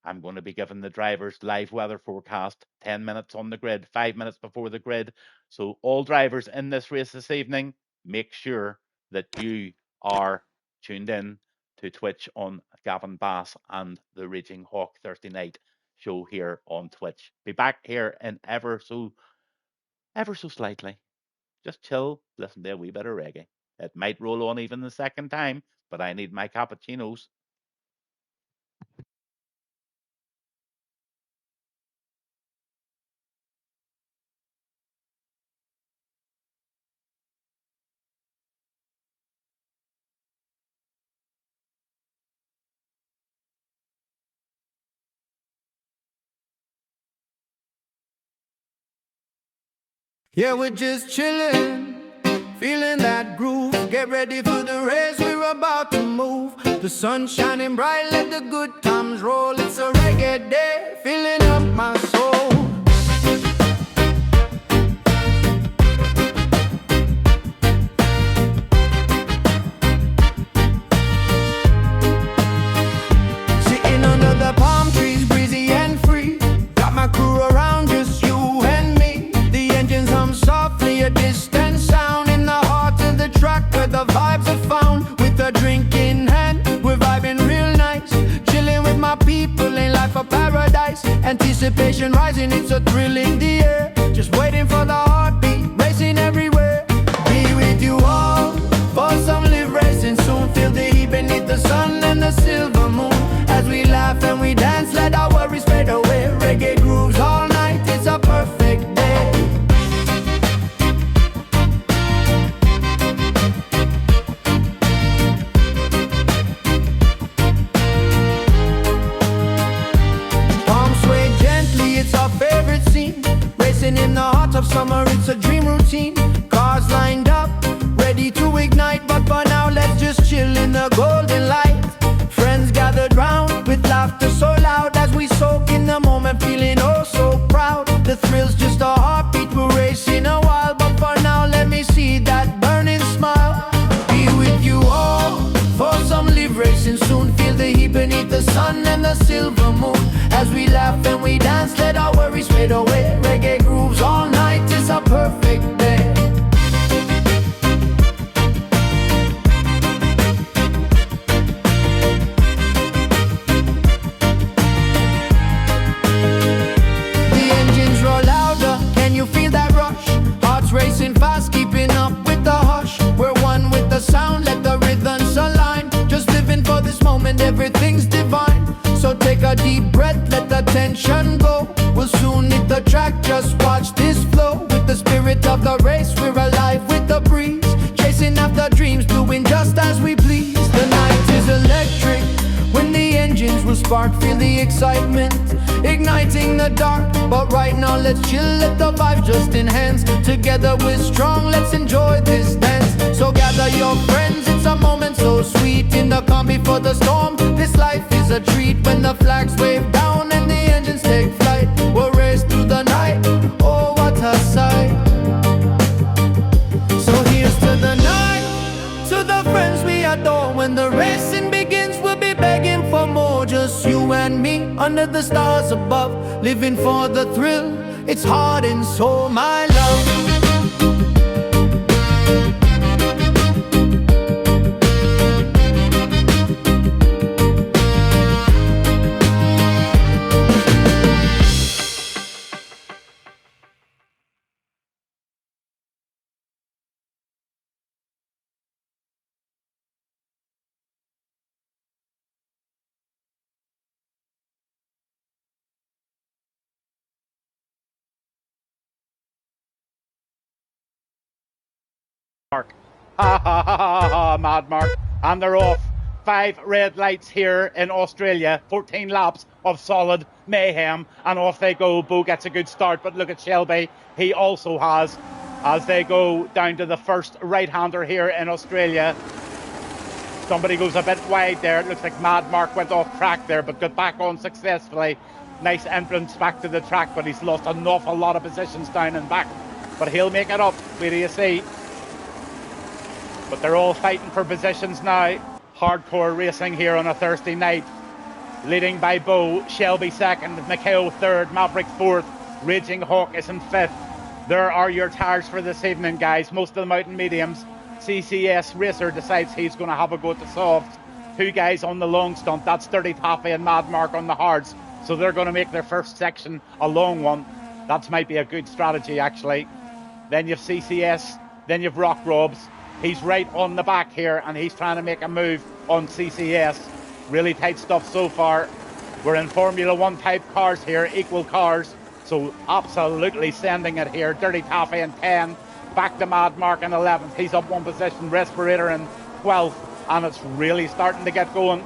I'm going to be giving the drivers live weather forecast, 10 minutes on the grid, 5 minutes before the grid. So all drivers in this race this evening, make sure that you are tuned in to Twitch on Gavin Bass and the Raging Hawk Thursday night show here on Twitch. Be back here in ever so slightly. Just chill, listen to a wee bit of reggae. It might roll on even the second time, but I need my cappuccinos. Yeah, we're just chilling, feeling that groove. Get ready for the race, we're about to move. The sun shining bright, let the good times roll. It's a reggae day, filling up my soul. Sitting under the palm trees, breezy and free. Got my crew around, just you and me. The engines hum softly, a distant sound in the heart of the track where the vibes are found. With a drink in hand, we're vibing real nice. Chilling with my people, ain't life a paradise. Anticipation rising, it's a thrill in the air. Just waiting for the heartbeat, racing everywhere. Be with you all, for some live racing soon. Feel the heat beneath the sun and the silver moon. As we laugh and we dance, let our worries fade away. Reggae grooves all night, it's a perfect day. Palms sway gently, it's our favorite scene. Racing in the heart of summer, it's a dream routine. Cars lined up, ready to ignite. But for now, let's just chill in the golden light. Friends gathered round with laughter so loud as we soak in the moment, feeling oh so proud. The thrill's just a heartbeat, we're racing a while. But for now, let me see that burning smile. Be with you all, for some live racing soon. Feel the heat beneath the sun and the silver moon. As we laugh and we dance, let our worries fade away. Reggae grooves all night, it's a perfect day. Racing fast, keeping up with the hush. We're one with the sound, let the rhythms align. Just living for this moment, everything's divine. So take a deep breath, let the tension go. We'll soon hit the track, just watch this flow. With the spirit of the race, we're alive with the breeze. Chasing after dreams, doing just as we please. The night is electric, when the engines will spark, feel the excitement igniting the dark. But right now let's chill, let the vibe just enhance. Together we're strong, let's enjoy this dance. So gather your friends, it's a moment so sweet. In the calm before the storm, this life is a treat. When the flags wave down and the engines take flight, we'll race through the night, oh what a sight. So here's to the night, to the friends we adore. When the racing begins, we'll be begging for more. Just you and me, under the stars above, living for the thrill, it's heart and soul, my love. Mark. Ha ha ha ha ha, Mad Mark. And they're off. 5 red lights here in Australia, 14 laps of solid mayhem, and off they go. Bo gets a good start, but look at Shelby. He also has, as they go down to the first right-hander here in Australia. Somebody goes a bit wide there. It looks like Mad Mark went off track there, but got back on successfully. Nice entrance back to the track, but he's lost an awful lot of positions down and back. But he'll make it up, where do you see? But they're all fighting for positions now. Hardcore racing here on a Thursday night. Leading by Bo, Shelby second, Mackay third, Maverick fourth, Raging Hawk is in fifth. There are your tires for this evening, guys. Most of them out in mediums. CCS Racer decides he's going to have a go at the softs. 2 guys on the long stunt. That's Dirty Taffy and Mad Mark on the hards. So they're going to make their first section a long one. That might be a good strategy, actually. Then you've CCS. Then you've Rock Robs. He's right on the back here, and he's trying to make a move on CCS. Really tight stuff so far. We're in Formula 1 type cars here, equal cars. So absolutely sending it here. Dirty Taffy in 10. Back to Mad Mark in 11th. He's up one position. Respirator in 12th. And it's really starting to get going.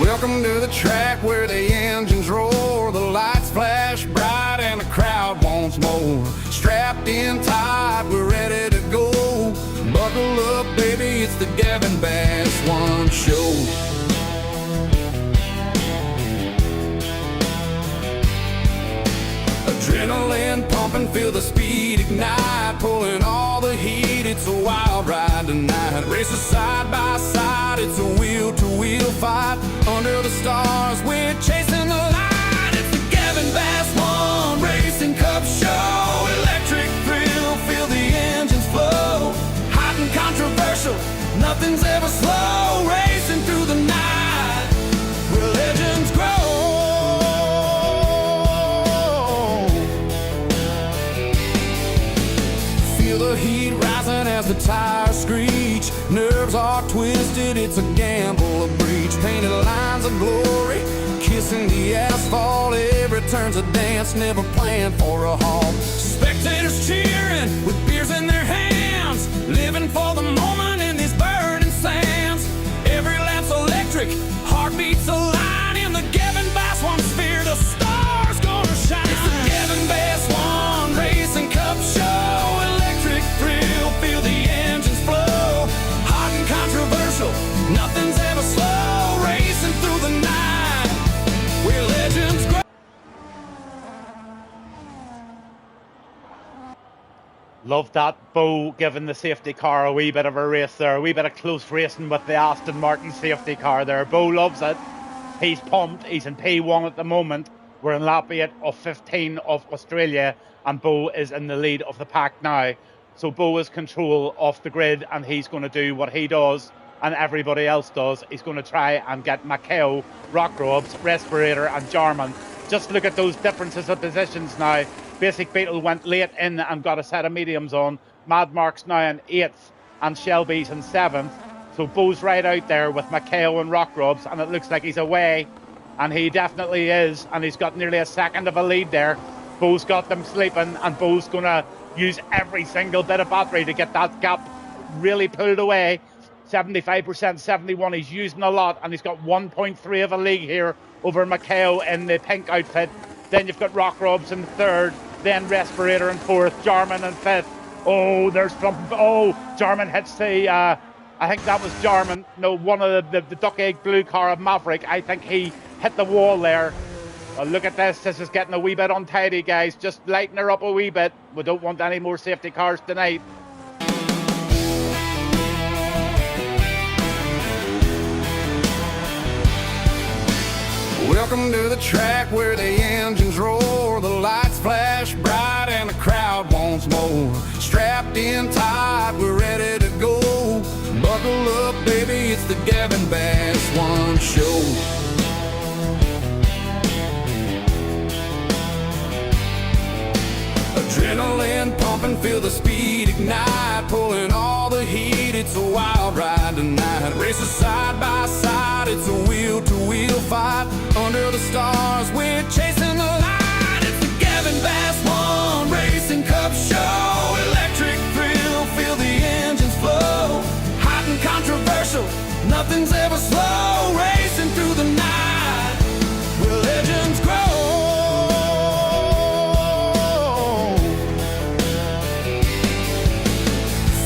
Welcome to the track where the engines roar, the lights flash bright and the crowd wants more. Strapped in tight, we're ready to go. Buckle up, baby, it's the Gavin Bass One Show. Adrenaline pumping, feel the speed ignite, pulling all the heat, it's a wild ride tonight. Races side by side, it's a wheel-to-wheel fight. Under the stars, we're chasing the light. It's the Gavin Bass One Racing Cup Show. Electric thrill, feel the engines flow. Hot and controversial, nothing's ever slow. Racing through the night, where legends grow. The heat rising as the tires screech. Nerves are twisted, it's a gamble, a breach. Painted lines of glory, kissing the asphalt. Every turn's a dance, never planned for a halt. Spectators cheering with beers in their hands, living for the moment in these burning sands. Every lap's electric, heartbeats align. In the Gavin Bass One sphere, the stars gonna shine. It's the Gavin Bass One Racing Cup Show. Thrill, feel the engines flow. Hot and controversial, nothing's ever slow. Racing through the night, where legends grow. Love that. Bo giving the safety car a wee bit of a race there. A wee bit of close racing with the Aston Martin safety car there. Bo loves it. He's pumped. He's in P1 at the moment. We're in lap 8 of 15 of Australia, and Bo is in the lead of the pack now. So Bo is control off the grid, and he's going to do what he does and everybody else does. He's going to try and get Mackay, Rock Robs, Respirator and Jarman. Just look at those differences of positions now. Basic Beetle went late in and got a set of mediums on. Mad Mark's now in 8th and Shelby's in 7th. So Bo's right out there with Mackay and Rock Robs, and it looks like he's away. And he definitely is, and he's got nearly a second of a lead there. Bo's got them sleeping, and Bo's going to use every single bit of battery to get that gap really pulled away. 75%, 71, he's using a lot, and he's got 1.3 of a lead here over Mackay in the pink outfit. Then you've got Rock Robs in 3rd, then Respirator in 4th, Jarman in 5th. Oh, there's something. Oh, Jarman hits the, I think that was Jarman. No, one of the duck egg blue car of Maverick. I think he hit the wall there. Well, look at this. This is getting a wee bit untidy, guys. Just lighten her up a wee bit. We don't want any more safety cars tonight. Welcome to the track where the engines roar, the lights flash bright and the crowd wants more. Strapped in tight, we're ready to go. Buckle up, baby, it's the Gavin Bass One Show. Adrenaline pumping, feel the speed ignite, pulling all the heat. it's a wild ride tonight. Races side by side, it's a wheel-to-wheel fight. Under the stars, we're chasing the light. It's the Gavin Bass 1 Racing Cup Show. Electric thrill, feel the engines flow. Hot and controversial, nothing's ever slow. Racing through the night, where legends grow.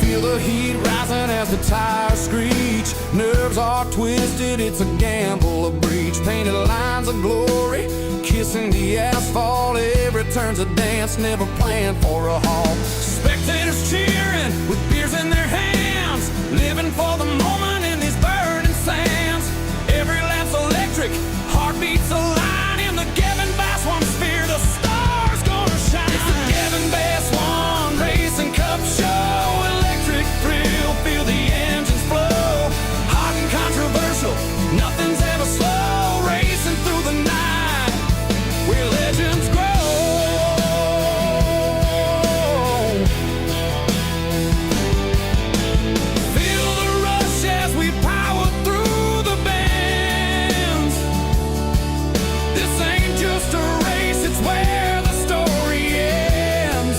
Feel the heat rising as the tires screech. Nerves are twisted, it's a gamble, a breach. Painted lines of glory, kissing the asphalt. Every turn's a dance, never planned for a halt. Spectators cheering with beers in their hands, living for the moment in these burning sands. Every lap's electric, heartbeats align. In the Gavin Bass 1 sphere, the stars gonna shine. It's the Gavin Bass 1 Racing Cup Show. Electric thrill, feel the engines flow. Hot and controversial, nothing's ever slow. Racing through the night, where legends grow. Feel the rush as we power through the bends. This ain't just a race, it's where the story ends.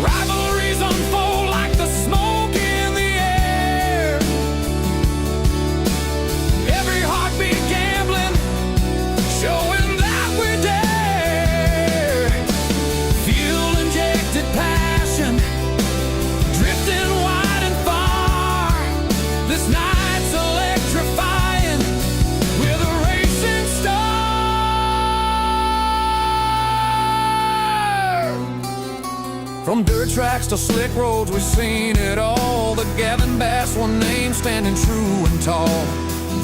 Rivalries unfold like the smoke in the air. Every heartbeat gambling, showing that we dare. Fuel injected passion, drifting wide and far. This night's electrifying, we're the racing star. From dirt tracks to slick roads, we've seen it all. The Gavin Bass 1 name standing true and tall.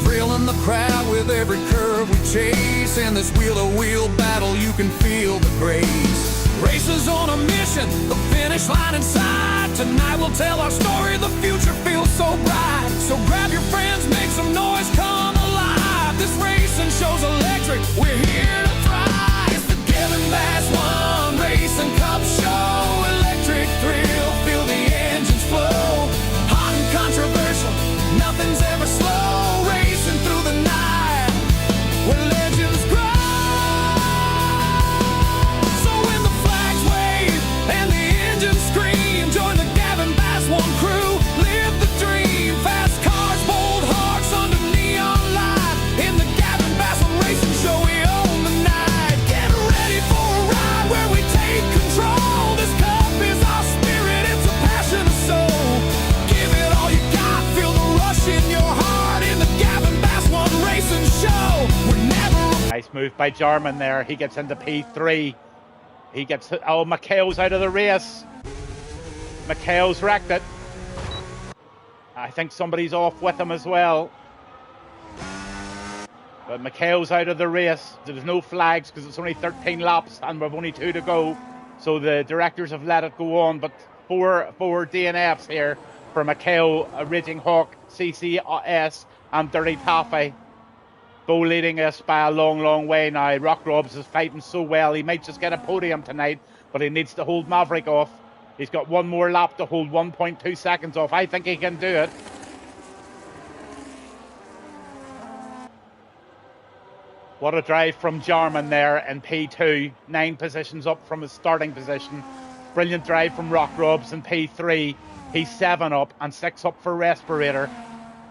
Thrilling the crowd with every curve we chase. In this wheel-to-wheel battle, you can feel the grace. Racers on a mission, the finish line in sight. Tonight we'll tell our story, the future feels so bright. So grab your friends, make some noise, come alive. This racing show's electric, we're here to thrive. It's the Gavin Bass 1 Racing Cup Show. Electric thrill, feel the engines flow. Hot and controversial, nothing's ever slow. Racing through the night, where legends grow. So when the flags wave and the engines scream, join the Gavin Bass 1 crew, live the dream. Fast cars, bold hearts under neon light. In the Gavin Bass 1 Racing Show, we own the night. Get ready for a ride where we take control. This cup is our spirit, it's a passion of soul. Give it all you got, feel the rush in your heart. In the Gavin Bass 1 Racing Show, we're never. Nice move by Jarman there. He gets into P3. He gets... Oh, McHale's out of the race. McHale's wrecked it. I think somebody's off with him as well. But McHale's out of the race. There's no flags because it's only 13 laps and we've only 2 to go. So the directors have let it go on. But four DNFs here for McHale, Raging Hawk, CCS and Dirty Taffy. Bo leading us by a long, long way now. Rock Robs is fighting so well. He might just get a podium tonight, but he needs to hold Maverick off. He's got one more lap to hold 1.2 seconds off. I think he can do it. What a drive from Jarman there in P2. 9 positions up from his starting position. Brilliant drive from Rock Robs in P3. He's 7 up and 6 up for Respirator.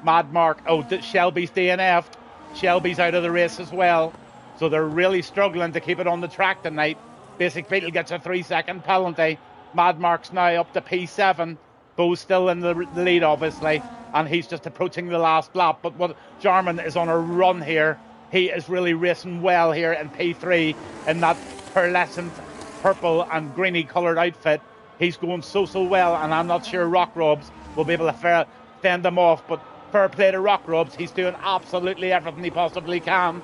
Mad Mark. Oh, Shelby's DNF'd. Shelby's out of the race as well. So they're really struggling to keep it on the track tonight. Basic Beetle gets a 3-second penalty. Mad Mark's now up to P7. Bo's still in the lead, obviously. And he's just approaching the last lap. But what Jarman is on a run here. He is really racing well here in P3 in that pearlescent purple and greeny coloured outfit. He's going so well. And I'm not sure Rock Robs will be able to fend them off. But fair play to Rock Robs. He's doing absolutely everything he possibly can.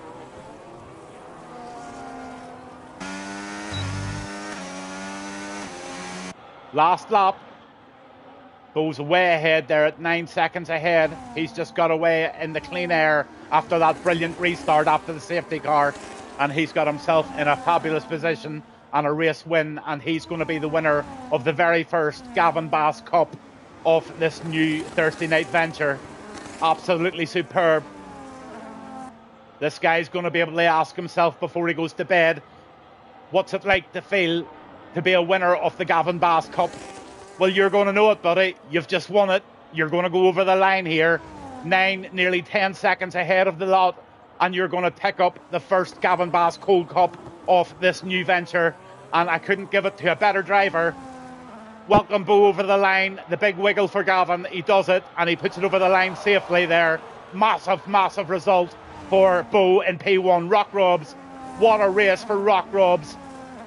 Last lap. Bo's way ahead there at 9 seconds ahead. He's just got away in the clean air after that brilliant restart after the safety car. And he's got himself in a fabulous position and a race win. And he's going to be the winner of the very first Gavin Bass Cup of this new Thursday night venture. Absolutely superb. This guy's going to be able to ask himself before he goes to bed, what's it like to feel to be a winner of the Gavin Bass Cup? Well, you're going to know it, buddy. You've just won it. You're going to go over the line here, nearly 10 seconds ahead of the lot, and you're going to pick up the first Gavin Bass Cold Cup of this new venture. And I couldn't give it to a better driver. Welcome Bo over the line. The big wiggle for Gavin. He does it, and he puts it over the line safely there. Massive, massive result for Bo in P1. Rock Robs. What a race for Rock Robs.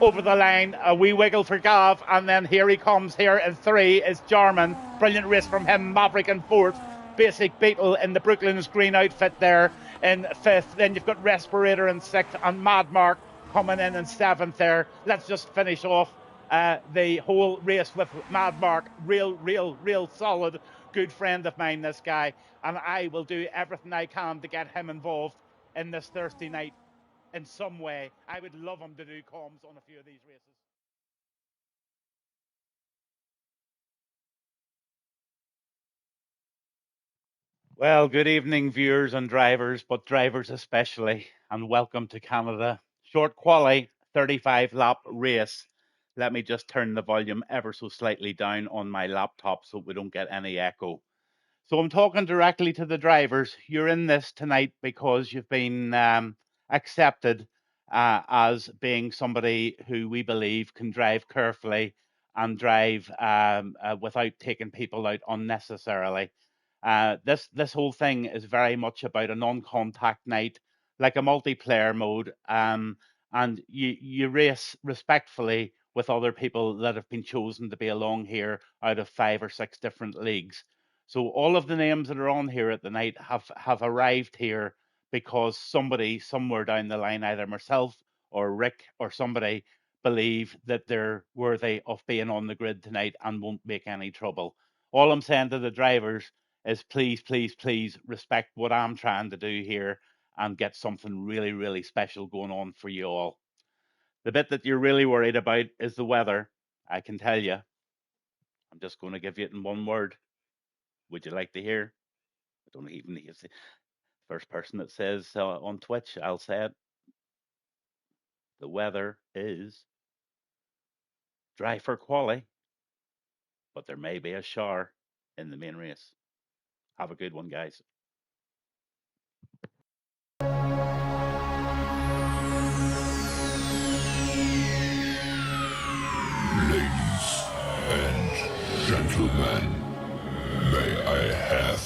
Over the line, a wee wiggle for Gav, and then here he comes here in 3 is Jarman. Brilliant race from him. Maverick in 4th. Basic Beetle in the Brooklyn's green outfit there in 5th. Then you've got Respirator in 6th, and Mad Mark coming in 7th there. Let's just finish off the whole race with Mad Mark. Real solid, good friend of mine, this guy. And I will do everything I can to get him involved in this Thursday night in some way. I would love him to do comms on a few of these races. Well, good evening, viewers and drivers, but drivers especially, and welcome to Canada. Short quali, 35-lap race. Let me just turn the volume ever so slightly down on my laptop so we don't get any echo. So I'm talking directly to the drivers. You're in this tonight because you've been accepted as being somebody who we believe can drive carefully and drive without taking people out unnecessarily. This whole thing is very much about a non-contact night, like a multiplayer mode, and you race respectfully with other people that have been chosen to be along here out of 5 or 6 different leagues. So all of the names that are on here at the night have arrived here because somebody somewhere down the line, either myself or Rick or somebody, believe that they're worthy of being on the grid tonight and won't make any trouble. All I'm saying to the drivers is please, please, please respect what I'm trying to do here and get something really, really special going on for you all. The bit that you're really worried about is the weather, I can tell you. I'm just going to give you it in one word. Would you like to hear? I don't even need to say. First person that says on Twitch, I'll say it. The weather is dry for quali, but there may be a shower in the main race. Have a good one, guys. Ladies and gentlemen, may I have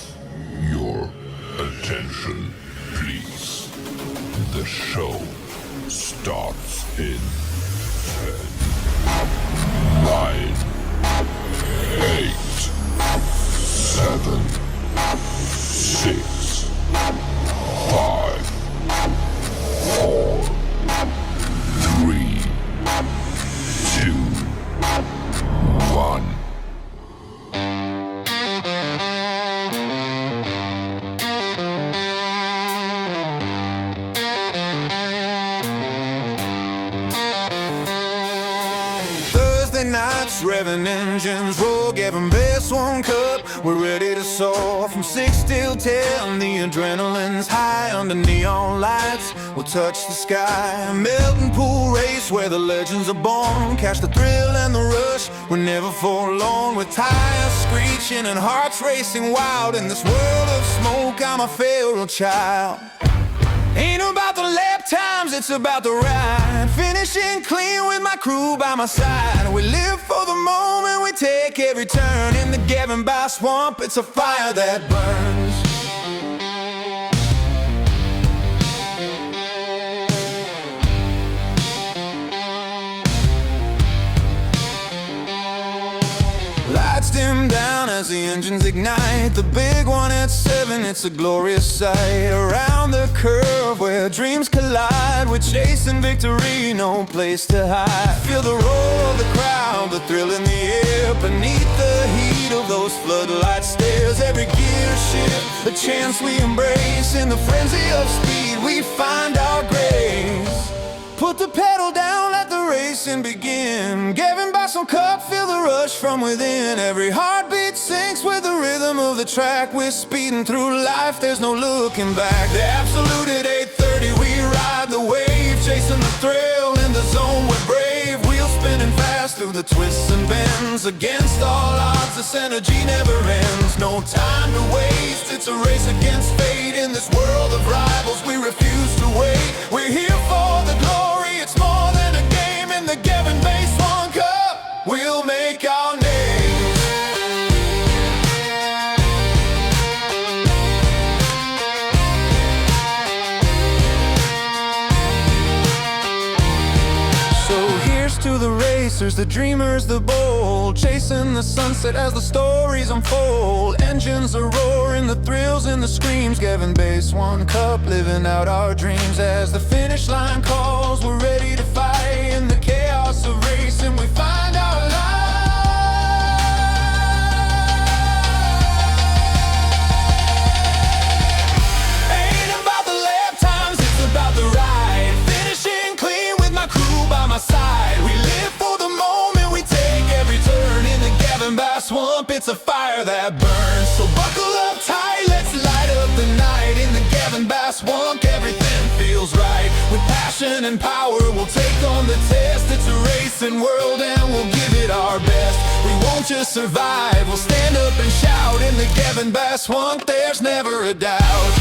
your attention, please? The show starts in 10, 9, 8, 7, 6, 5, 4, 3, 2, 1. Thursday nights, revving engines, roll, giving best 1 cup. We're ready to soar from 6 till 10. The adrenaline's high under neon lights. We'll touch the sky, a melting pool race where the legends are born. Catch the thrill and the rush, we're never forlorn. With tires screeching and hearts racing wild. In this world of smoke, I'm a feral child. Ain't about the lap times, it's about the ride. Finishing clean with my crew by my side. We live for the moment, we take every turn. In the Gavin Bass swamp, it's a fire that burns. Lights dim down as the engines ignite. The big one at 7, it's a glorious sight. Around the curve where dreams collide. We're chasing victory, no place to hide. Feel the roar of the crowd, the thrill in the air. Beneath the heat of those floodlight stares. Every gear shift, a chance we embrace. In the frenzy of speed, we find our grace. Put the pedal down, let the racing begin. Gavin Bass GB1 cup, feel the rush from within. Every heartbeat syncs with the rhythm of the track. We're speeding through life, there's no looking back. The absolute at 8:30, we ride the wave, chasing the thrill in the zone. We're brave, wheels spinning fast through the twists and bends. Against all odds, this energy never ends. No time to waste, it's a race against fate. In this world of rivals, we refuse to wait. We're here for the glory, it's more than a game. In the GB1 cup, we'll make our names. So here's to the racers, the dreamers, the bold, chasing the sunset as the stories unfold. Engines are roaring, the thrills and the screams. GB1 cup, living out our dreams. As the finish line calls, we're ready to fight. In the chaos of racing, we find our light. Ain't about the lap times, it's about the ride. Finishing clean with my crew by my side. We live for the moment, we take every turn. In the GB1 swamp, it's a fire that burns. So buckle up tight, let's light up the night. In the GB1 swamp, everything feels right. With passion and power, we'll take on the test. It's a racing world and we'll give it our best. We won't just survive, we'll stand up and shout. In the GB1 swamp, there's never a doubt.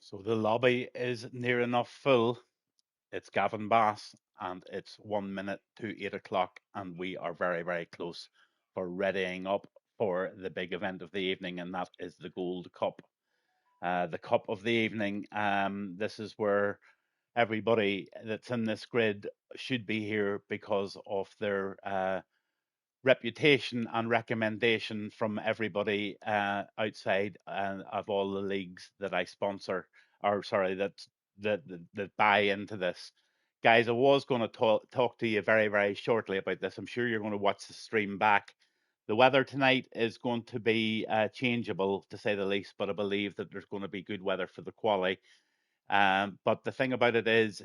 So the lobby is near enough full. It's Gavin Bass, and it's 1 minute to 8 o'clock, and we are very, very close for readying up for the big event of the evening, and that is the Gold Cup. The Cup of the evening. This is where everybody that's in this grid should be here because of their reputation and recommendation from everybody outside of all the leagues that I sponsor, or sorry, that buy into this. Guys, I was going to talk to you very, very shortly about this. I'm sure you're going to watch the stream back. The weather tonight is going to be changeable, to say the least, but I believe that there's going to be good weather for the quali. But the thing about it is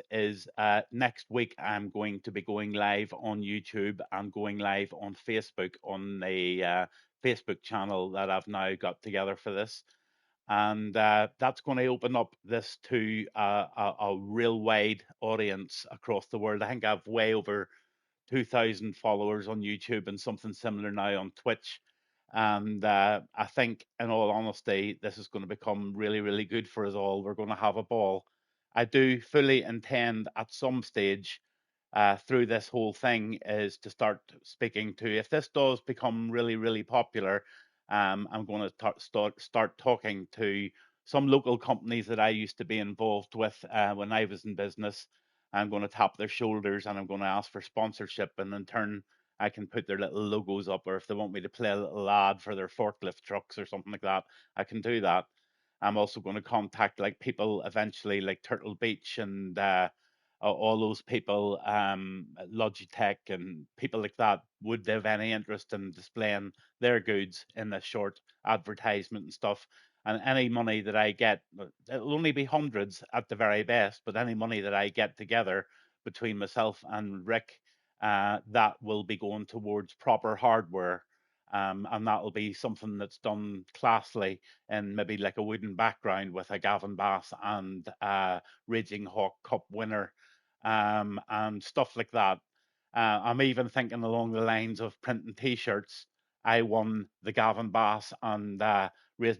next week I'm going to be going live on YouTube and going live on Facebook on the Facebook channel that I've now got together for this. And that's going to open up this to a real wide audience across the world. I think I've way over 2,000 followers on YouTube and something similar now on Twitch. And I think, in all honesty, this is going to become really, really good for us all. We're going to have a ball. I do fully intend at some stage through this whole thing is to start speaking to, if this does become really, really popular, I'm going to start talking to some local companies that I used to be involved with when I was in business. I'm going to tap their shoulders and I'm going to ask for sponsorship, and in turn, I can put their little logos up, or if they want me to play a little ad for their forklift trucks or something like that, I can do that. I'm also going to contact like people eventually, like Turtle Beach and all those people, Logitech and people like that. Would they have any interest in displaying their goods in this short advertisement and stuff? And any money that I get, it'll only be hundreds at the very best, but any money that I get together between myself and Rick, that will be going towards proper hardware. And that'll be something that's done classily in maybe like a wooden background with a Gavin Bass and Raging Hawk Cup winner, and stuff like that. I'm even thinking along the lines of printing T-shirts. I won the Gavin Bass and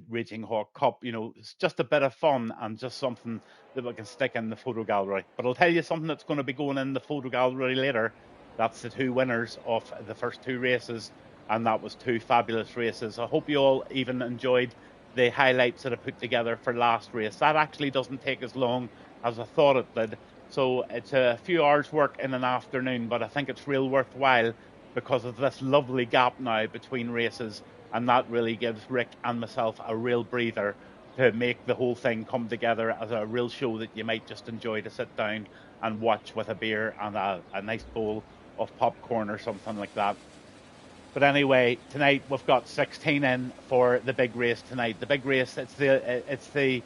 Raging Hawk Cup. You know, it's just a bit of fun and just something that we can stick in the photo gallery. But I'll tell you something that's going to be going in the photo gallery later. That's the two winners of the first two races, and that was two fabulous races. I hope you all even enjoyed the highlights that I put together for last race. That actually doesn't take as long as I thought it did. So it's a few hours work in an afternoon, but I think it's real worthwhile because of this lovely gap now between races. and that really gives Rick and myself a real breather to make the whole thing come together as a real show that you might just enjoy to sit down and watch with a beer and a nice bowl of popcorn or something like that. But anyway, tonight we've got 16 in for the big race tonight. The big race, it's the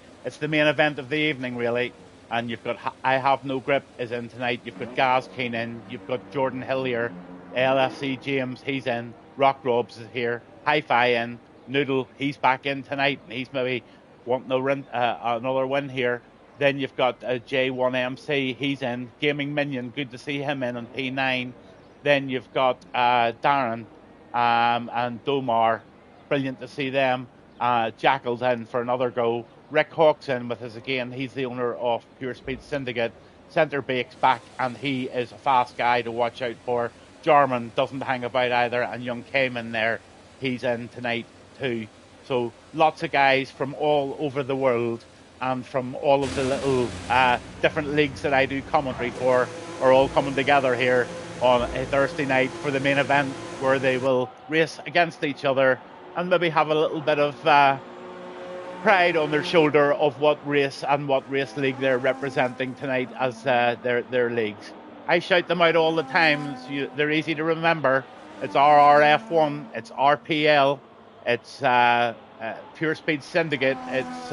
main event of the evening, really. And you've got I Have No Grip is in tonight. You've got Gaz Keen in. You've got Jordan Hillier, LFC James, he's in. Rock Robs is here. Hi-Fi in. Noodle, he's back in tonight, and he's maybe wanting another win here. Then you've got J1 MC, he's in. Gaming Minion, good to see him in on P9. Then you've got Darren and Domar, brilliant to see them. Jackal's in for another go. Rick Hawk's in with us again. He's the owner of Pure Speed Syndicate. Centre Bake's back, and he is a fast guy to watch out for. Jarman doesn't hang about either, and young Cayman there, he's in tonight too. So lots of guys from all over the world and from all of the little different leagues that I do commentary for are all coming together here on a Thursday night for the main event, where they will race against each other and maybe have a little bit of pride on their shoulder of what race and what race league they're representing tonight as their leagues. I shout them out all the time. They're easy to remember. It's RRF1, it's RPL, it's Pure Speed Syndicate, it's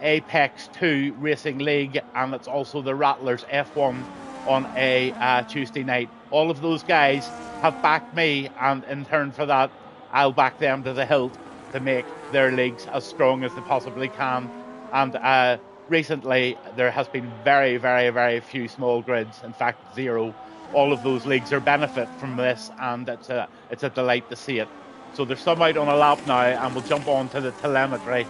Apex 2 Racing League, and it's also the Rattlers F1 on a Tuesday night. All of those guys have backed me, and in turn for that, I'll back them to the hilt to make their leagues as strong as they possibly can. And recently, there has been very, very, very few small grids. In fact, zero. All of those leagues are benefit from this, and it's a delight to see it. So there's some out on a lap now, and we'll jump on to the telemetry.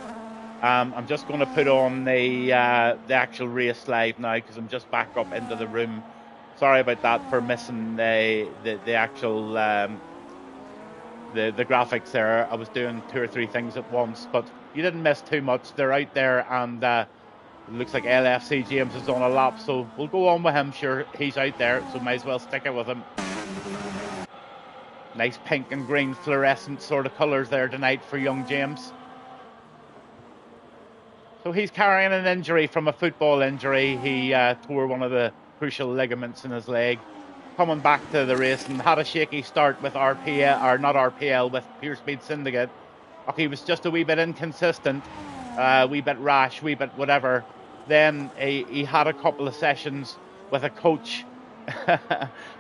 I'm just going to put on the actual race live now, because I'm just back up into the room. Sorry about that for missing the actual the graphics there. I was doing 2 or 3 things at once, but you didn't miss too much. They're out there, and it looks like LFC James is on a lap, so we'll go on with him. Sure, he's out there, so might as well stick it with him. Nice pink and green fluorescent sort of colours there tonight for young James. So he's carrying an injury from a football injury. He tore one of the crucial ligaments in his leg. Coming back to the race and had a shaky start with RPL, or not RPL, with Pure Speed Syndicate. Okay, he was just a wee bit inconsistent, wee bit rash, wee bit whatever. Then he had a couple of sessions with a coach,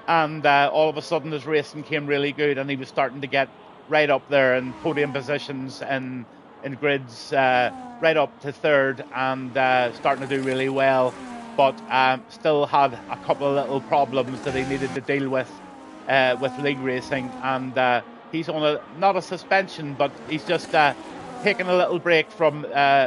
and all of a sudden his racing came really good, and he was starting to get right up there in podium positions and in grids, right up to third, and starting to do really well. But still had a couple of little problems that he needed to deal with league racing, and he's on not a suspension, but he's just taking a little break from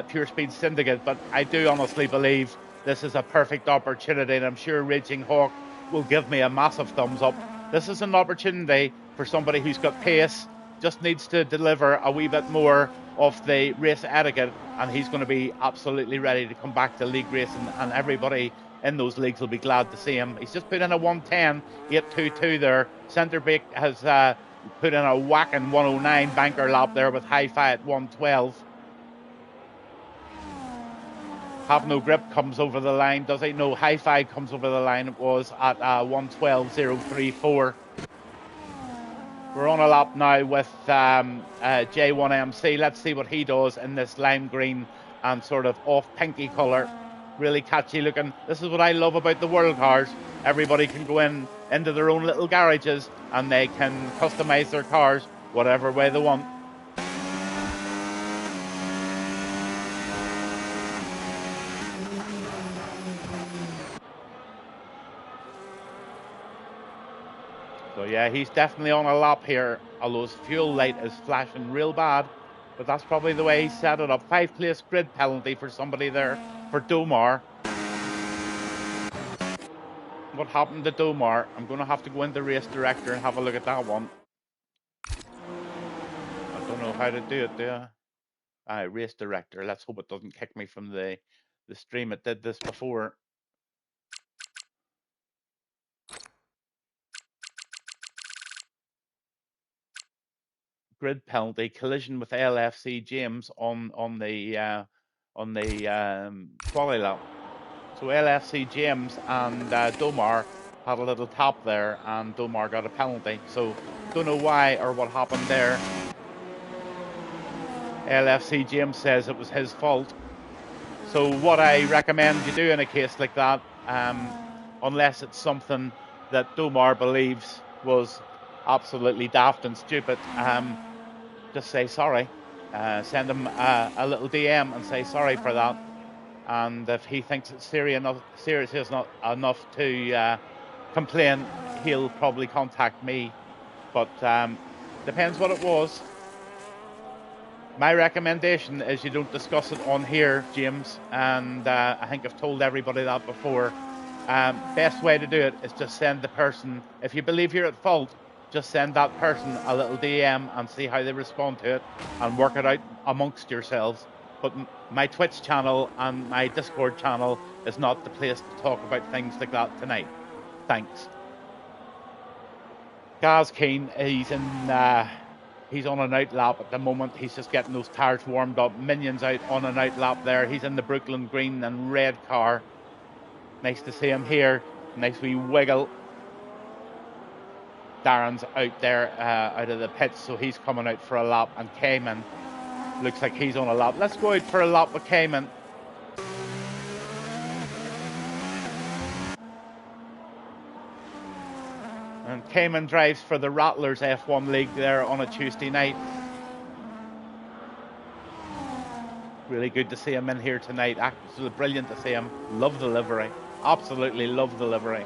Pure Speed Syndicate. But I do honestly believe this is a perfect opportunity, and I'm sure Raging Hawk will give me a massive thumbs up. This is an opportunity for somebody who's got pace, just needs to deliver a wee bit more of the race etiquette, and he's going to be absolutely ready to come back to league racing, and everybody in those leagues will be glad to see him. He's just put in a 110, 822 there. Centrebake has put in a whacking 109 banker lap there with Hi-Fi at 112. Have No Grip comes over the line, does he? No, Hi-Fi comes over the line. It was at 112.034. We're on a lap now with J1MC. Let's see what he does in this lime green and sort of off pinky colour. Really catchy looking. This is what I love about the World Cars. Everybody can go into their own little garages, and they can customise their cars whatever way they want. So yeah, he's definitely on a lap here, although his fuel light is flashing real bad. But that's probably the way he set it up. 5-place grid penalty for somebody there, for Domar. What happened to Domar? I'm going to have to go into Race Director and have a look at that one. I don't know how to do it, do I? Race Director. Let's hope it doesn't kick me from the stream. It did this before. grid penalty, collision with LFC James on the quali lap. So LFC James and Domar had a little tap there, and Domar got a penalty. So don't know why or what happened there. LFC James says it was his fault. So what I recommend you do in a case like that, unless it's something that Domar believes was absolutely daft and stupid, just say sorry. Send him a little DM and say sorry for that. And if he thinks it's serious enough to complain, he'll probably contact me. But depends what it was. My recommendation is you don't discuss it on here, James, and I think I've told everybody that before. Best way to do it is just send the person, if you believe you're at fault, just send that person a little DM and see how they respond to it and work it out amongst yourselves. But my Twitch channel and my Discord channel is not the place to talk about things like that tonight. Thanks. Gaz Keane, he's on an out lap at the moment. He's just getting those tires warmed up. Minion's out on an out lap there. He's in the Brooklyn green and red car. Nice to see him here. Nice wee wiggle. Darren's out there, out of the pits, so he's coming out for a lap. And Cayman looks like he's on a lap. Let's go out for a lap with Cayman. And Cayman drives for the Rattlers F1 League there on a Tuesday night. Really good to see him in here tonight. Absolutely brilliant to see him. Love the livery. Absolutely love the livery.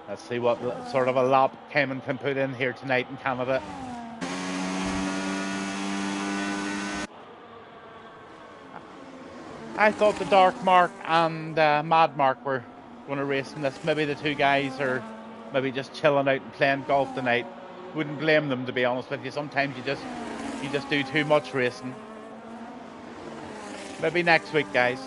Let's see what sort of a lap Cayman can put in here tonight in Canada. I thought the Dark Mark and Mad Mark were going to race in this. Maybe the two guys are maybe just chilling out and playing golf tonight. Wouldn't blame them, to be honest with you. Sometimes you just do too much racing. Maybe next week, guys.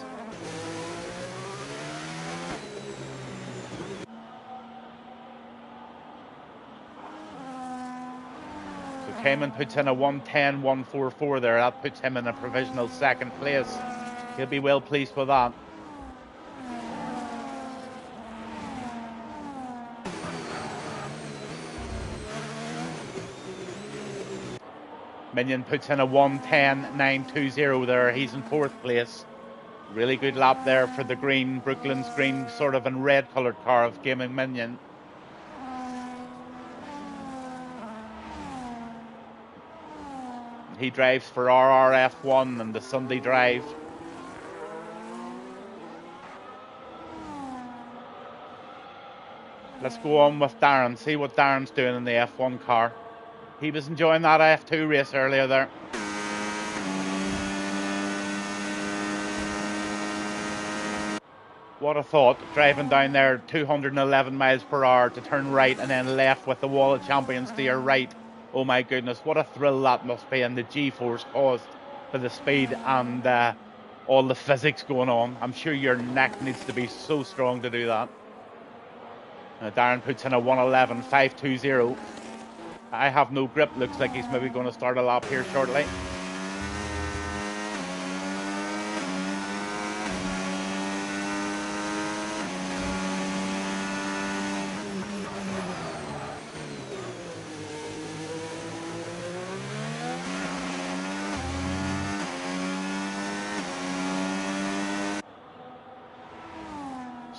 Cayman puts in a 1:10.144 there. That puts him in a provisional second place. He'll be well pleased with that. Minion puts in a 1:10.920 there. He's in fourth place. Really good lap there for the green, Brooklyn's green sort of and red coloured car of Gaming Minion. He drives for RRF1 and the Sunday Drive. Let's go on with Darren, see what Darren's doing in the F1 car. He was enjoying that F2 race earlier there. What a thought, driving down there 211 miles per hour to turn right and then left with the Wall of Champions to your right. Oh my goodness, what a thrill that must be, and the G-force caused for the speed and all the physics going on. I'm sure your neck needs to be so strong to do that. Darren puts in a 1:11.520. I have no grip, looks like he's maybe going to start a lap here shortly.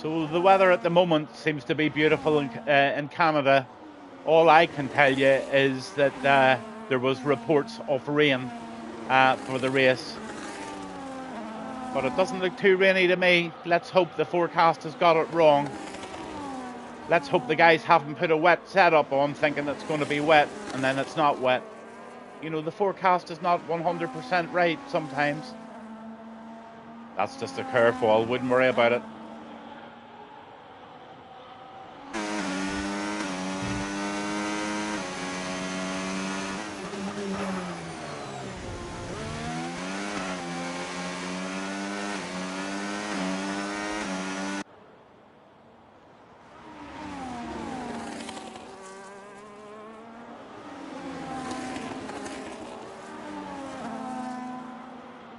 So the weather at the moment seems to be beautiful in Canada. All I can tell you is that there was reports of rain for the race. But it doesn't look too rainy to me. Let's hope the forecast has got it wrong. Let's hope the guys haven't put a wet setup on thinking it's going to be wet and then it's not wet. You know, the forecast is not 100% right sometimes. That's just a curveball. Wouldn't worry about it.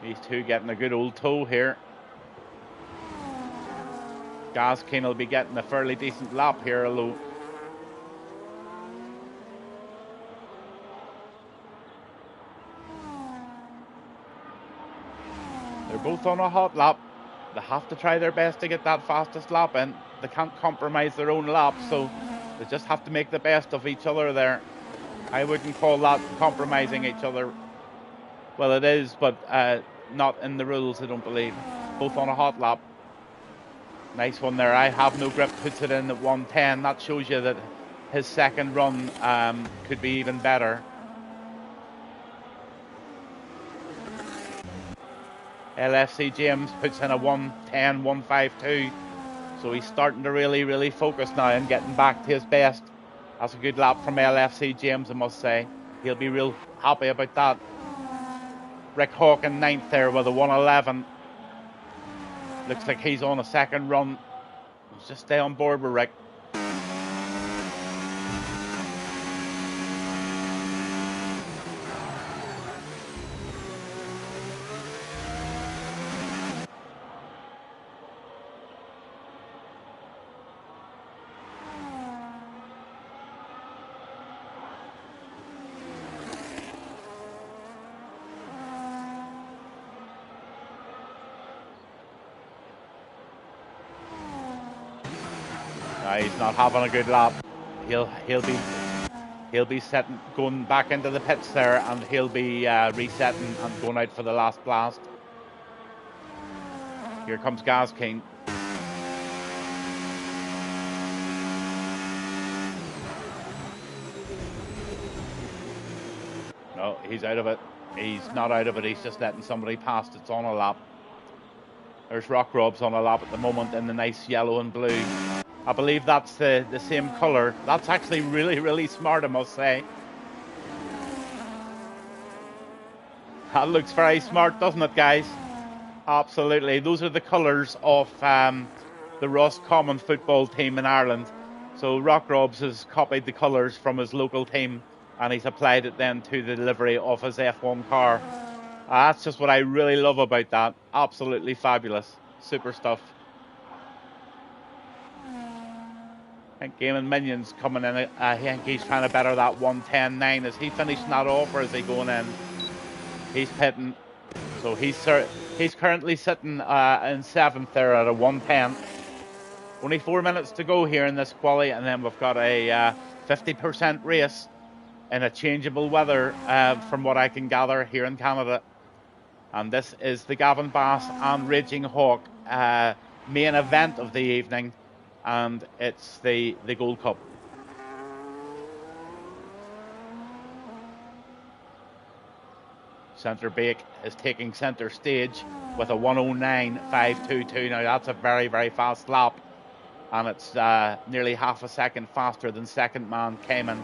These two getting a good old tow here. Gaskin will be getting a fairly decent lap here, although they're both on a hot lap. They have to try their best to get that fastest lap in. They can't compromise their own lap, so they just have to make the best of each other there. I wouldn't call that compromising each other. Well, it is, but not in the rules, I don't believe. Both on a hot lap. Nice one there. I have no grip, puts it in at 110. That shows you that his second run could be even better. LFC James puts in a 110, 152. So he's starting to really focus now and getting back to his best. That's a good lap from LFC James, I must say. He'll be real happy about that. Rick Hawken ninth there with a 111. Looks like he's on a second run. Let's just stay on board with Rick. He's not having a good lap. He'll be setting, going back into the pits there, and he'll be resetting and going out for the last blast. Here comes Gaz King. No, he's out of it. He's not out of it. He's just letting somebody past. It's on a lap. There's Rock Robs on a lap at the moment in the nice yellow and blue. I believe that's the same colour. That's actually really smart, I must say. That looks very smart, doesn't it, guys? Absolutely. Those are the colours of the Roscommon football team in Ireland. So Rock Robs has copied the colours from his local team and he's applied it then to the delivery of his F1 car. That's just what I really love about that. Absolutely fabulous. Super stuff. I think Gaiman Minion's coming in. I think he's trying to better that 110.9. Is he finishing that off or is he going in? He's pitting. So he's currently sitting in 7th there at a 110. Only 4 minutes to go here in this quali, and then we've got a 50% race in a changeable weather from what I can gather here in Canada. And this is the Gavin Bass and Raging Hawk main event of the evening, and it's the Gold Cup. Centre Bake is taking centre stage with a 109.522. Now that's a very fast lap, and it's nearly half a second faster than second man Cayman.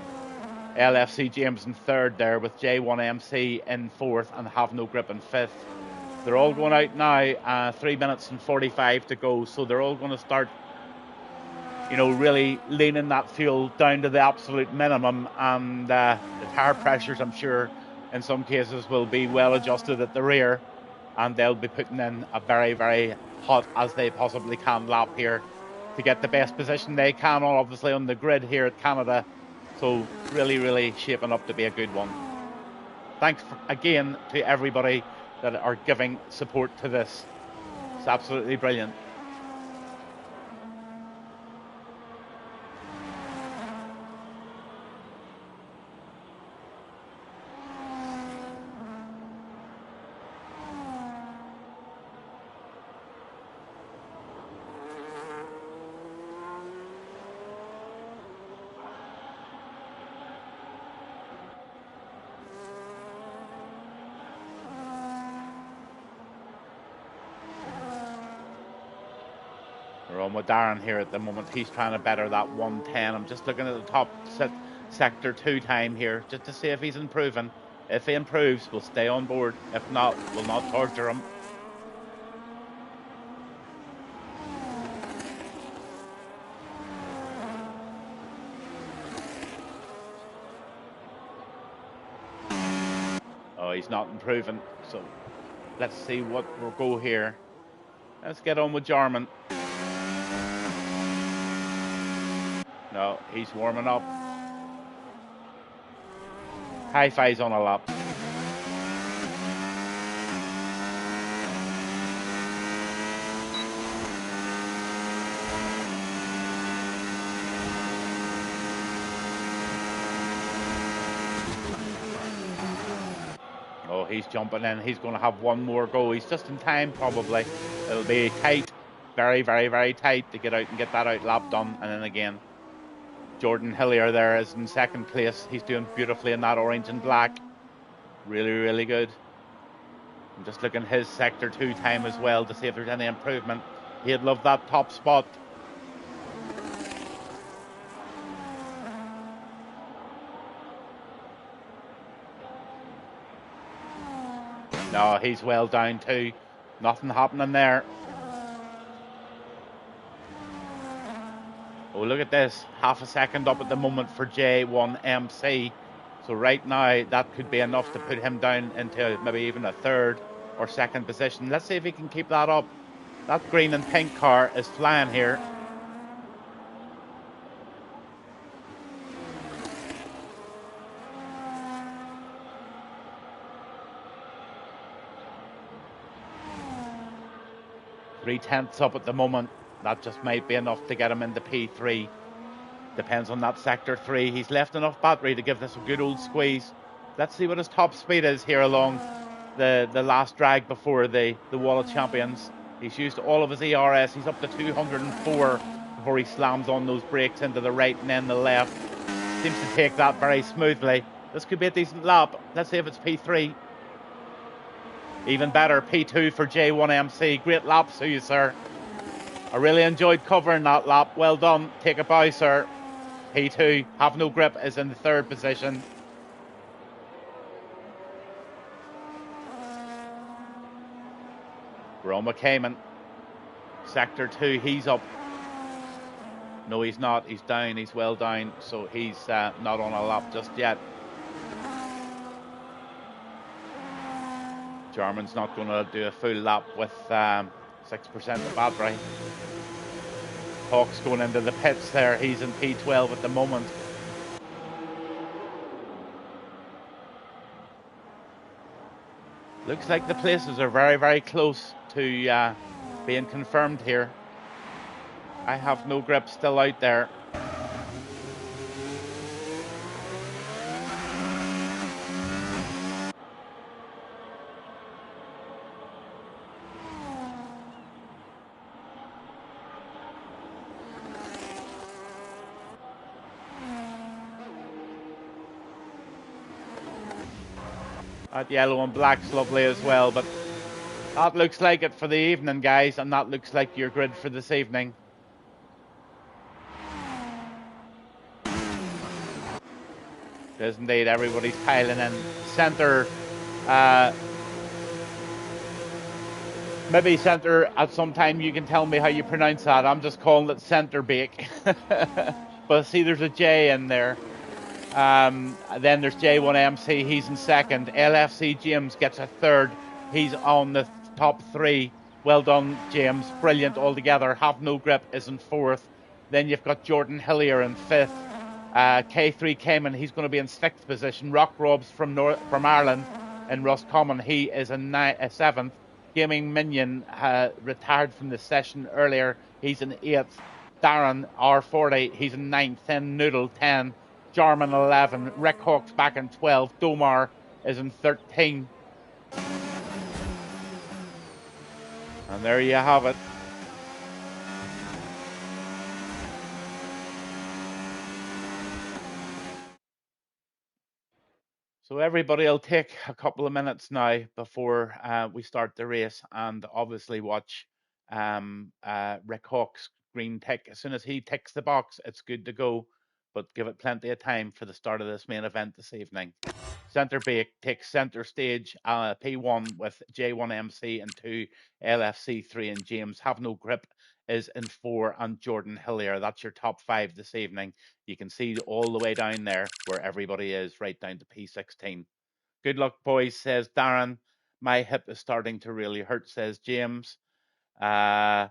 LFC James in third there, with J1 MC in fourth and Have No Grip in fifth. They're all going out now, 3 minutes and 45 to go, so they're all going to start, really leaning that fuel down to the absolute minimum, and the tire pressures, I'm sure, in some cases will be well adjusted at the rear, and they'll be putting in a very hot as they possibly can lap here to get the best position they can, obviously on the grid here at Canada. So really shaping up to be a good one. Thanks again to everybody that are giving support to this. It's absolutely brilliant. We're on with Darren here at the moment. He's trying to better that 110. I'm just looking at the top sector 2 time here just to see if he's improving. If he improves, we'll stay on board. If not, we'll not torture him. Oh, he's not improving. So let's see what we'll go here. Let's get on with Jarman. No, he's warming up. High fives on a lap. Oh, he's jumping in. He's going to have one more go. He's just in time, probably. It'll be tight. Very, very, very tight to get out and get that out lap done. And then again, Jordan Hillier there is in second place. He's doing beautifully in that orange and black. Really, really good. I'm just looking his sector 2 time as well to see if there's any improvement. He'd love that top spot. No, he's well down too. Nothing happening there. Oh, look at this. Half a second up at the moment for J1 MC. So right now, that could be enough to put him down into maybe even a third or second position. Let's see if he can keep that up. That green and pink car is flying here. Three-tenths up at the moment. That just might be enough to get him into P3. Depends on that sector 3. He's left enough battery to give this a good old squeeze. Let's see what his top speed is here along the last drag before the Wall of Champions. He's used all of his ERS. He's up to 204 before he slams on those brakes into the right and then the left. Seems to take that very smoothly. This could be a decent lap. Let's see if it's P3. Even better, P2 for J1MC. Great lap, to you, sir. I really enjoyed covering that lap. Well done. Take a bow, sir. P2, have no grip, is in the third position. Roma Cayman. Sector 2, he's up. No, he's not. He's down. He's well down. So he's not on a lap just yet. Jarman's not going to do a full lap with 6% of battery. Hawk's going into the pits there. He's in P12 at the moment. Looks like the places are very, very close to being confirmed here. I have no grip still out there. That yellow and black's lovely as well, but that looks like it for the evening, guys, and that looks like your grid for this evening. It is indeed. Everybody's piling in. Centre, maybe centre at some time you can tell me how you pronounce that. I'm just calling it centre bake. But see, there's a J in there. Then there's J1MC, he's in second. LFC James gets a third. He's on the top 3. Well done, James. Brilliant altogether. Have no grip is in fourth. Then you've got Jordan Hillier in fifth. K3 Cayman, he's going to be in sixth position. Rock Robs from Ireland in Roscommon, he is in seventh. Gaming Minion retired from the session earlier. He's in eighth. Darren R40, he's in ninth. Then Noodle 10. Jarman 11, Rick Hawks back in 12, Domar is in 13. And there you have it. So everybody will take a couple of minutes now before we start the race and obviously watch Rick Hawks green tick. As soon as he ticks the box, it's good to go. But give it plenty of time for the start of this main event this evening. Centre Bake takes centre stage, P1 with J1 MC and 2 LFC 3 and James Have No Grip is in 4 and Jordan Hillier. That's your top 5 this evening. You can see all the way down there where everybody is, right down to P16. Good luck, boys, says Darren. My hip is starting to really hurt, says James. Got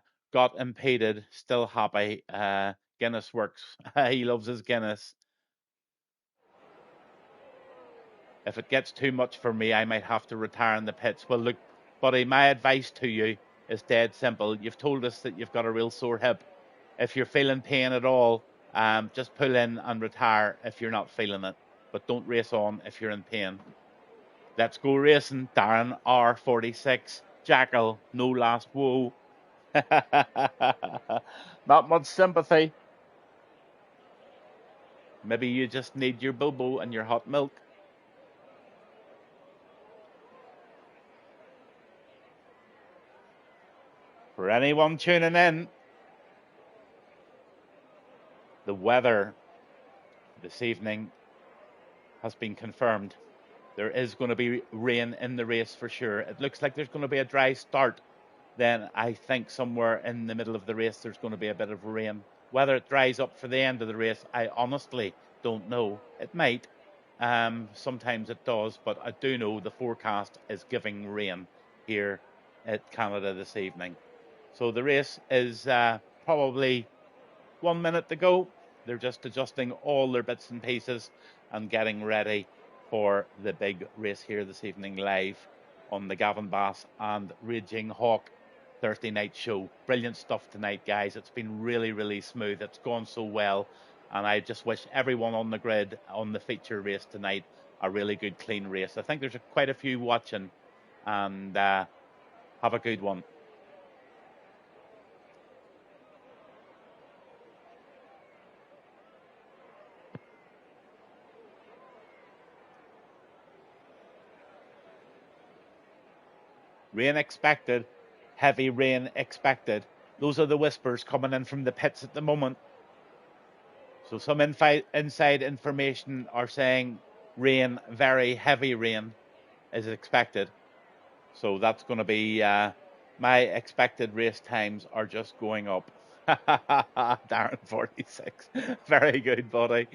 impeded, still happy. Guinness works. He loves his Guinness. If it gets too much for me, I might have to retire in the pits. Well, look, buddy, my advice to you is dead simple. You've told us that you've got a real sore hip. If you're feeling pain at all, just pull in and retire if you're not feeling it. But don't race on if you're in pain. Let's go racing, Darren R46. Jackal, no last woe. Not much sympathy. Maybe you just need your bobo and your hot milk. For anyone tuning in, the weather this evening has been confirmed. There is going to be rain in the race for sure. It looks like there's going to be a dry start. Then I think somewhere in the middle of the race there's going to be a bit of rain. Whether it dries up for the end of the race, I honestly don't know. It might. Sometimes it does, but I do know the forecast is giving rain here at Canada this evening. So the race is probably 1 minute to go. They're just adjusting all their bits and pieces and getting ready for the big race here this evening live on the Gavin Bass and Raging Hawk Thursday night show. Brilliant stuff tonight, guys. It's been really, really smooth. It's gone so well. And I just wish everyone on the grid on the feature race tonight a really good, clean race. I think there's quite a few watching, and have a good one. Rain expected, heavy rain expected. Those are the whispers coming in from the pits at the moment. So some inside information are saying rain, very heavy rain is expected. So that's going to be, my expected race times are just going up. Darren 46. Very good, buddy.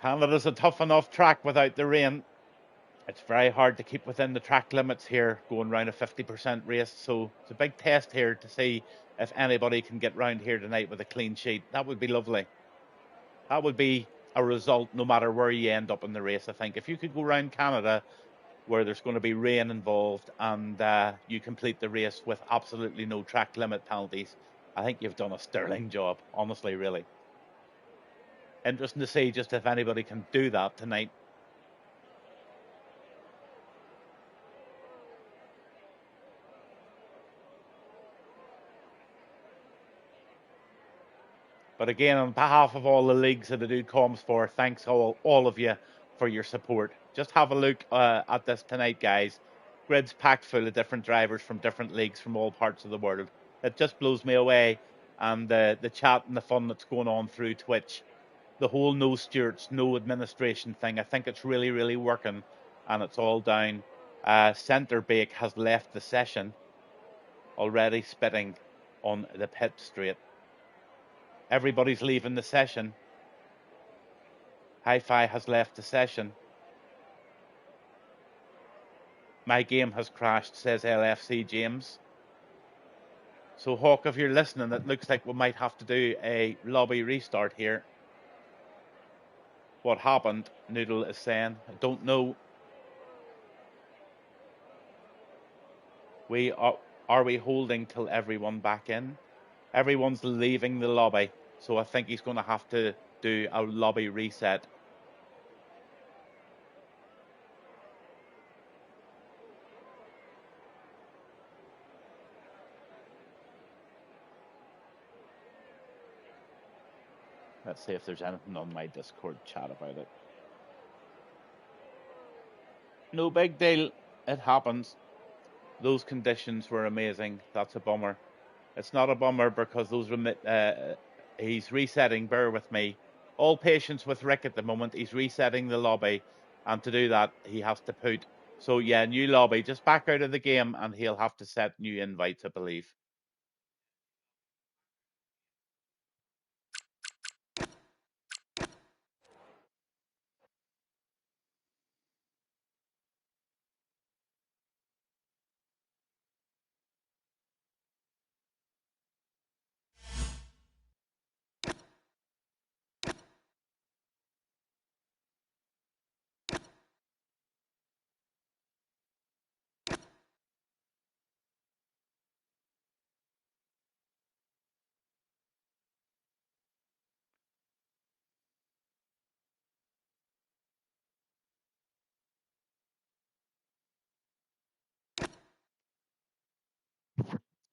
Canada's a tough enough track without the rain. It's very hard to keep within the track limits here, going around a 50% race. So it's a big test here to see if anybody can get round here tonight with a clean sheet. That would be lovely. That would be a result no matter where you end up in the race, I think. If you could go around Canada where there's going to be rain involved and you complete the race with absolutely no track limit penalties, I think you've done a sterling job, honestly, really. Interesting to see just if anybody can do that tonight. But again, on behalf of all the leagues that I do comms for, thanks all of you for your support. Just have a look at this tonight, guys. Grid's packed full of different drivers from different leagues from all parts of the world. It just blows me away. And the chat and the fun that's going on through Twitch. The whole no stewards, no administration thing, I think it's really, really working. And it's all down. Centre Bake has left the session, already spitting on the pit straight. Everybody's leaving the session. Hi-Fi has left the session. My game has crashed, says LFC James. So Hawk, if you're listening, it looks like we might have to do a lobby restart here. What happened, Noodle is saying. I don't know. Are we holding till everyone back in? Everyone's leaving the lobby. So I think he's going to have to do a lobby reset. Let's see if there's anything on my Discord chat about it. No big deal. it happens. Those conditions were amazing. That's a bummer. It's not a bummer because he's resetting. Bear with me. All patience with Rick at the moment. He's resetting the lobby, and to do that, he has to put. So yeah, new lobby. Just back out of the game, and he'll have to set new invites, I believe.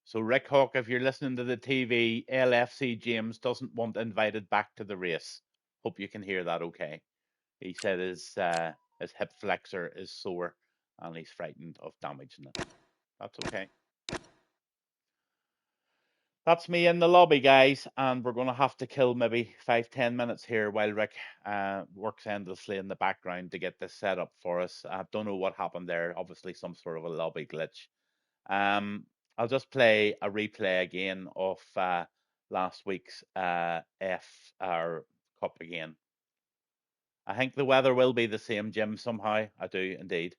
So Rick Hawk, if you're listening to the TV, LFC James doesn't want invited back to the race. Hope you can hear that okay. He said his hip flexor is sore and he's frightened of damaging it. That's okay. That's me in the lobby, guys, and we're going to have to kill maybe 5-10 minutes here while Rick works endlessly in the background to get this set up for us. I don't know what happened there. Obviously, some sort of a lobby glitch. I'll just play a replay again of last week's Cup again. I think the weather will be the same, Jim, somehow. I do indeed.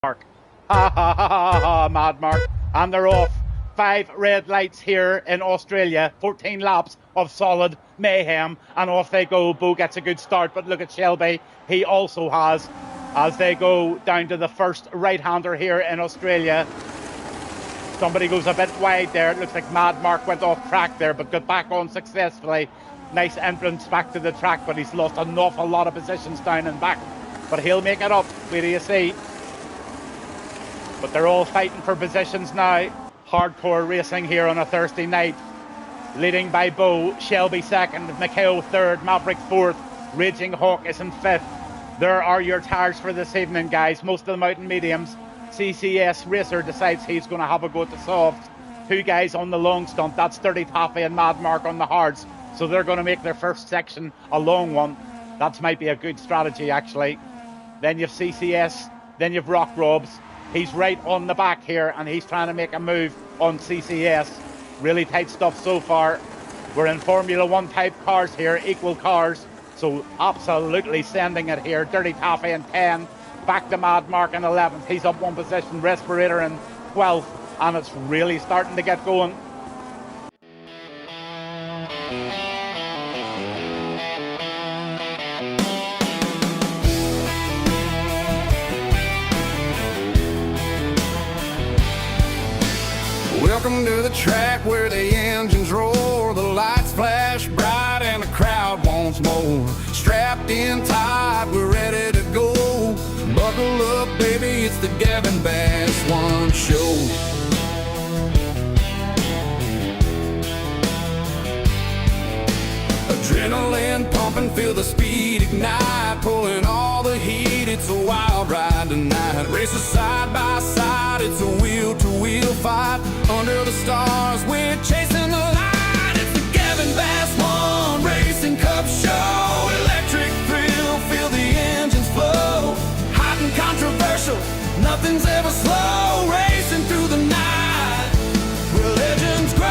Mark. Ha ha ha ha ha, Mad Mark. And they're off. 5 red lights here in Australia. 14 laps of solid mayhem. And off they go. Bo gets a good start. But look at Shelby. He also has, as they go down to the first right-hander here in Australia. Somebody goes a bit wide there. It looks like Mad Mark went off track there, but got back on successfully. Nice entrance back to the track, but he's lost an awful lot of positions down and back. But he'll make it up. Where do you see? But they're all fighting for positions now. Hardcore racing here on a Thursday night. Leading by Bo, Shelby second, Mikhail third, Maverick fourth, Raging Hawk is in fifth. There are your tires for this evening, guys. Most of them out in mediums. CCS Racer decides he's going to have a go at the softs. 2 guys on the long stunt. That's Dirty Taffy and Mad Mark on the hards. So they're going to make their first section a long one. That might be a good strategy, actually. Then you've CCS. Then you've Rock Robs. He's right on the back here, and he's trying to make a move on CCS. Really tight stuff so far. We're in Formula 1 type cars here, equal cars. So absolutely sending it here. Dirty Taffy in 10. Back to Mad Mark in 11th. He's up one position. Respirator in 12th. And it's really starting to get going. Welcome to the track where the engines roar, the lights flash bright and the crowd wants more. Strapped in tight, we're ready to go. Buckle up, baby, it's the Gavin Bass One Show. Adrenaline pumping, feel the speed ignite, pulling all the heat, it's a wild ride tonight. Races side by side, it's a wheel-to-wheel fight. Under the stars, we're chasing the light. It's the Gavin Bass One Racing Cup Show. Electric thrill, feel the engines flow. Hot and controversial, nothing's ever slow. Racing through the night, where legends grow.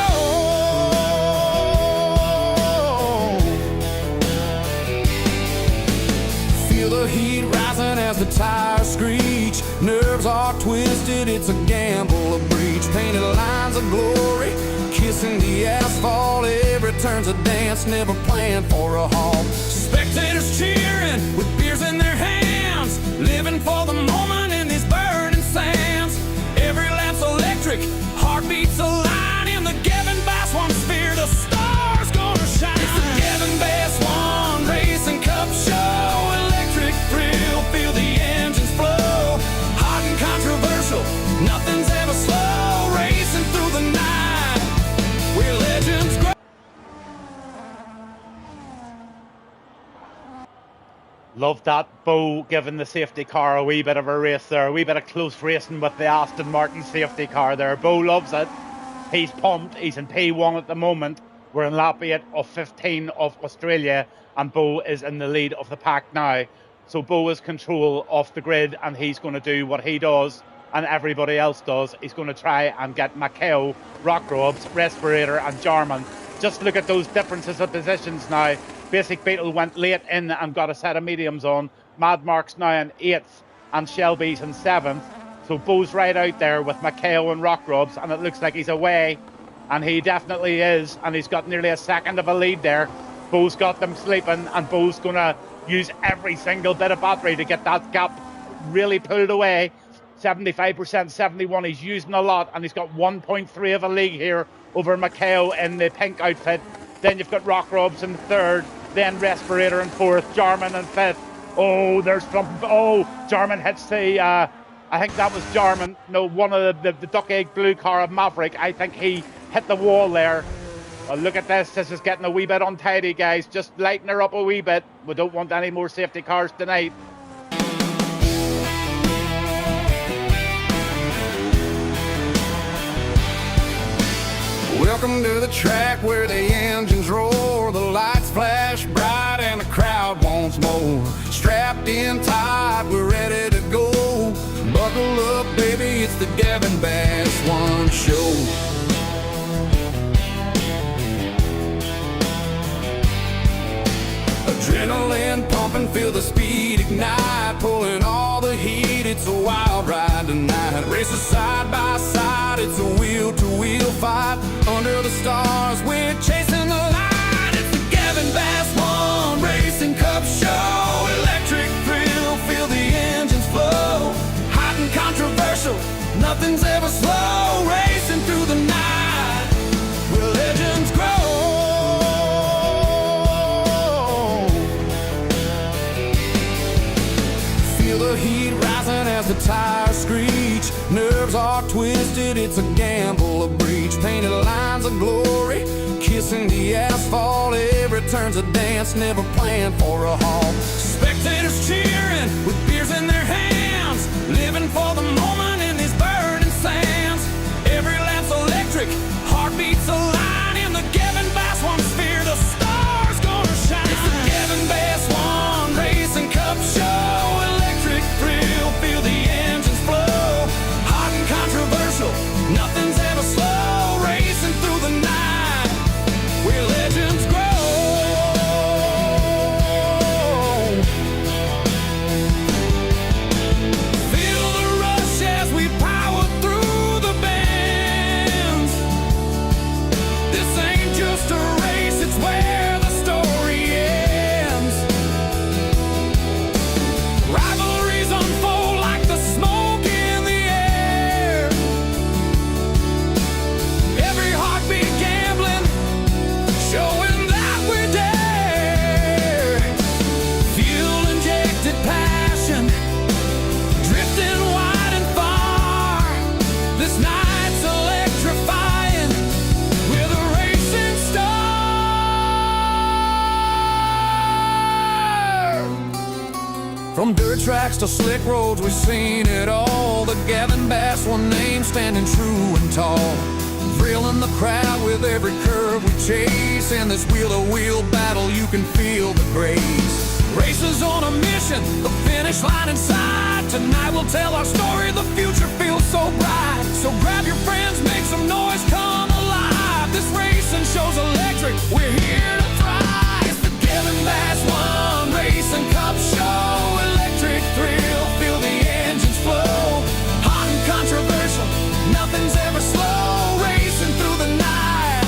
The heat rising as the tires screech. Nerves are twisted, it's a gamble, a breach. Painted lines of glory, kissing the asphalt. Every turn's a dance, never planned for a halt. Spectators cheering with beers in their hands, living for the moment in these burning sands. Every lap's electric, heartbeats align. In the Gavin Bass One sphere, the stars gonna shine. It's the Gavin Bass One Racing Cup Show. Thrill, Love that. Bo giving the safety car a wee bit of a race there, a wee bit of close racing with the Aston Martin safety car there. Bo loves it. He's pumped. He's in P1 at the moment. We're in lap 8 of 15 of Australia, and Bo is in the lead of the pack now. So Bo is control of the grid, and he's going to do what he does and everybody else does. He's going to try and get Macao, Rockrobes, Respirator, and Jarman. Just look at those differences of positions now. Basic Beetle went late in and got a set of mediums on. Mad Mark's now in 8th, and Shelby's in 7th. So Bo's right out there with Macao and Rockrobes, and it looks like he's away. And he definitely is, and he's got nearly a second of a lead there. Bo's got them sleeping, and Bo's going to use every single bit of battery to get that gap really pulled away. 75%, 71, he's using a lot, and he's got 1.3 of a league here over Macao in the pink outfit. Then you've got Rockrobes in 3rd, then Respirator in 4th, Jarman in 5th. Oh, there's some, oh, Jarman hits the, I think that was Jarman, no, one of the duck egg blue car of Maverick. I think he hit the wall there. Well, look at this is getting a wee bit untidy, guys. Just lighten her up a wee bit. We don't want any more safety cars tonight. Welcome to the track where the engines roar, the lights flash bright and the crowd wants more. Strapped in tight, we're ready to go. Buckle up, baby, it's the Gavin Bass One Show. Adrenaline pumping, feel the speed ignite, pulling all the heat, it's a wild ride tonight. Races side by side, it's a wheel-to-wheel fight. Under the stars, we're chasing the light. It's the Gavin Bass One Racing Cup Show. Electric thrill, feel the engines flow. Hot and controversial, nothing's ever slow. Racing through the night, where legends grow. The heat rising as the tires screech. Nerves are twisted, it's a gamble, a breach. Painted lines of glory, kissing the asphalt. Every turn's a dance, never planned for a halt. Spectators cheering with beers in their hands, living for the moment in these burning sands. Every lap's electric, heartbeats align. In the Gavin Bass One sphere, the stars gonna shine. It's the Gavin Bass One Racing Cup Show. Thrill, feel the engines flow. Hot and controversial, nothing's ever slow. Racing through the night, where legends grow. Feel the rush as we power through the bends. This ain't just a race, it's where the story ends. Rivalries unfold like the smoke in the air. Every heartbeat gambling, showing that we dare. Fuel-injected passion, drifting wide and far. This night's electrifying, we're the racing star. From dirt tracks to slick roads, we've seen it all. The Gavin Bass One name standing true and tall. Thrilling the crowd with every curve we chase. In this wheel-to-wheel battle, you can feel the grace. Racers on a mission, the finish line in sight. Tonight we'll tell our story, the future feels so bright. So grab your friends, make some noise, come alive. This racing show's electric, we're here to thrive. It's the Gavin Bass One Racing Cup Show. Electric thrill, feel the engines flow. Hot and controversial, nothing's ever slow. Racing through the night,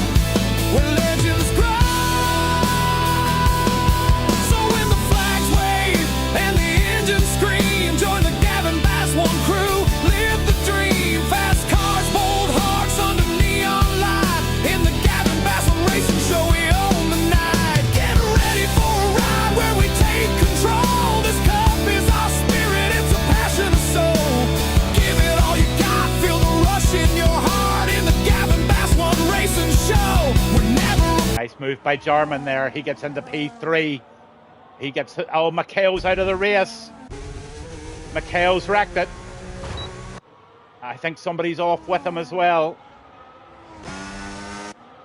where legends grow. So when the flags wave and the engines scream, join the Gavin Bass One crew, live the dream. Fast cars, bold hearts under neon light. In the Gavin Bass One Racing Show, we own the night. Get ready for a ride where we take control. This cup is our spirit, it's a passion of soul. Give it all you got, feel the rush in your heart. In the Gavin Bass One Racing Show, we're never. Nice move by Jarman there. He gets into P3. He gets, oh, Maceo's out of the race. Maceo's wrecked it. I think somebody's off with him as well.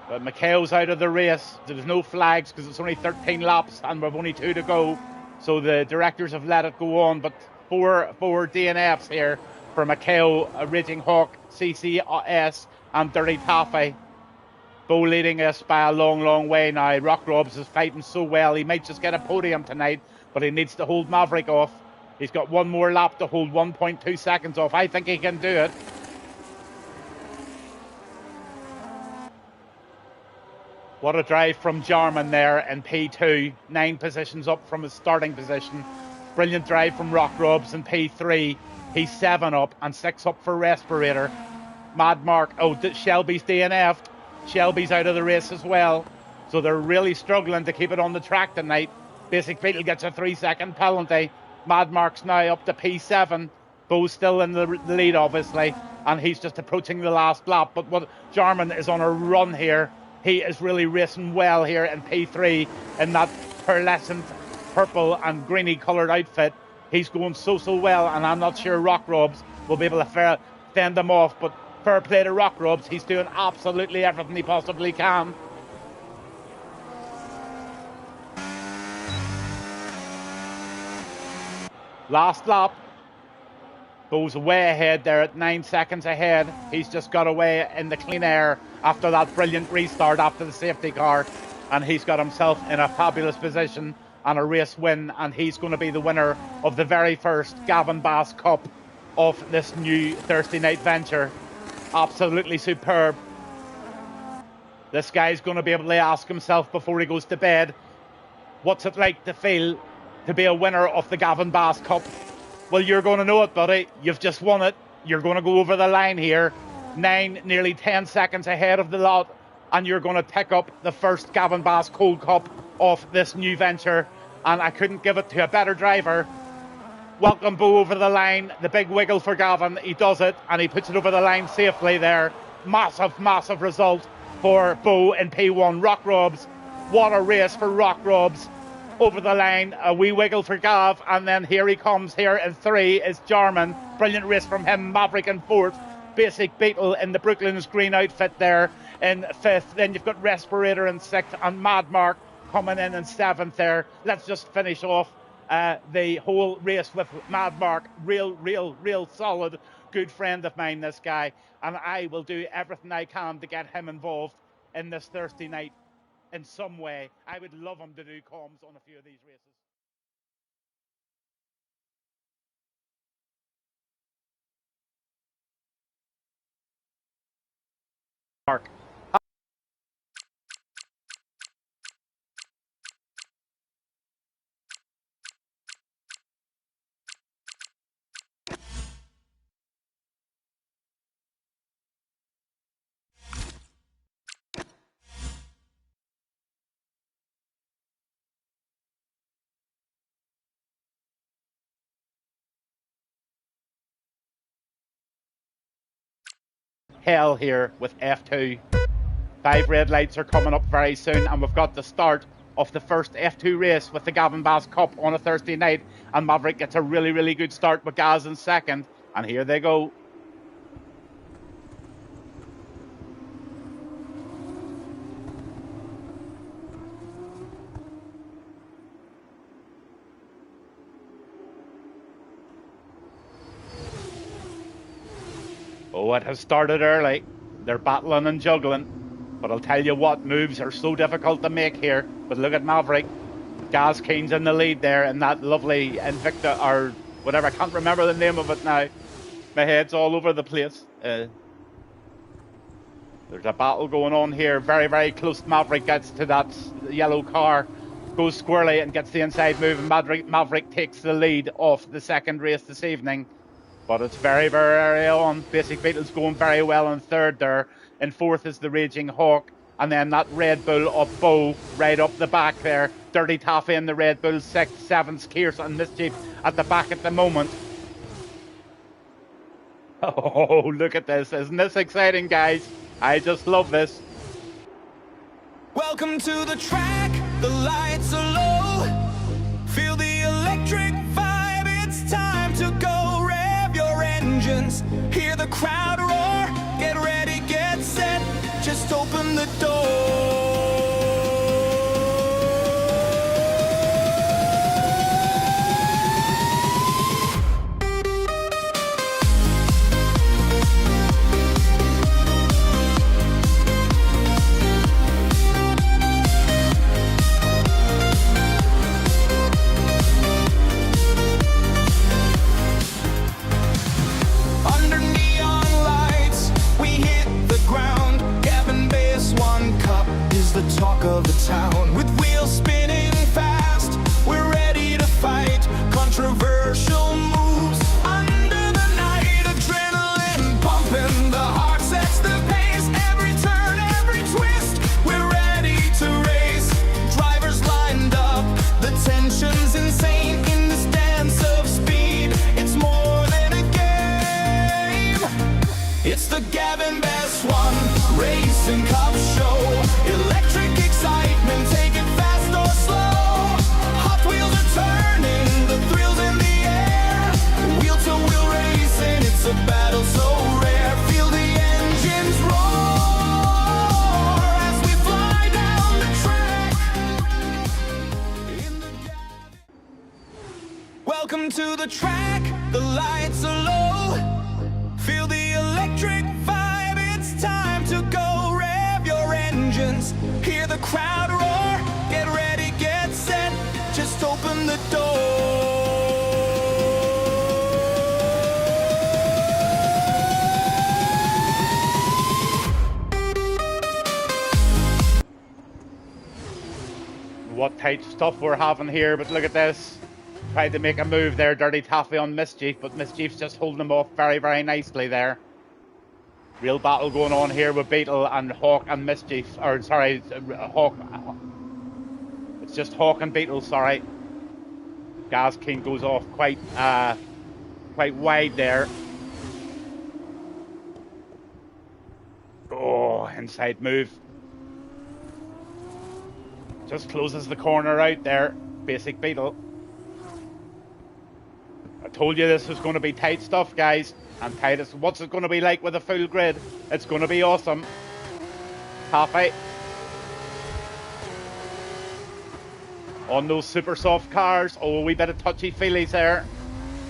But Maceo's out of the race. There's no flags because it's only 13 laps and we've only 2 to go. So the directors have let it go on. But four DNFs here for Maceo, Raging Hawk, CCS and Dirty Taffy. Bo leading us by a long, long way now. Rock Robs is fighting so well. He might just get a podium tonight, but he needs to hold Maverick off. He's got one more lap to hold 1.2 seconds off. I think he can do it. What a drive from Jarman there in P2. 9 positions up from his starting position. Brilliant drive from Rock Robs in P3. He's 7 up and 6 up for Respirator. Mad Mark, oh, Shelby's DNF'd. Shelby's out of the race as well. So they're really struggling to keep it on the track tonight. Basic Beetle gets a 3-second penalty. Mad Mark's now up to P7. Bo's still in the lead, obviously. And he's just approaching the last lap. But what Jarman is on a run here. He is really racing well here in P3 in that pearlescent purple and greeny coloured outfit. He's going so well, and I'm not sure Rock Robs will be able to fend him off, but fair play to Rock Robs. He's doing absolutely everything he possibly can. Last lap. Goes way ahead there at 9 seconds ahead. He's just got away in the clean air after that brilliant restart after the safety car. And he's got himself in a fabulous position and a race win. And he's going to be the winner of the very first Gavin Bass Cup of this new Thursday night venture. Absolutely superb. This guy's going to be able to ask himself before he goes to bed, what's it like to feel to be a winner of the Gavin Bass Cup? Well, you're going to know it, buddy. You've just won it. You're going to go over the line here. 9, nearly 10 seconds ahead of the lot. And you're going to pick up the first Gavin Bass Cold Cup of this new venture. And I couldn't give it to a better driver. Welcome Bo over the line. The big wiggle for Gavin. He does it. And he puts it over the line safely there. Massive result for Bo in P1. Rock Robs. What a race for Rock Robs. Over the line, a wee wiggle for Gav, and then here he comes here in 3 is Jarman. Brilliant race from him. Maverick in 4th. Basic Beetle in the Brooklyn's green outfit there in 5th. Then you've got Respirator in 6th and Mad Mark coming in 7th there. Let's just finish off the whole race with Mad Mark. Real solid, good friend of mine, this guy. And I will do everything I can to get him involved in this Thursday night. In some way. I would love him to do comms on a few of these races. Mark. Hell here with F2. 5 red lights are coming up very soon, and we've got the start of the first F2 race with the Gavin Bass Cup on a Thursday night, and Maverick gets a really good start with Gaz in 2nd, and here they go. Oh, it has started early. They're battling and juggling. But I'll tell you what, moves are so difficult to make here. But look at Maverick. Gaz Keen's in the lead there in that lovely Invicta, or whatever. I can't remember the name of it now. My head's all over the place. There's a battle going on here. Very close. Maverick gets to that yellow car. Goes squirrely and gets the inside move. And Maverick takes the lead off the second race this evening. But it's very early on. Basic Beetle's going very well in 3rd there. In 4th is the Raging Hawk. And then that Red Bull of Bo right up the back there. Dirty Taffy in the Red Bull 6th, 7th, Kears and Mischief at the back at the moment. Oh, look at this. Isn't this exciting, guys? I just love this. Welcome to the track. The lights are low. the crowd roar. Get ready, get set, just open the door. Under neon lights, we hit the ground. Gavin Bass, one cup is the talk of the town. With wheels spinning fast, we're ready to fight controversial moves. Under the night, adrenaline pumping, the heart sets the pace. Every turn, every twist, we're ready to race. Drivers lined up, the tension's insane in this dance of speed. It's more than a game. It's the Gavin Bass One Racing Cup Show. Electric excitement, take it fast or slow. Hot wheels are turning, the thrills in the air. Wheel to wheel racing, it's a battle so rare. Feel the engines roar as we fly down the track. In the Welcome to the track, the lights are low. Feel the electric vibe, it's time to go. Rev your engines, hear the crowd roar. Get ready, get set, just open the door. What tight stuff we're having here, but look at this. Tried to make a move there, Dirty Taffy on Mischief, but Mischief's just holding him off very, very nicely there. Real battle going on here with Beetle and Hawk and Mischief. Or, sorry, Hawk. It's just Hawk and Beetle, sorry. Gas King goes off quite wide there. Oh, inside move. Just closes the corner out there. Basic Beetle. I told you this was going to be tight stuff, guys. And Titus, what's it going to be like with a full grid? It's going to be awesome. Taffy. On those super soft cars. Oh, a wee bit of touchy-feelies there.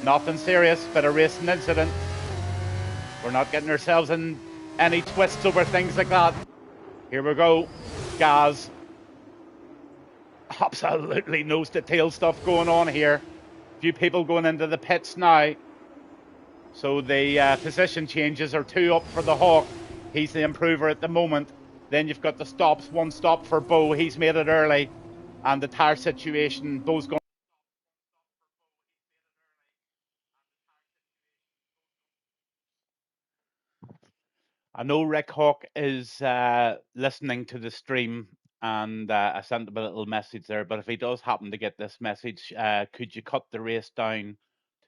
Nothing serious, bit of racing incident. We're not getting ourselves in any twists over things like that. Here we go. Gaz. Absolutely nose to tail stuff going on here. Few people going into the pits now. So the position changes are 2 up for the Hawk. He's the improver at the moment. Then you've got the stops. 1 stop for Bo. He's made it early. And the tire situation, Bo's going. I know Rick Hawk is listening to the stream, and I sent him a little message there. But if he does happen to get this message, could you cut the race down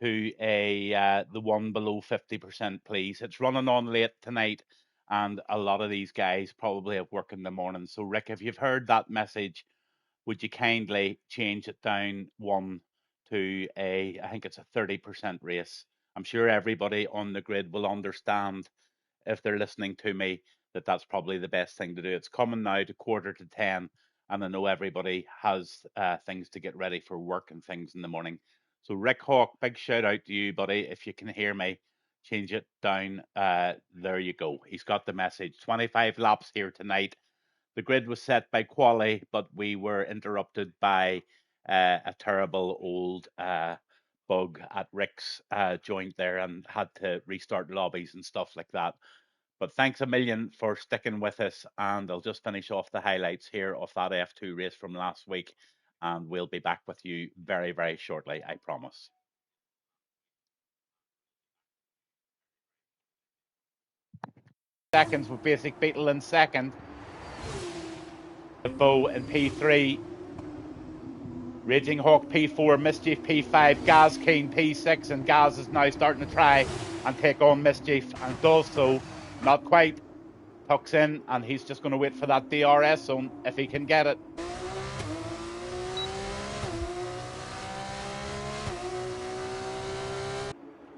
to the one below 50%, please? It's running on late tonight, and a lot of these guys probably have work in the morning. So, Rick, if you've heard that message, would you kindly change it down one to I think it's a 30% race. I'm sure everybody on the grid will understand if they're listening to me that that's probably the best thing to do. It's coming now to 9:45, and I know everybody has things to get ready for work and things in the morning. So Rick Hawk, big shout out to you, buddy. If you can hear me, change it down. There you go. He's got the message. 25 laps here tonight. The grid was set by Quali, but we were interrupted by a terrible old bug at Rick's joint there and had to restart lobbies and stuff like that. But thanks a million for sticking with us, and I'll just finish off the highlights here of that F2 race from last week, and we'll be back with you very, very shortly, I promise. Seconds with Basic Beetle in second. Bo in P3. Raging Hawk P4, Mischief P5, Gaz Keen P6, and Gaz is now starting to try and take on Mischief, and does so. Not quite. Tucks in, and he's just going to wait for that DRS zone if he can get it.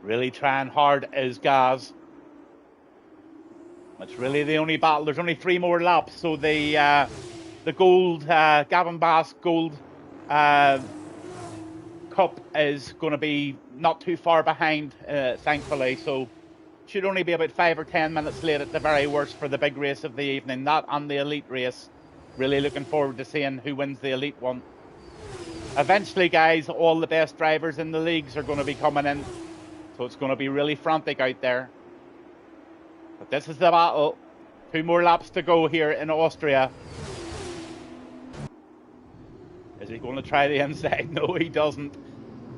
Really trying hard is Gaz. It's really the only battle. There's only 3 more laps, so the gold Gavin Bass Gold Cup is going to be not too far behind, thankfully. So should only be about 5 or 10 minutes late at the very worst for the big race of the evening. That and the elite race. Really looking forward to seeing who wins the elite one. Eventually, guys, all the best drivers in the leagues are going to be coming in. So it's going to be really frantic out there. But this is the battle. 2 more laps to go here in Austria. Is he going to try the inside? No, he doesn't.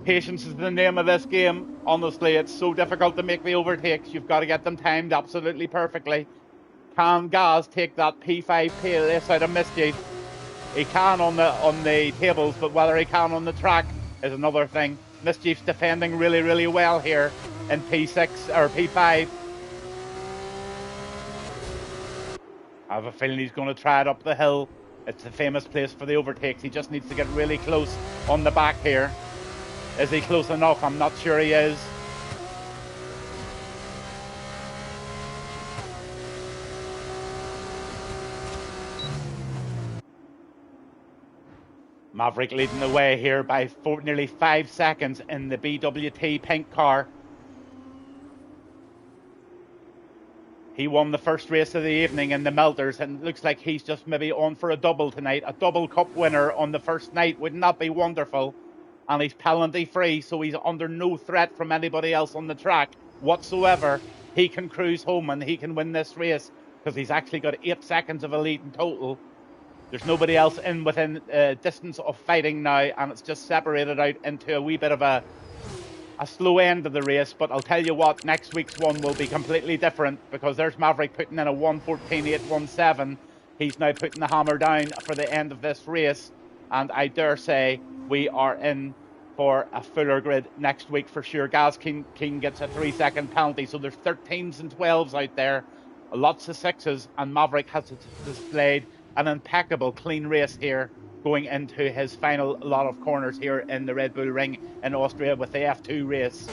Patience is the name of this game. Honestly, it's so difficult to make the overtakes. You've got to get them timed absolutely perfectly. Can Gaz take that P5 pace out of Mischief? He can on the tables, but whether he can on the track is another thing. Mischief's defending really, really well here in P6 or P5. I have a feeling he's going to try it up the hill. It's the famous place for the overtakes. He just needs to get really close on the back here. Is he close enough? I'm not sure he is. Maverick leading the way here by nearly 5 seconds in the BWT pink car. He won the first race of the evening in the Melters, and it looks like he's just maybe on for a double tonight. A double cup winner on the first night. Wouldn't that be wonderful? And he's penalty free, so he's under no threat from anybody else on the track whatsoever. He can cruise home and he can win this race because he's actually got 8 seconds of a lead in total. There's nobody else in within distance of fighting now, and it's just separated out into a wee bit of a slow end of the race. But I'll tell you what, next week's one will be completely different because there's Maverick putting in a 1:14.817. He's now putting the hammer down for the end of this race, and I dare say we are in for a fuller grid next week for sure. Gaz King gets a 3-second penalty, so there's 13s and 12s out there, lots of 6s, and Maverick has displayed an impeccable clean race here going into his final lot of corners here in the Red Bull Ring in Austria with the F2 race.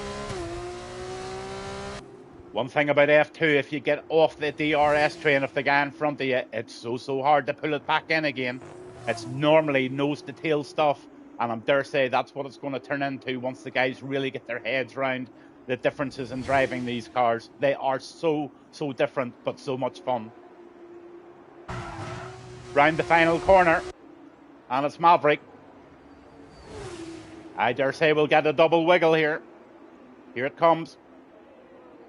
One thing about F2, if you get off the DRS train of the guy in front of you, it's so hard to pull it back in again. It's normally nose to tail stuff, and I dare say that's what it's going to turn into once the guys really get their heads around the differences in driving these cars. They are so different, but so much fun. Round the final corner, and it's Maverick. I dare say we'll get a double wiggle here. Here it comes.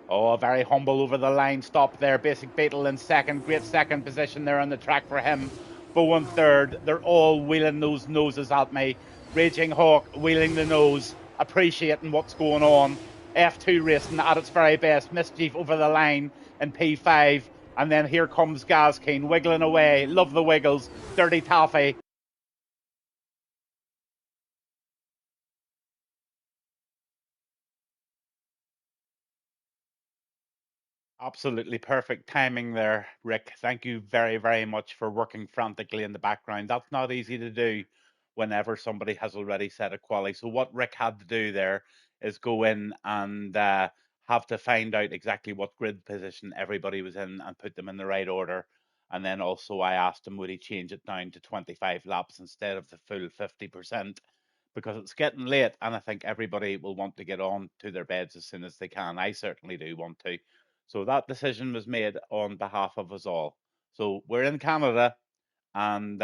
Oh, very humble over the line stop there. Basic Beetle in second. Great second position there on the track for him. Bo in third. They're all wheeling those noses at me. Raging Hawk wheeling the nose, appreciating what's going on. F2 racing at its very best. Mischief over the line in P5. And then here comes Gaz King wiggling away. Love the wiggles. Dirty Taffy. Absolutely perfect timing there, Rick. Thank you very much for working frantically in the background. That's not easy to do whenever somebody has already set a quali. So what Rick had to do there is go in and have to find out exactly what grid position everybody was in and put them in the right order. And then also I asked him would he change it down to 25 laps instead of the full 50%, because it's getting late and I think everybody will want to get on to their beds as soon as they can. I certainly do want to. So that decision was made on behalf of us all. So we're in Canada and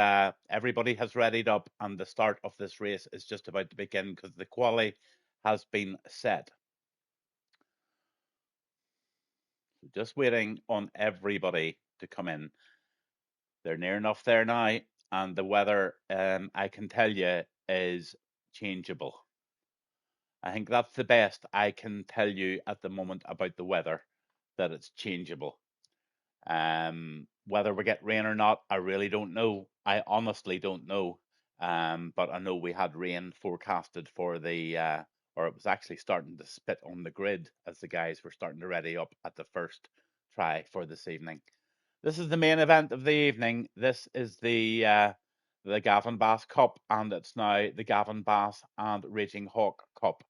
everybody has readied up and the start of this race is just about to begin because the quali has been set. Just waiting on everybody to come in. They're near enough there now, and the weather, I can tell you, is changeable. I think that's the best I can tell you at the moment about the weather, that it's changeable. Whether we get rain or not, I really don't know. I honestly don't know. But I know we had rain forecasted for the, or it was actually starting to spit on the grid as the guys were starting to ready up at the first try for this evening. This is the main event of the evening. This is the Gavin Bass Cup, and it's now the Gavin Bass and Raging Hawk Cup.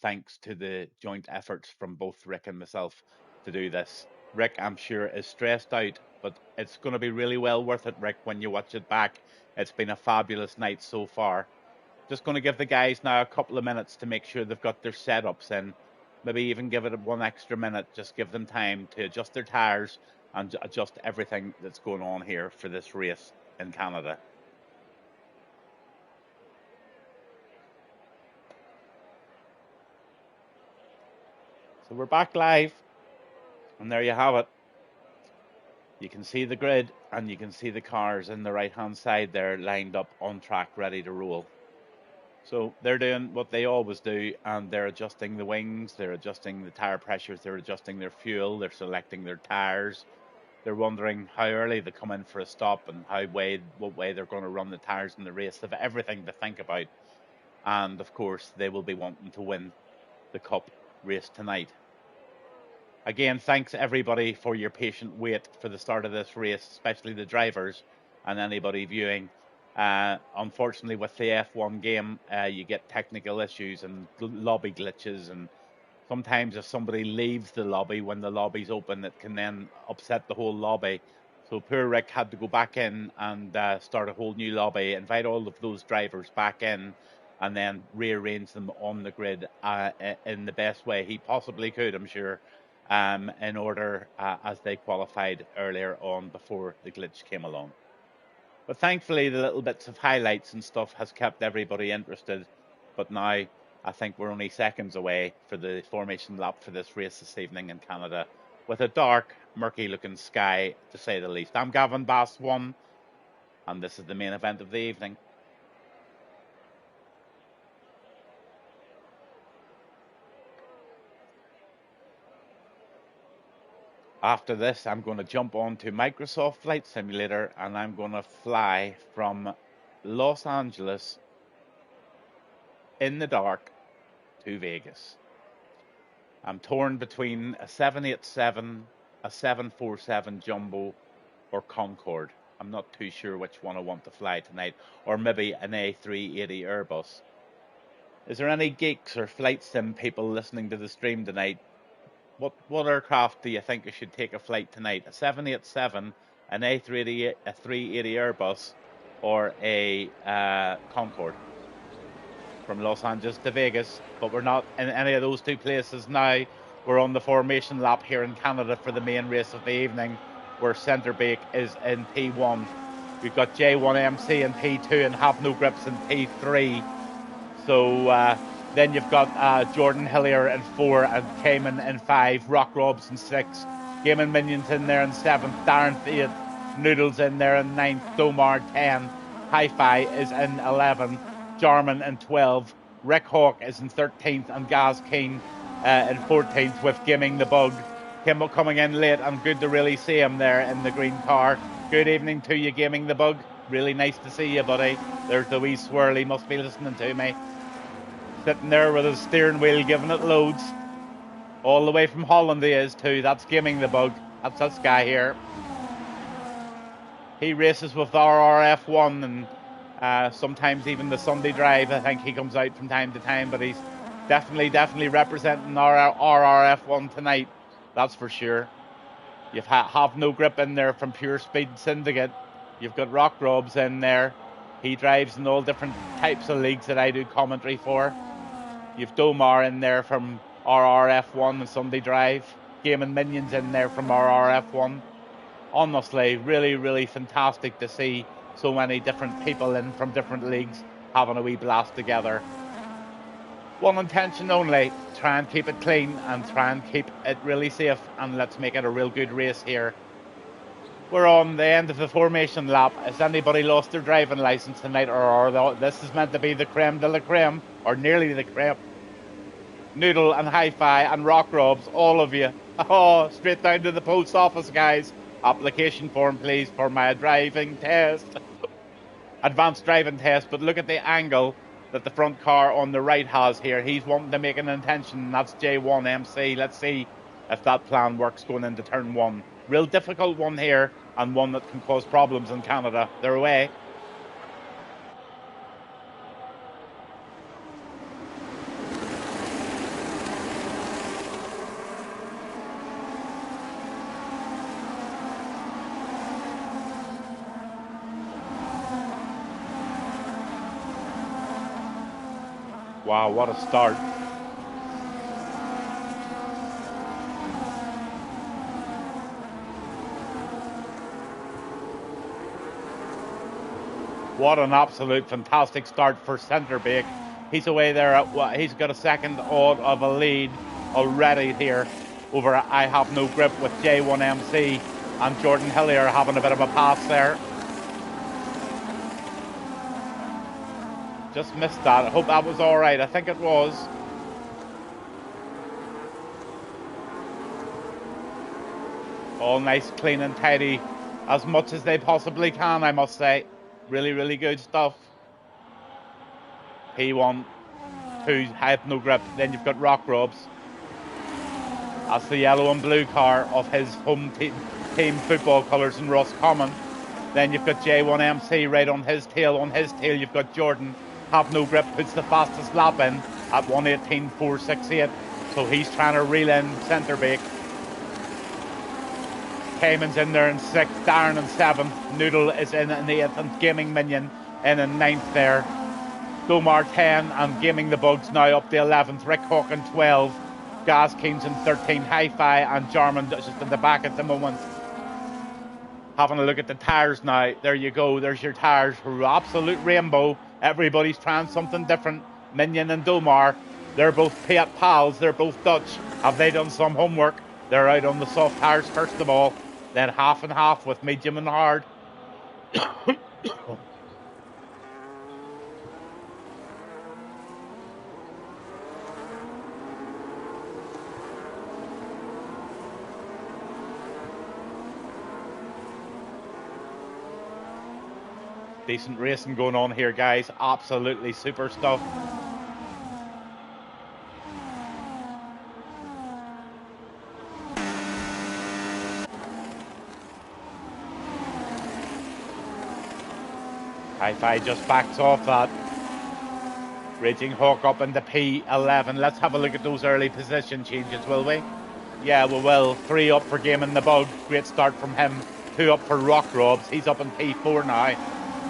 Thanks to the joint efforts from both Rick and myself to do this. Rick, I'm sure, is stressed out, but it's going to be really well worth it, Rick, when you watch it back. It's been a fabulous night so far. Just going to give the guys now a couple of minutes to make sure they've got their setups in. Maybe even give it one extra minute. Just give them time to adjust their tires and adjust everything that's going on here for this race in Canada. So we're back live, and there you have it. You can see the grid and you can see the cars in the right hand side there lined up on track ready to roll. So they're doing what they always do, and they're adjusting the wings, they're adjusting the tire pressures, they're adjusting their fuel, they're selecting their tires. They're wondering how early they come in for a stop and what way they're going to run the tires in the race. They've everything to think about. And of course, they will be wanting to win the Cup race tonight. Again, thanks everybody for your patient wait for the start of this race, especially the drivers and anybody viewing. Unfortunately, with the F1 game, you get technical issues and lobby glitches, and sometimes if somebody leaves the lobby when the lobby's open, it can then upset the whole lobby. So poor Rick had to go back in and start a whole new lobby, invite all of those drivers back in, and then rearrange them on the grid in the best way he possibly could, I'm sure, in order as they qualified earlier on before the glitch came along. But thankfully, the little bits of highlights and stuff has kept everybody interested. But now I think we're only seconds away for the formation lap for this race this evening in Canada, with a dark, murky-looking sky, to say the least. I'm Gavin Bass 1, and this is the main event of the evening. After this, I'm going to jump onto Microsoft Flight Simulator, and I'm going to fly from Los Angeles in the dark to Vegas. I'm torn between a 787, a 747 Jumbo, or Concorde. I'm not too sure which one I want to fly tonight, or maybe an A380 Airbus. Is there any geeks or flight sim people listening to the stream tonight? What aircraft do you think I should take a flight tonight? A 787, an A380, a 380 Airbus, or a Concorde? From Los Angeles to Vegas, but we're not in any of those two places now. We're on the formation lap here in Canada for the main race of the evening, where Centrebake is in P1. We've got J1 MC in P2 and Have No Grips in P3. So then you've got Jordan Hillier in 4 and Cayman in 5, Rock Robs in 6, Gaming Minions in there in 7th, Darren 8, Noodles in there in 9th, Domar 10, Hi-Fi is in 11, Jarman in 12, Rick Hawk is in 13th, and Gaz Keen in 14th with Gaming the Bug. Kimball coming in late, and good to really see him there in the green car. Good evening to you, Gaming the Bug. Really nice to see you, buddy. There's the wee swirl, he must be listening to me. Sitting there with his steering wheel, giving it loads. All the way from Holland he is too. That's Gaming the Bug. That's this guy here. He races with RRF1 and sometimes even the Sunday Drive. I think he comes out from time to time, but he's definitely representing RRF1 tonight. That's for sure. You've Have No Grip in there from Pure Speed Syndicate. You've got Rock Robs in there. He drives in all different types of leagues that I do commentary for. You've Domar in there from RRF1 and Sunday Drive. Gaming Minions in there from RRF1. Honestly, really fantastic to see so many different people in from different leagues having a wee blast together. One intention only, try and keep it clean and try and keep it really safe, and let's make it a real good race here. We're on the end of the formation lap. Has anybody lost their driving license tonight, or this is meant to be the creme de la creme, or nearly the creme? Noodle and Hi-Fi and Rock Robs, all of you. Oh, straight down to the post office, guys. Application form, please, for my driving test. Advanced driving test, but look at the angle that the front car on the right has here. He's wanting to make an intention, and that's J1 MC. Let's see if that plan works going into turn 1. Real difficult one here, and one that can cause problems in Canada. They're away. Wow, what a start. What an absolute fantastic start for Centerbake. He's away there at what? He's got a second odd of a lead already here over I Have No Grip with J1MC, and Jordan Hillier having a bit of a pass there. Just missed that. I hope that was all right. I think it was. All nice, clean and tidy as much as they possibly can, I must say. Really, really good stuff. P1, 2, Have No Grip. Then you've got Rock Robs. That's the yellow and blue car of his home team football colours in Roscommon. Then you've got J1MC right on his tail. On his tail, you've got Jordan. Have No Grip puts the fastest lap in at 1:18.468. So he's trying to reel in Centerbake. Cayman's in there in 6th, Darren in 7th, Noodle is in 8th, and Gaming Minion in 9th there. Domar 10 and Gaming the Bugs now up to 11th, Rick Hawk in 12, Gaz Keynes in 13, Hi-Fi and Jarman just in the back at the moment. Having a look at the tyres now, there you go, there's your tyres, absolute rainbow, everybody's trying something different. Minion and Domar, they're both pals, they're both Dutch. Have they done some homework? They're out on the soft tyres first of all, then half and half with medium and hard. Decent racing going on here, guys. Absolutely super stuff. Hi-Fi just backs off that. Raging Hawk up into P11. Let's have a look at those early position changes, will we? Yeah, we will. 3 up for Gaming the Bug. Great start from him. 2 up for Rock Robs. He's up in P4 now.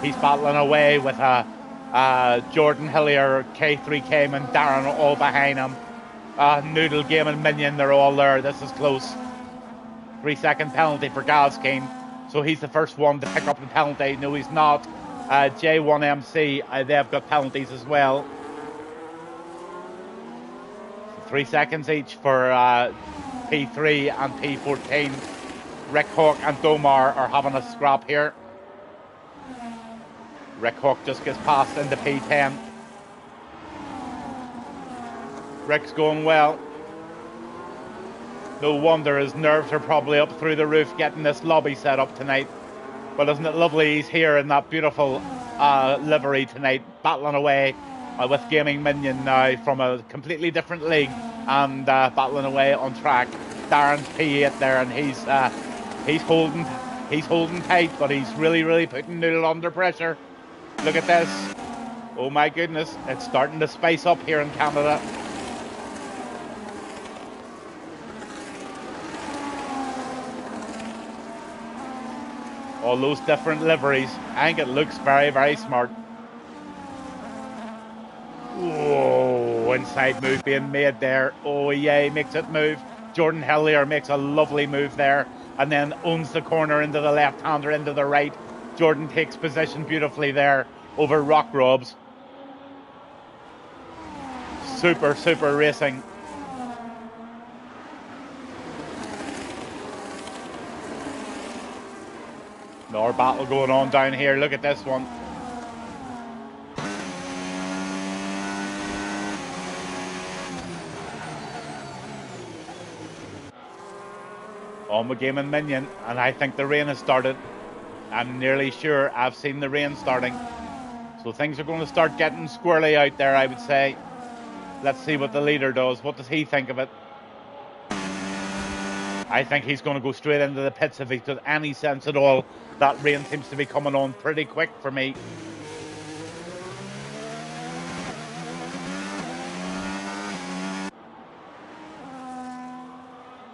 He's battling away with Jordan Hillier, K3 Cayman, Darren all behind him. Noodle, Gaming Minion, they're all there. This is close. 3-second penalty for Galskine. So he's the first one to pick up the penalty. No, he's not. J1MC, they've got penalties as well. 3 seconds each for P3 and P14. Rick Hawk and Domar are having a scrap here. Rick Hawk just gets passed into P10. Rick's going well. No wonder his nerves are probably up through the roof getting this lobby set up tonight. But isn't it lovely he's here in that beautiful livery tonight, battling away with Gaming Minion now from a completely different league and battling away on track. Darren's P8 there, and he's holding tight, but he's really putting Noodle under pressure. Look at this. Oh my goodness, it's starting to spice up here in Canada. All those different liveries. I think it looks very smart. Whoa, inside move being made there. Oh yeah, he makes it move. Jordan Hillier makes a lovely move there and then owns the corner into the left-hander, into the right. Jordan takes position beautifully there over Rock Robs. Super racing. Another battle going on down here. Look at this one. On the Gaming Minion, and I think the rain has started. I'm nearly sure I've seen the rain starting. So things are going to start getting squirrely out there, I would say. Let's see what the leader does. What does he think of it? I think he's going to go straight into the pits if he's got any sense at all. That rain seems to be coming on pretty quick for me.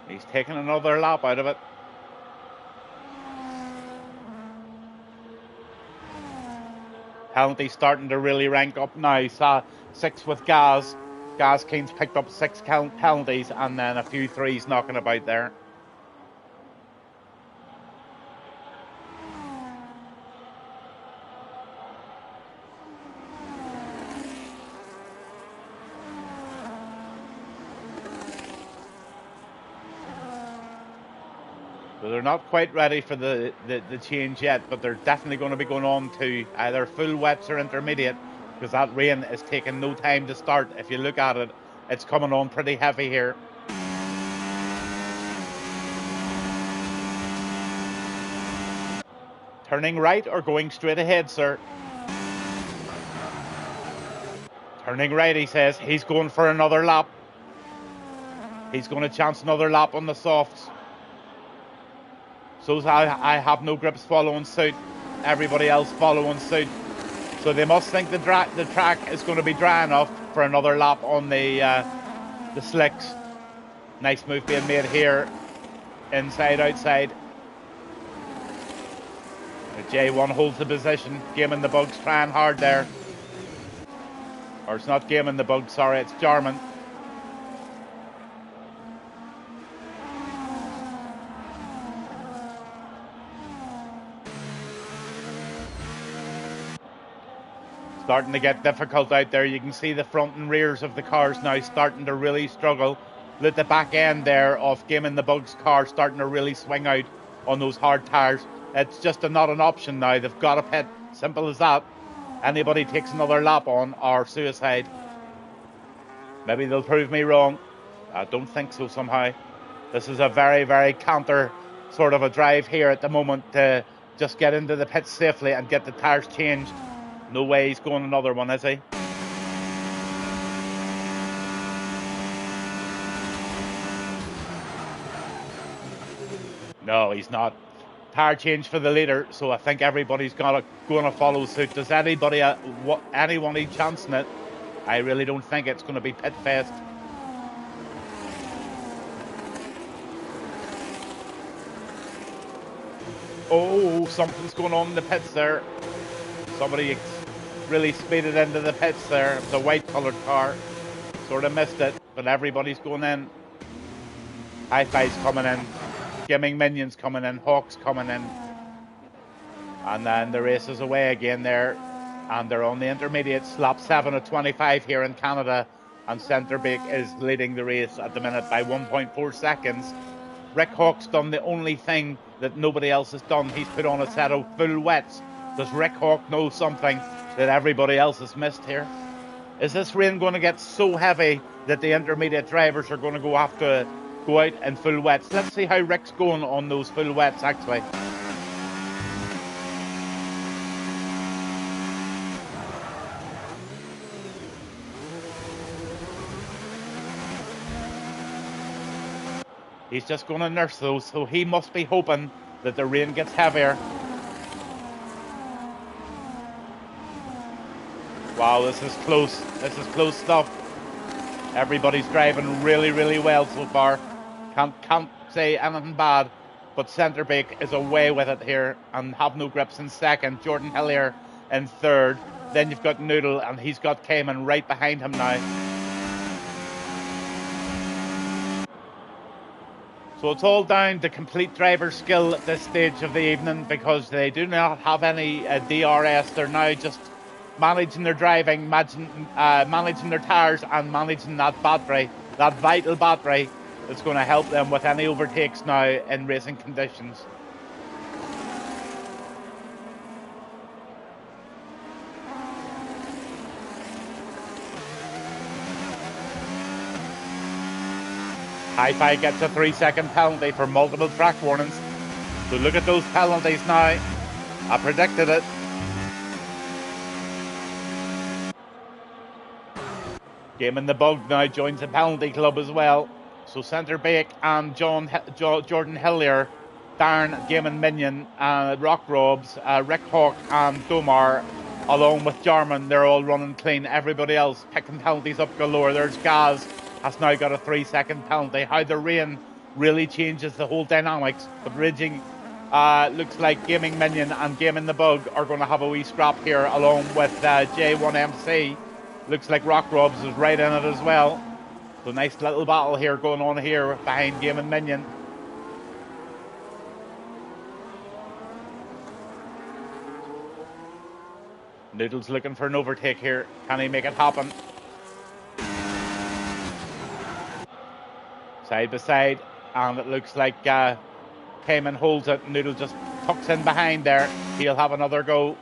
He's taking another lap out of it. Penalty starting to really rank up now. 6 with Gaz. Gaz Keen's picked up 6 penalties and then a few threes knocking about there. So they're not quite ready for the change yet, but they're definitely going to be going on to either full wets or intermediate, because that rain is taking no time to start. If you look at it, it's coming on pretty heavy here. Turning right or going straight ahead, sir? Turning right, he says. He's going for another lap. He's going to chance another lap on the softs. So I have no grips following suit. Everybody else following suit. So they must think the track is going to be dry enough for another lap on the slicks. Nice move being made here. Inside, outside. The J1 holds the position. Gaming the Bugs trying hard there. Or it's not Gaming the Bugs, sorry, it's Jarman. Starting to get difficult out there. You can see the front and rears of the cars now starting to really struggle. Let the back end there of Gaming the Bugs car starting to really swing out on those hard tyres. It's just not an option now. They've got to pit. Simple as that. Anybody takes another lap on are suicide. Maybe they'll prove me wrong. I don't think so somehow. This is a very, very counter sort of a drive here at the moment to just get into the pits safely and get the tyres changed. No way he's going another one, is he? No, he's not. Tyre change for the leader, so I think everybody's going to follow suit. Does anybody, anyone chancing it? I really don't think it's going to be pit fest. Oh, something's going on in the pits there. Somebody really speeded into the pits there. It was a white coloured car. Sort of missed it, but everybody's going in. Hi-Fi's coming in. Gaming Minions coming in. Hawks coming in. And then the race is away again there. And they're on the intermediates. Lap 7 of 25 here in Canada. And Centrebeek is leading the race at the minute by 1.4 seconds. Rick Hawk's done the only thing that nobody else has done. He's put on a set of full wets. Does Rick Hawk know something that everybody else has missed here? Is this rain going to get so heavy that the intermediate drivers are going to have to go out in full wets? Let's see how Rick's going on those full wets, actually. He's just going to nurse those, so he must be hoping that the rain gets heavier. Wow, this is close. This is close stuff. Everybody's driving really, really well so far. Can't say anything bad, but Centrebeek is away with it here and have no grips in second. Jordan Hillier in third. Then you've got Noodle, and he's got Cayman right behind him now. So it's all down to complete driver skill at this stage of the evening, because they do not have any DRS. They're now just managing their driving, managing their tyres and managing that battery, that vital battery that's going to help them with any overtakes now in racing conditions. Hi-Fi gets a 3-second penalty for multiple track warnings. So look at those penalties now. I predicted it. Gaming the Bug now joins the penalty club as well. So Centrebeek and Jordan Hillier, Darren Gaming Minion, Rock Robs, Rick Hawk and Domar, along with Jarman, they're all running clean. Everybody else picking penalties up galore. There's Gaz, has now got a 3-second penalty. How the rain really changes the whole dynamics. But Ridging looks like Gaming Minion and Gaming the Bug are going to have a wee scrap here, along with J1MC. Looks like Rock Robs is right in it as well. So nice little battle here going on here behind Game and Minion. Noodle's looking for an overtake here. Can he make it happen? Side by side, and it looks like Cayman holds it. Noodle just tucks in behind there. He'll have another go.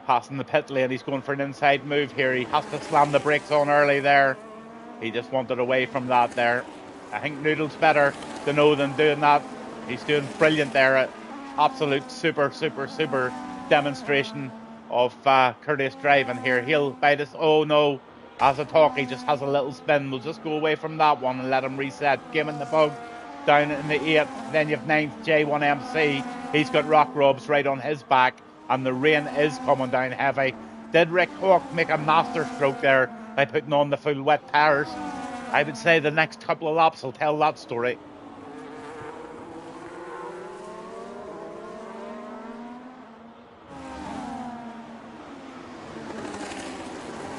Passing the pit lane, he's going for an inside move here. He has to slam the brakes on early there. He just wanted away from that there. I think Noodle's better to know than doing that. He's doing brilliant there. Absolute super demonstration of courteous driving here. He'll bite us. Oh no. As a talk, he just has a little spin. We'll just go away from that one and let him reset. Game in the bug down in the 8th. Then you've 9th J1MC. He's got Rock Robs right on his back. And the rain is coming down heavy. Did Rick Hawk make a master stroke there by putting on the full wet tires? I would say the next couple of laps will tell that story.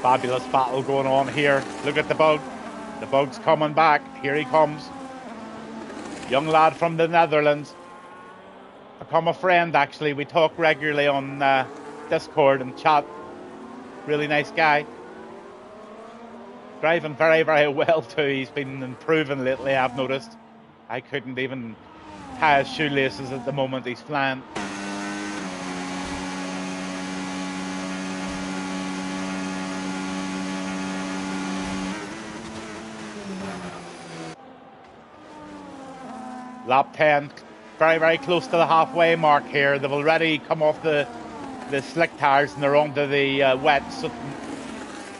Fabulous battle going on here. Look at the bug. The bug's coming back. Here he comes. Young lad from the Netherlands. Become a friend, actually. We talk regularly on Discord and chat. Really nice guy. Driving very well too. He's been improving lately, I've noticed. I couldn't even tie his shoelaces at the moment. He's flying. Lap 10. Very close to the halfway mark here. They've already come off the slick tires and they're onto the wets. So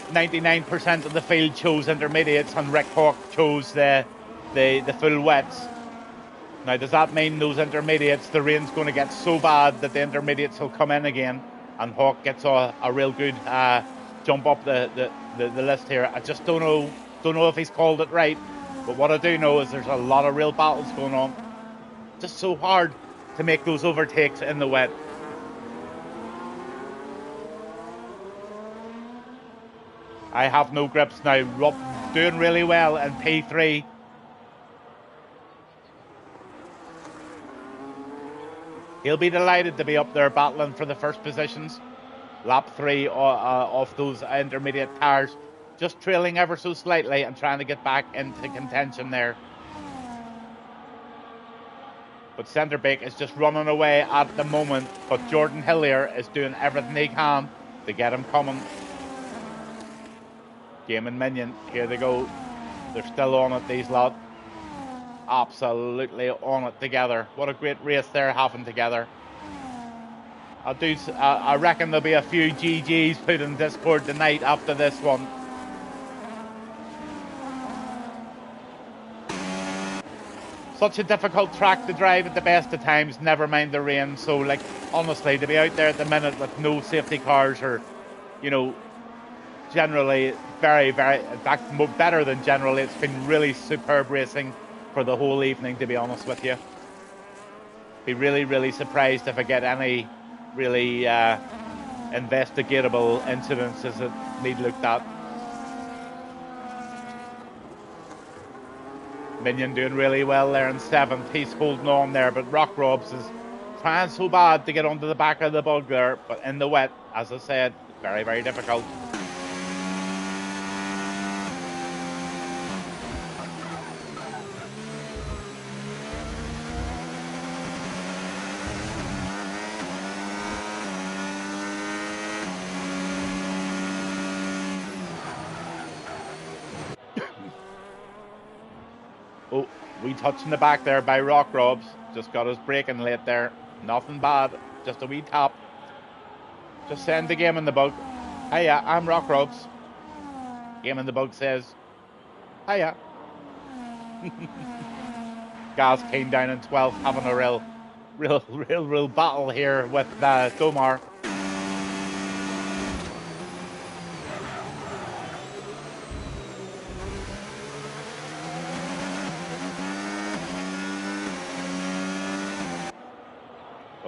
99% of the field chose intermediates and Rick Hawk chose the full wets. Now, does that mean those intermediates, the rain's going to get so bad that the intermediates will come in again and Hawk gets a real good jump up the list here? I just don't know if he's called it right. But what I do know is there's a lot of real battles going on. Just so hard to make those overtakes in the wet. I have no grips now. Rob doing really well in P3. He'll be delighted to be up there battling for the first positions. Lap 3 off those intermediate tires. Just trailing ever so slightly and trying to get back into contention there. But Centerbeek is just running away at the moment. But Jordan Hillier is doing everything he can to get him coming. Game and Minion, here they go. They're still on it, these lot. Absolutely on it together. What a great race they're having together. I reckon there'll be a few GGs put in Discord tonight after this one. Such a difficult track to drive at the best of times, never mind the rain. So, like, honestly, to be out there at the minute with no safety cars or, you know, generally very, in fact, better than generally. It's been really superb racing for the whole evening, to be honest with you. Be really surprised if I get any really investigatable incidences that need looked at. Minion doing really well there in 7th. He's holding on there, but Rock Robs is trying so bad to get onto the back of the bug there, but in the wet, as I said, very difficult. Oh, wee touch in the back there by Rock Robs. Just got his braking late there. Nothing bad, just a wee tap. Just send the Game in the Bug. Hiya, I'm Rock Robs. Game in the Bug says, hiya. Gaz Kane down in 12th, having a real battle here with Domar.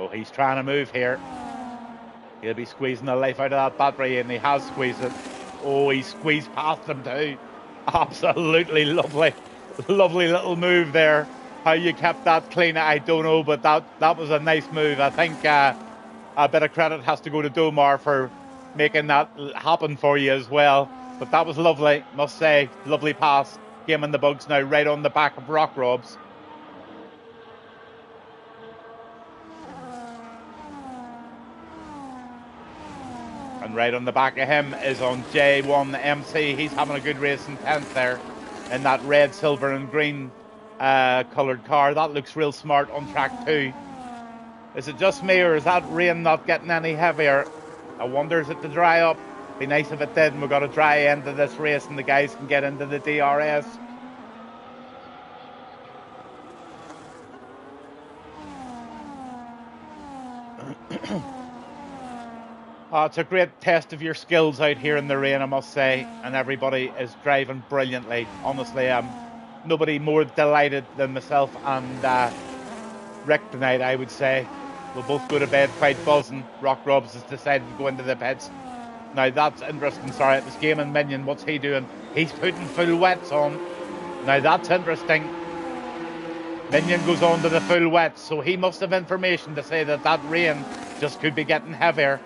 Oh, he's trying to move here. He'll be squeezing the life out of that battery, and he has squeezed it. Oh, he squeezed past him too. Absolutely lovely. Lovely little move there. How you kept that clean, I don't know, but that was a nice move. I think a bit of credit has to go to Domar for making that happen for you as well. But that was lovely, must say. Lovely pass. Game in the bugs now right on the back of Rock Robs. And right on the back of him is on J1 MC. He's having a good race in 10th there in that red, silver and green coloured car. That looks real smart on track 2. Is it just me, or is that rain not getting any heavier? I wonder, is it to dry up? Be nice if it did, and we've got a dry end of this race and the guys can get into the DRS. Oh, it's a great test of your skills out here in the rain, I must say, and everybody is driving brilliantly. Honestly, nobody more delighted than myself and Rick tonight, I would say. We'll both go to bed quite buzzing. Rock Robs has decided to go into the pits. Now that's interesting. Sorry, this game in Minion, what's he doing? He's putting full wets on. Now that's interesting. Minion goes on to the full wets, so he must have information to say that that rain just could be getting heavier.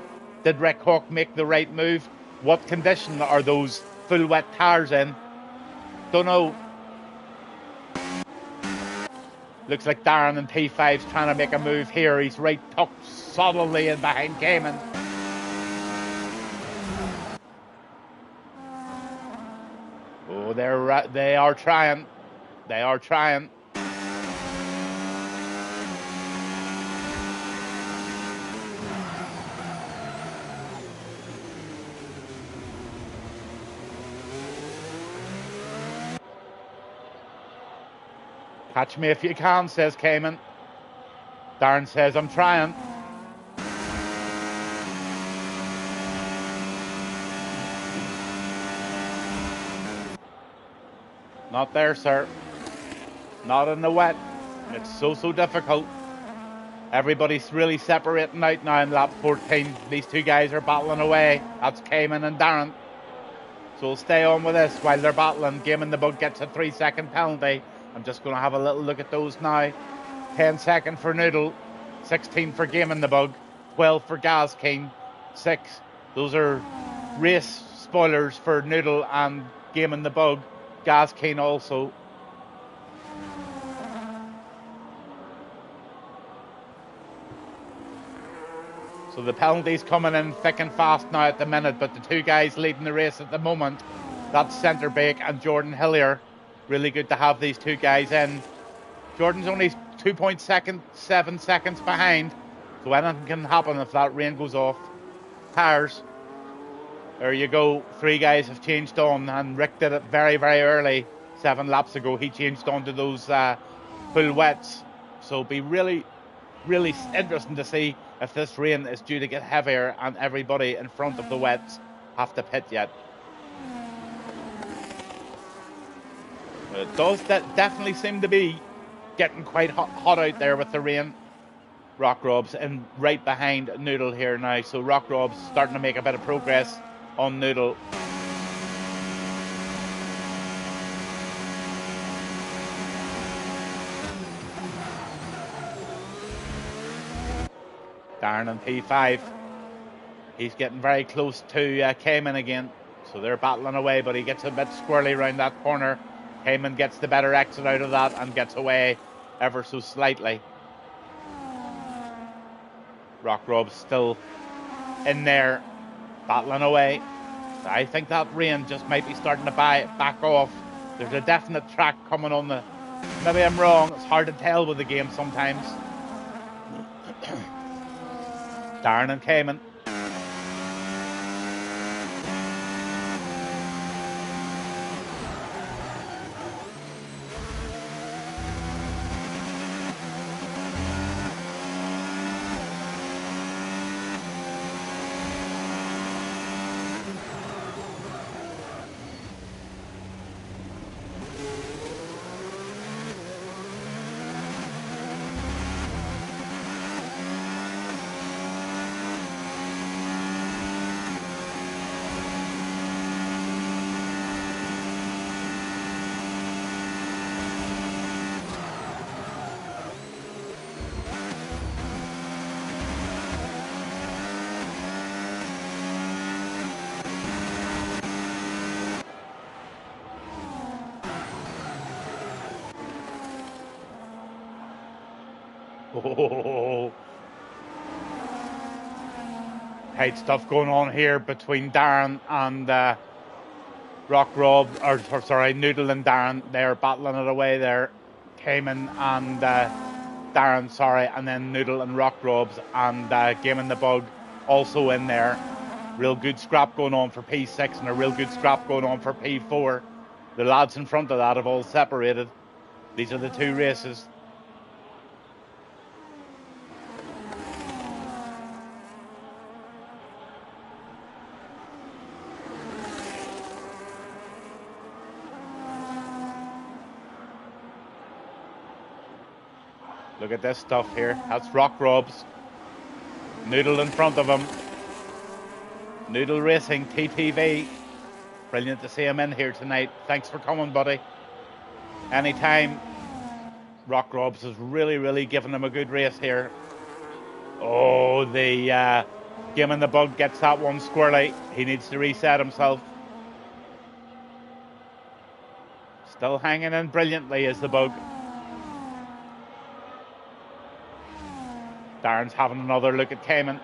Did Rick Hawk make the right move? What condition are those full wet tires in? Don't know. Looks like Darren and P5's trying to make a move here. He's right tucked solidly in behind Cayman. Oh, they are trying. They are trying. Catch me if you can, says Cayman. Darren says, I'm trying. Not there, sir. Not in the wet. It's so difficult. Everybody's really separating out now in lap 14. These two guys are battling away. That's Cayman and Darren. So we'll stay on with this while they're battling. Game in the Bug gets a 3-second penalty. I'm just going to have a little look at those now. 10 second for Noodle, 16 for Game in the Bug, 12 for Gas King, 6. Those are race spoilers for Noodle and Game in the Bug. Gas King also. So the penalties coming in thick and fast now at the minute, but the two guys leading the race at the moment, that's Centerbake and Jordan Hillier. Really good to have these two guys in. Jordan's only 2.7 seconds behind, so anything can happen if that rain goes off. Tires. There you go. 3 guys have changed on, and Rick did it very early. 7 laps ago, he changed on to those full wets. So it'll be really interesting to see if this rain is due to get heavier and everybody in front of the wets have to pit yet. It does definitely seem to be getting quite hot out there with the rain. Rock Rob's in right behind Noodle here now, so Rock Rob's starting to make a bit of progress on Noodle. Darren and P5, he's getting very close to Cayman again, so they're battling away, but he gets a bit squirrely around that corner. Cayman gets the better exit out of that and gets away ever so slightly. Rock Rob's still in there, battling away. I think that rain just might be starting to back off. There's a definite track coming on the... Maybe I'm wrong, it's hard to tell with the game sometimes. Darren and Cayman. Oh, tight stuff going on here between Darren and Rock Rob, or sorry, Noodle and Darren. They're battling it away there. Cayman and Darren, sorry, and then Noodle and Rock Robs and Game in the Bug also in there. Real good scrap going on for P6 and a real good scrap going on for P4. The lads in front of that have all separated. These are the two races. Look at this stuff here. That's Rock Robs. Noodle in front of him. Noodle Racing, TTV. Brilliant to see him in here tonight. Thanks for coming, buddy. Anytime. Rock Robs is really, really giving him a good race here. Oh, the Game in the Bug gets that one squirrely. He needs to reset himself. Still hanging in brilliantly is the Bug. Darren's having another look at Cayman.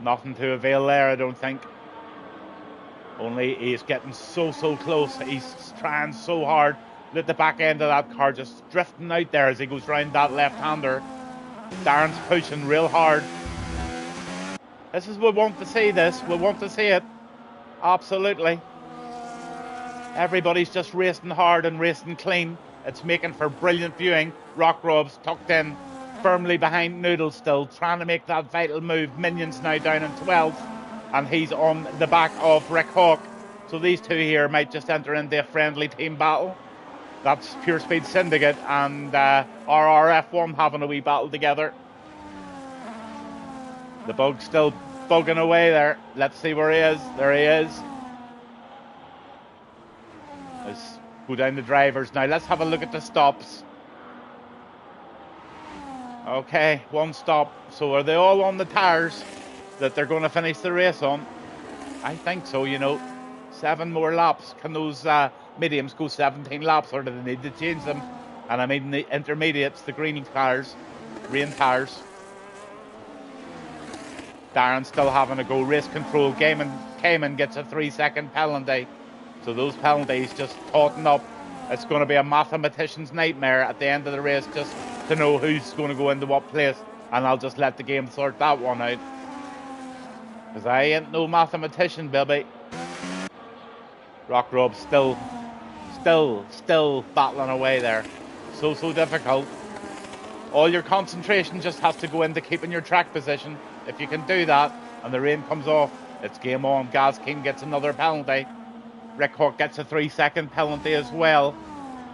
Nothing to avail there, I don't think. Only he's getting so close. He's trying so hard. Let the back end of that car just drifting out there as he goes round that left-hander. Darren's pushing real hard. This is, we want to see this. We want to see it. Absolutely. Everybody's just racing hard and racing clean. It's making for brilliant viewing. Rock Robs tucked in firmly behind Noodle still, trying to make that vital move. Minions now down in 12th, and he's on the back of Rick Hawk. So these two here might just enter into a friendly team battle. That's Pure Speed Syndicate and RRF1 having a wee battle together. The Bug's still bugging away there. Let's see where he is. There he is. Let's go down the drivers now. Let's have a look at the stops. Okay, one stop. So are they all on the tyres that they're going to finish the race on? I think so, you know. 7 more laps. Can those mediums go 17 laps, or do they need to change them? And I mean the intermediates, the green tyres, rain tyres. Darren's still having a go. Race control. Cayman gets a 3-second penalty. So those penalties just totting up. It's going to be a mathematician's nightmare at the end of the race just to know who's going to go into what place. And I'll just let the game sort that one out. Because I ain't no mathematician, baby. Rock Rob still battling away there. So difficult. All your concentration just has to go into keeping your track position. If you can do that and the rain comes off, it's game on. Gaz King gets another penalty. Rick Hawk gets a 3-second penalty as well.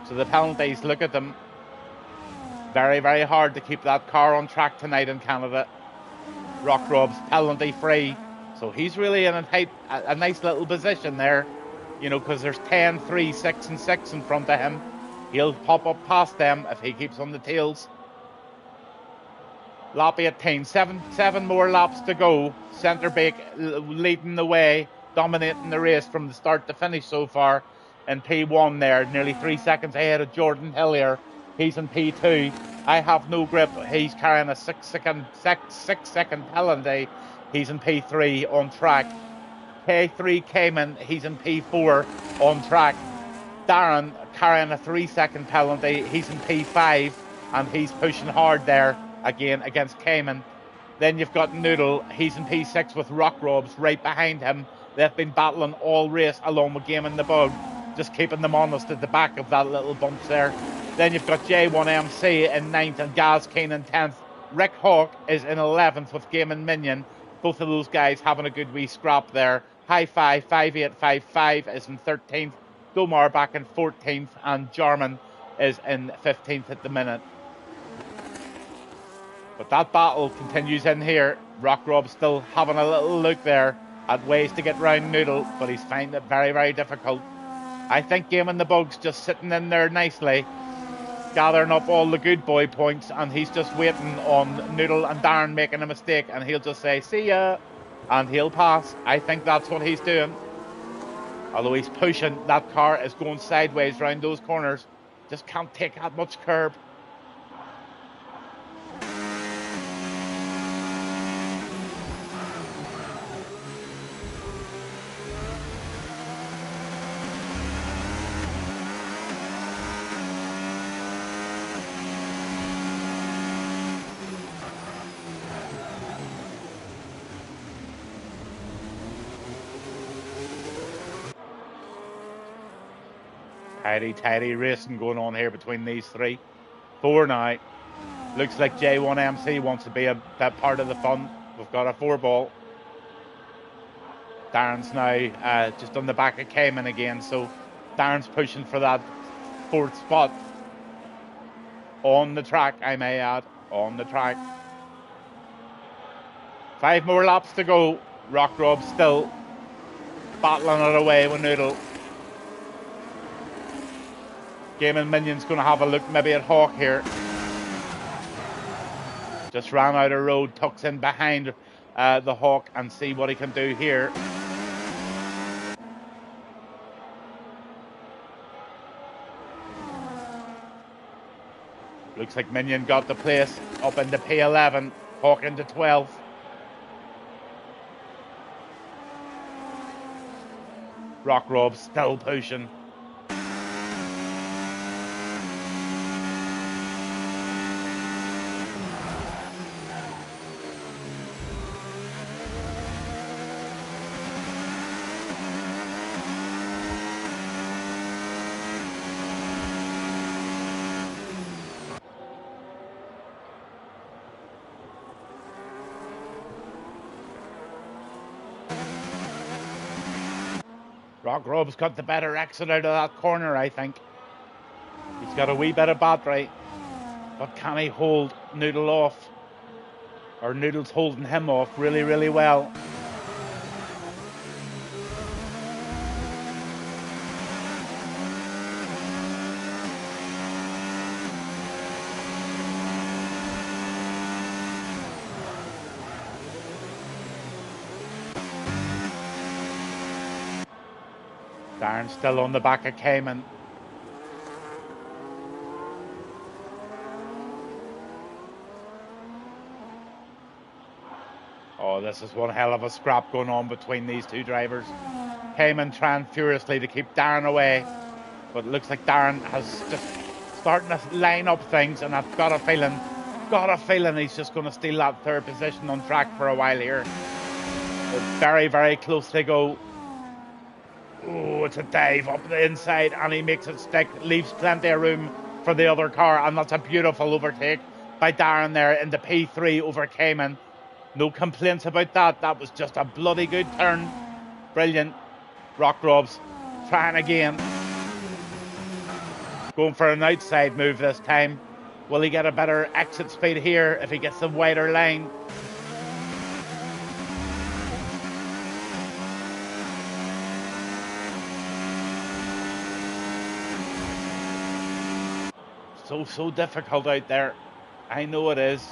So the penalties, look at them. Very, very hard to keep that car on track tonight in Canada. Rock Rob's penalty free. So he's really in a nice little position there. You know, because there's 10, 3, 6 and 6 in front of him. He'll pop up past them if he keeps on the tails. Lap 18, seven more laps to go. Centrebake leading the way, dominating the race from the start to finish so far. In P1 there, nearly 3 seconds ahead of Jordan Hillier. He's in P2. I have no grip. He's carrying a 6-second penalty. He's in P3 on track. K3 Cayman, he's in P4 on track. Darren carrying a 3-second penalty. He's in P5 and he's pushing hard there again against Cayman. Then you've got Noodle. He's in P6 with Rock Robs right behind him. They've been battling all race along with Game in the Bug, just keeping them honest at the back of that little bumps there. Then you've got J1MC in 9th and Gaz Kane in 10th. Rick Hawk is in 11th with Game and Minion. Both of those guys having a good wee scrap there. High 5, 5855 is in 13th. Domar back in 14th and Jarman is in 15th at the minute. But that battle continues in here. Rock Rob still having a little look there at ways to get round Noodle, but he's finding it very, very difficult. I think Game in the Bug's just sitting in there nicely, gathering up all the good boy points, and he's just waiting on Noodle and Darren making a mistake, and he'll just say, see ya, and he'll pass. I think that's what he's doing. Although he's pushing, that car is going sideways round those corners. Just can't take that much curb. Tidy racing going on here between these three. 4 now. Looks like J1 MC wants to be that part of the fun. We've got a 4-ball. Darren's now just on the back of Cayman again, so Darren's pushing for that 4th spot. On the track, I may add. On the track. 5 more laps to go. Rock Rob still battling it away with Noodle. Gaming Minion's going to have a look maybe at Hawk here. Just ran out of road, tucks in behind the Hawk and see what he can do here. Looks like Minion got the place up into P11, Hawk into 12. Rock Rob still pushing. Rock Rob's got the better exit out of that corner, I think. He's got a wee bit of battery. But can he hold Noodle off? Or Noodle's holding him off really, really well. Darren's still on the back of Cayman. Oh, this is one hell of a scrap going on between these two drivers. Cayman trying furiously to keep Darren away, but it looks like Darren has just starting to line up things, and I've got a feeling he's just going to steal that 3rd position on track for a while here. It's very, very close to go. Oh, it's a dive up the inside, and he makes it stick, leaves plenty of room for the other car, and that's a beautiful overtake by Darren there in the P3 over Cayman. No complaints about that. That was just a bloody good turn. Brilliant. Rock Rob's trying again. Going for an outside move this time. Will he get a better exit speed here if he gets the wider line? So difficult out there. I know it is.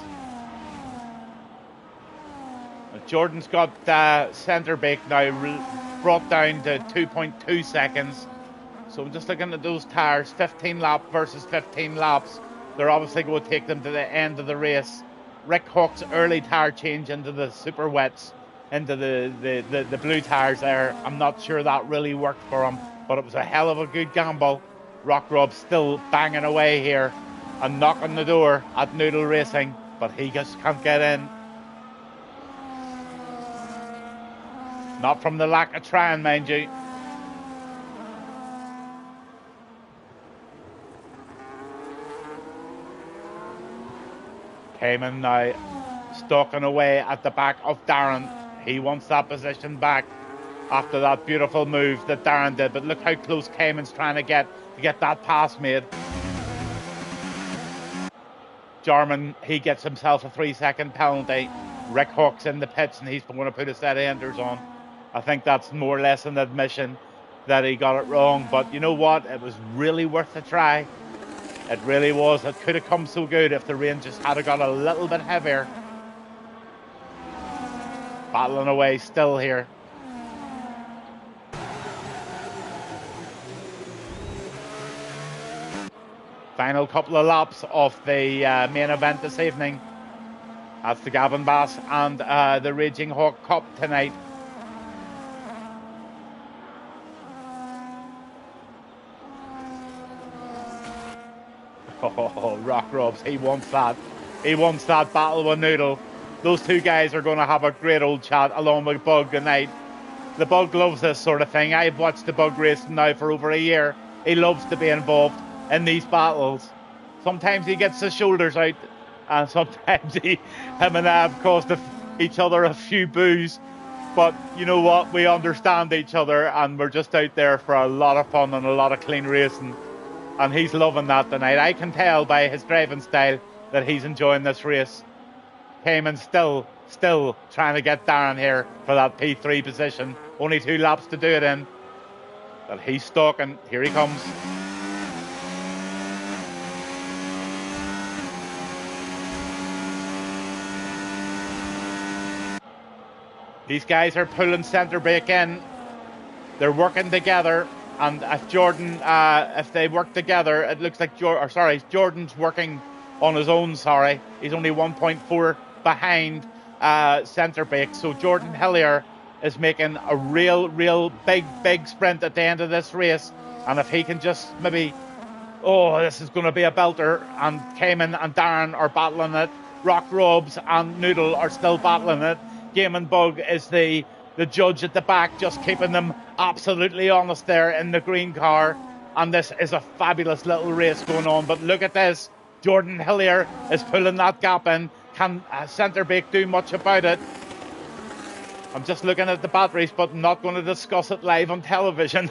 Jordan's got centre bake now brought down to 2.2 seconds. So I'm just looking at those tyres, 15 lap versus 15 laps. They're obviously going to take them to the end of the race. Rick Hawk's early tyre change into the super wets, into the blue tyres there. I'm not sure that really worked for him, but it was a hell of a good gamble. Rock Rob still banging away here and knocking the door at Noodle Racing, but he just can't get in. Not from the lack of trying, mind you. Cayman now stalking away at the back of Darren. He wants that position back after that beautiful move that Darren did, but look how close Cayman's trying to get that pass made. Jarman, he gets himself a 3-second penalty. Rick Hawk's in the pits and he's going to put a set of enders on. I think that's more or less an admission that he got it wrong, but you know what? It was really worth a try. It really was. It could have come so good if the rain just had got a little bit heavier. Battling away still here. Final couple of laps of the main event this evening. That's the Gavin Bass and the Raging Hawk Cup tonight. Oh, Rock Robs, he wants that. He wants that battle with Noodle. Those two guys are going to have a great old chat along with Bug tonight. The Bug loves this sort of thing. I've watched the Bug racing now for over a year. He loves to be involved in these battles. Sometimes he gets his shoulders out, and sometimes him and I have caused each other a few boos. But you know what? We understand each other, and we're just out there for a lot of fun and a lot of clean racing. And he's loving that tonight. I can tell by his driving style that he's enjoying this race. Cayman still trying to get Darren here for that P3 position. Only 2 laps to do it in. But he's stalking. Here he comes. These guys are pulling centre brake in. They're working together. And if Jordan, if they work together, it looks like Jordan's working on his own. He's only 1.4 behind centre brake. So Jordan Hillier is making a real big sprint at the end of this race. And if he can just maybe, this is going to be a belter. And Cayman and Darren are battling it. Rock Robs and Noodle are still battling it. Game and Bug is the judge at the back, just keeping them absolutely honest there in the green car. And this is a fabulous little race going on. But look at this. Jordan Hillier is pulling that gap in. Can centre brake do much about it? I'm just looking at the batteries, but not going to discuss it live on television.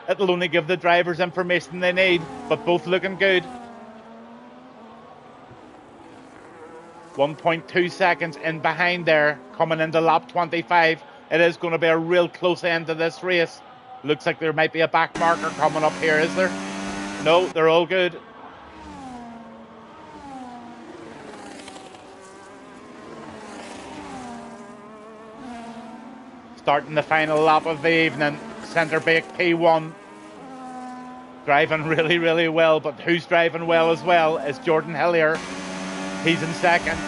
It'll only give the drivers information they need, but both looking good. 1.2 seconds in behind there, coming into lap 25. It is going to be a real close end to this race. Looks like there might be a back marker coming up here, is there? No, they're all good. Starting the final lap of the evening. Centre brake P1. Driving really well, but who's driving well as well is Jordan Hillier. He's in second.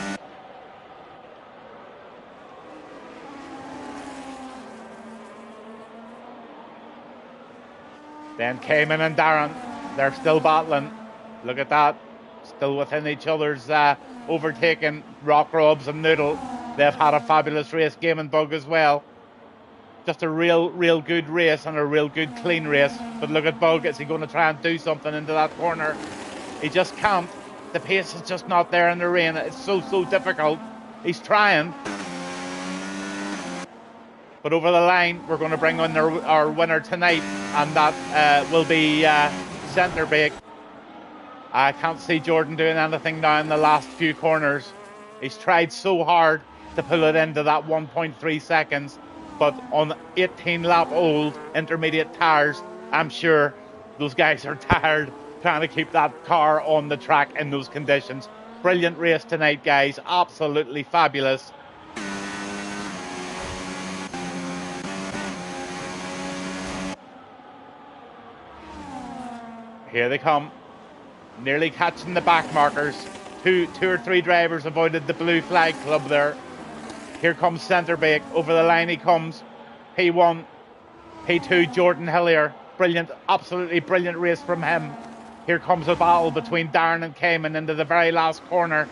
Then Cayman and Darren, they're still battling. Look at that. Still within each other's overtaking. Rock Robs and Noodle. They've had a fabulous race. Game and Bug as well. Just a real good race and a real good clean race. But look at Bug. Is he going to try and do something into that corner? He just can't. The pace is just not there in the rain. It's so difficult. He's trying. But over the line, we're going to bring on our winner tonight, and that will be centre brake. I can't see Jordan doing anything now in the last few corners. He's tried so hard to pull it into that 1.3 seconds, but on 18 lap old intermediate tyres, I'm sure those guys are tired trying to keep that car on the track in those conditions. Brilliant race tonight, guys. Absolutely fabulous. Here they come, nearly catching the back markers. Two or three drivers avoided the blue flag club there. Here comes centre brake. Over the line he comes. P1, P2, Jordan Hillier. Brilliant, absolutely brilliant race from him. Here comes a battle between Darren and Cayman into the very last corner.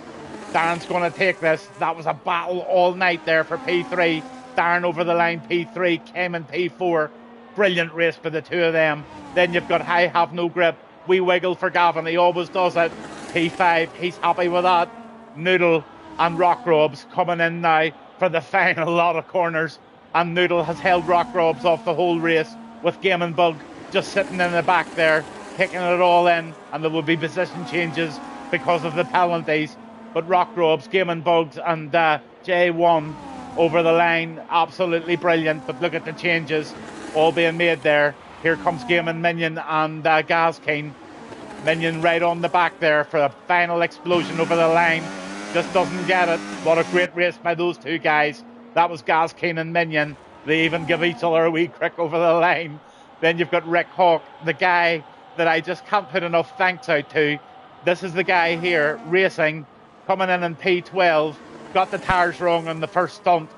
Darren's going to take this. That was a battle all night there for P3. Darren over the line, P3, Cayman P4. Brilliant race for the two of them. Then you've got I Have No Grip. We wiggle for Gavin, he always does it. P5, he's happy with that. Noodle and Rock Robs coming in now for the final lot of corners. And Noodle has held Rock Robs off the whole race, with Game and Bug just sitting in the back there, taking it all in, and there will be position changes because of the penalties. But Rock Robs, Game and Bugs and J1 over the line, absolutely brilliant. But look at the changes all being made there. Here comes Game and Minion and Gaskeen. Minion right on the back there for a final explosion over the line. Just doesn't get it. What a great race by those two guys. That was Gaskeen and Minion. They even give each other a wee crick over the line. Then you've got Rick Hawk, the guy that I just can't put enough thanks out to. This is the guy here racing, coming in P12, got the tires wrong on the first stunt,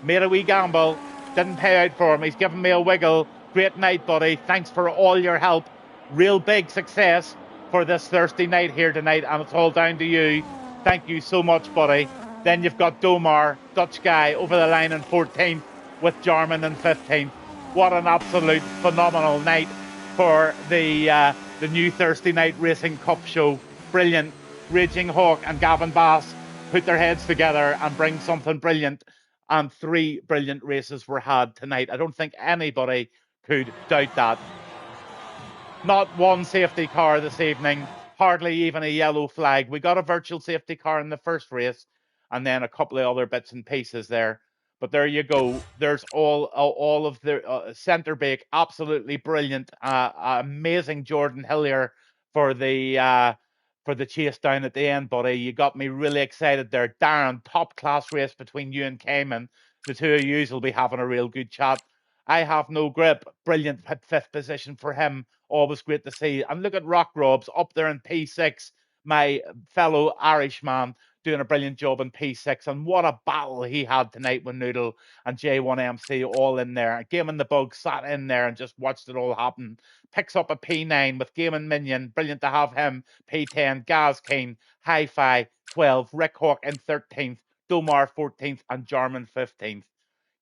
made a wee gamble, didn't pay out for him. He's given me a wiggle. Great night, buddy. Thanks for all your help. Real big success for this Thursday night here tonight, and it's all down to you. Thank you so much, buddy. Then you've got Domar, Dutch guy, over the line in 14th with Jarman in 15th. What an absolute phenomenal night for the new Thursday night Racing Cup show. Brilliant. Raging Hawk and Gavin Bass put their heads together and bring something brilliant. And 3 brilliant races were had tonight. I don't think anybody could doubt that. Not one safety car this evening, hardly even a yellow flag. We got a virtual safety car in the first race, and then a couple of other bits and pieces there. But there you go. There's all of the centre bake, absolutely brilliant. Amazing Jordan Hillier for the chase down at the end, buddy. You got me really excited there. Darren, top class race between you and Cayman. The two of yous will be having a real good chat. I have no grip. Brilliant 5th position for him. Always great to see. And look at Rock Robs up there in P6. My fellow Irishman doing a brilliant job in P6. And what a battle he had tonight with Noodle and J1 MC all in there. Game in the Bug sat in there and just watched it all happen. Picks up a P9 with Game and Minion. Brilliant to have him. P10, Gaz Kane, Hi-Fi 12, Rick Hawk in 13th, Domar 14th, and Jarman 15th.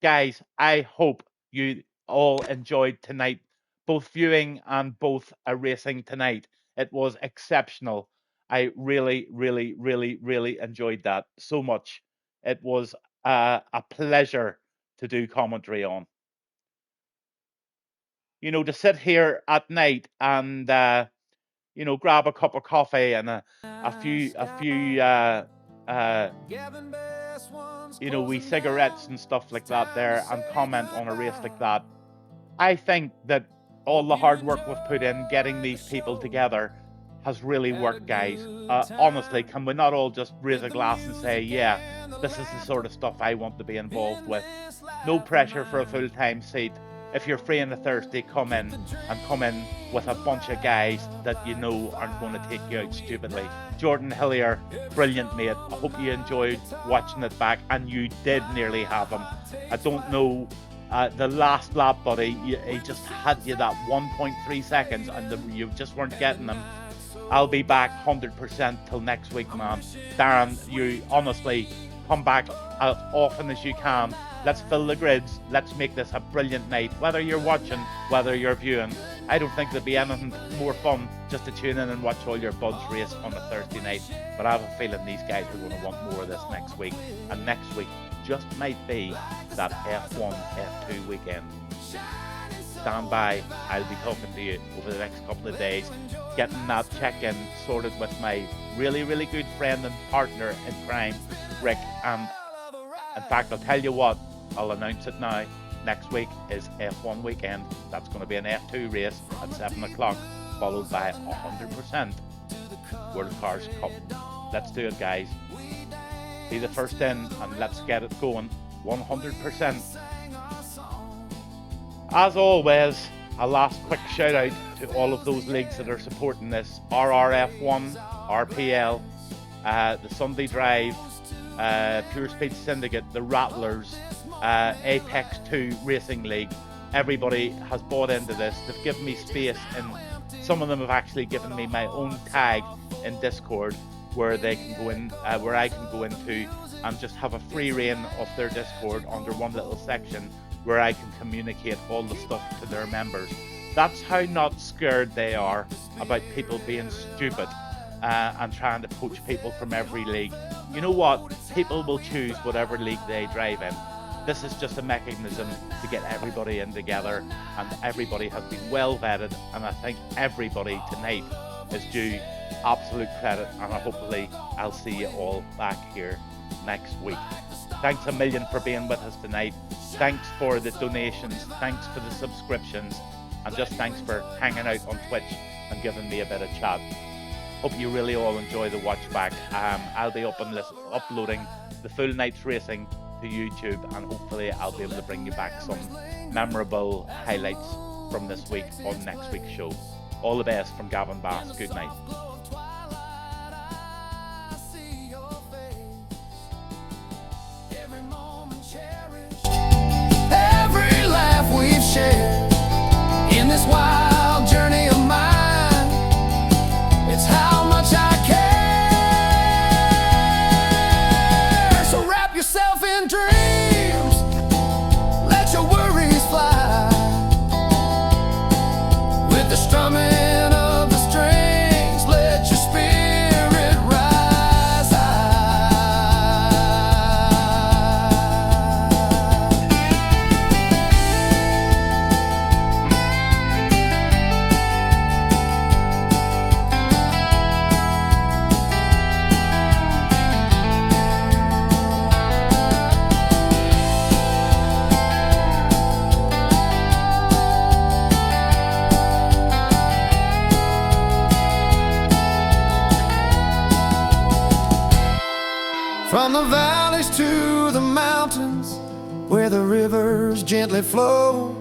Guys, I hope you all enjoyed tonight, both viewing and both racing tonight. It was exceptional. I really, really, really, really enjoyed that so much. It was a pleasure to do commentary on. You know, to sit here at night and you know, grab a cup of coffee and a few you know, wee cigarettes and stuff like that there, and comment on a race like that. I think that all the hard work we've put in getting these people together has really worked, guys. Honestly, can we not all just raise a glass and say, yeah, this is the sort of stuff I want to be involved with? No pressure for a full-time seat. If you're free on a Thursday, come in with a bunch of guys that you know aren't going to take you out stupidly. Jordan Hillier, brilliant mate. I hope you enjoyed watching it back, and you did nearly have him. I don't know, the last lap, buddy, he just had you that 1.3 seconds and you just weren't getting them. I'll be back 100% till next week, man. Darren, you honestly come back as often as you can. Let's fill the grids. Let's make this a brilliant night. Whether you're watching, whether you're viewing, I don't think there'd be anything more fun just to tune in and watch all your buds race on a Thursday night. But I have a feeling these guys are going to want more of this next week. And next week just might be that F1, F2 weekend. Stand by. I'll be talking to you over the next couple of days, getting that check-in sorted with my really, really good friend and partner in crime, Rick. And in fact, I'll tell you what, I'll announce it now. Next week is F1 weekend. That's going to be an F2 race at 7 o'clock, followed by 100% World Cars Cup. Let's do it, guys. Be the first in, and let's get it going 100%. As always, a last quick shout out to all of those leagues that are supporting this. RRF1, RPL, the Sunday Drive, Pure Speed Syndicate, the Rattlers, Apex 2 Racing League. Everybody has bought into this. They've given me space, and some of them have actually given me my own tag in Discord where they can go in, where I can go into and just have a free reign of their Discord under one little section where I can communicate all the stuff to their members. That's how not scared they are about people being stupid and trying to poach people from every league. You know what? People will choose whatever league they drive in. This is just a mechanism to get everybody in together, and everybody has been well vetted, and I think everybody tonight is due absolute credit, and hopefully I'll see you all back here next week. Thanks a million for being with us tonight. Thanks for the donations, thanks for the subscriptions, and just thanks for hanging out on Twitch and giving me a bit of chat. Hope you really all enjoy the watch back. I'll be uploading the full night's racing to YouTube, and hopefully I'll be able to bring you back some memorable highlights from this week on next week's show. All the best from Gavin Bass. Good night. From the valleys to the mountains, where the rivers gently flow,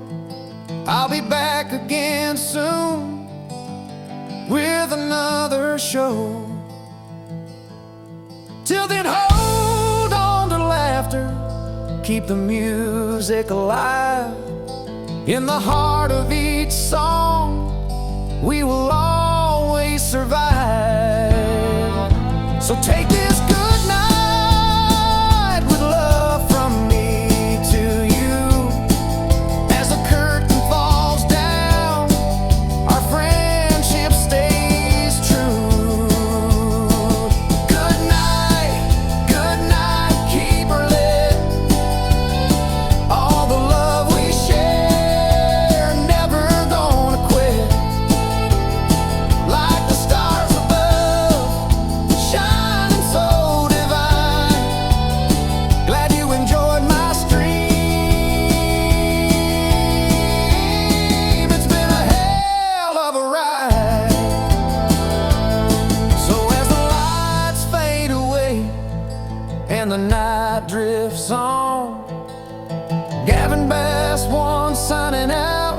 I'll be back again soon with another show. Till then, hold on to laughter, keep the music alive. In the heart of each song, we will always survive. So take this good night with love from me to you. As the curtain falls down, our friendship stays true. Good night, keep her lit. All the love we share, never gonna quit. Like the stars above, shining so divine. Glad you enjoyed my stream. It's been a hell of a ride. So as the lights fade away and the night drifts on, Gavin Bass one signing out.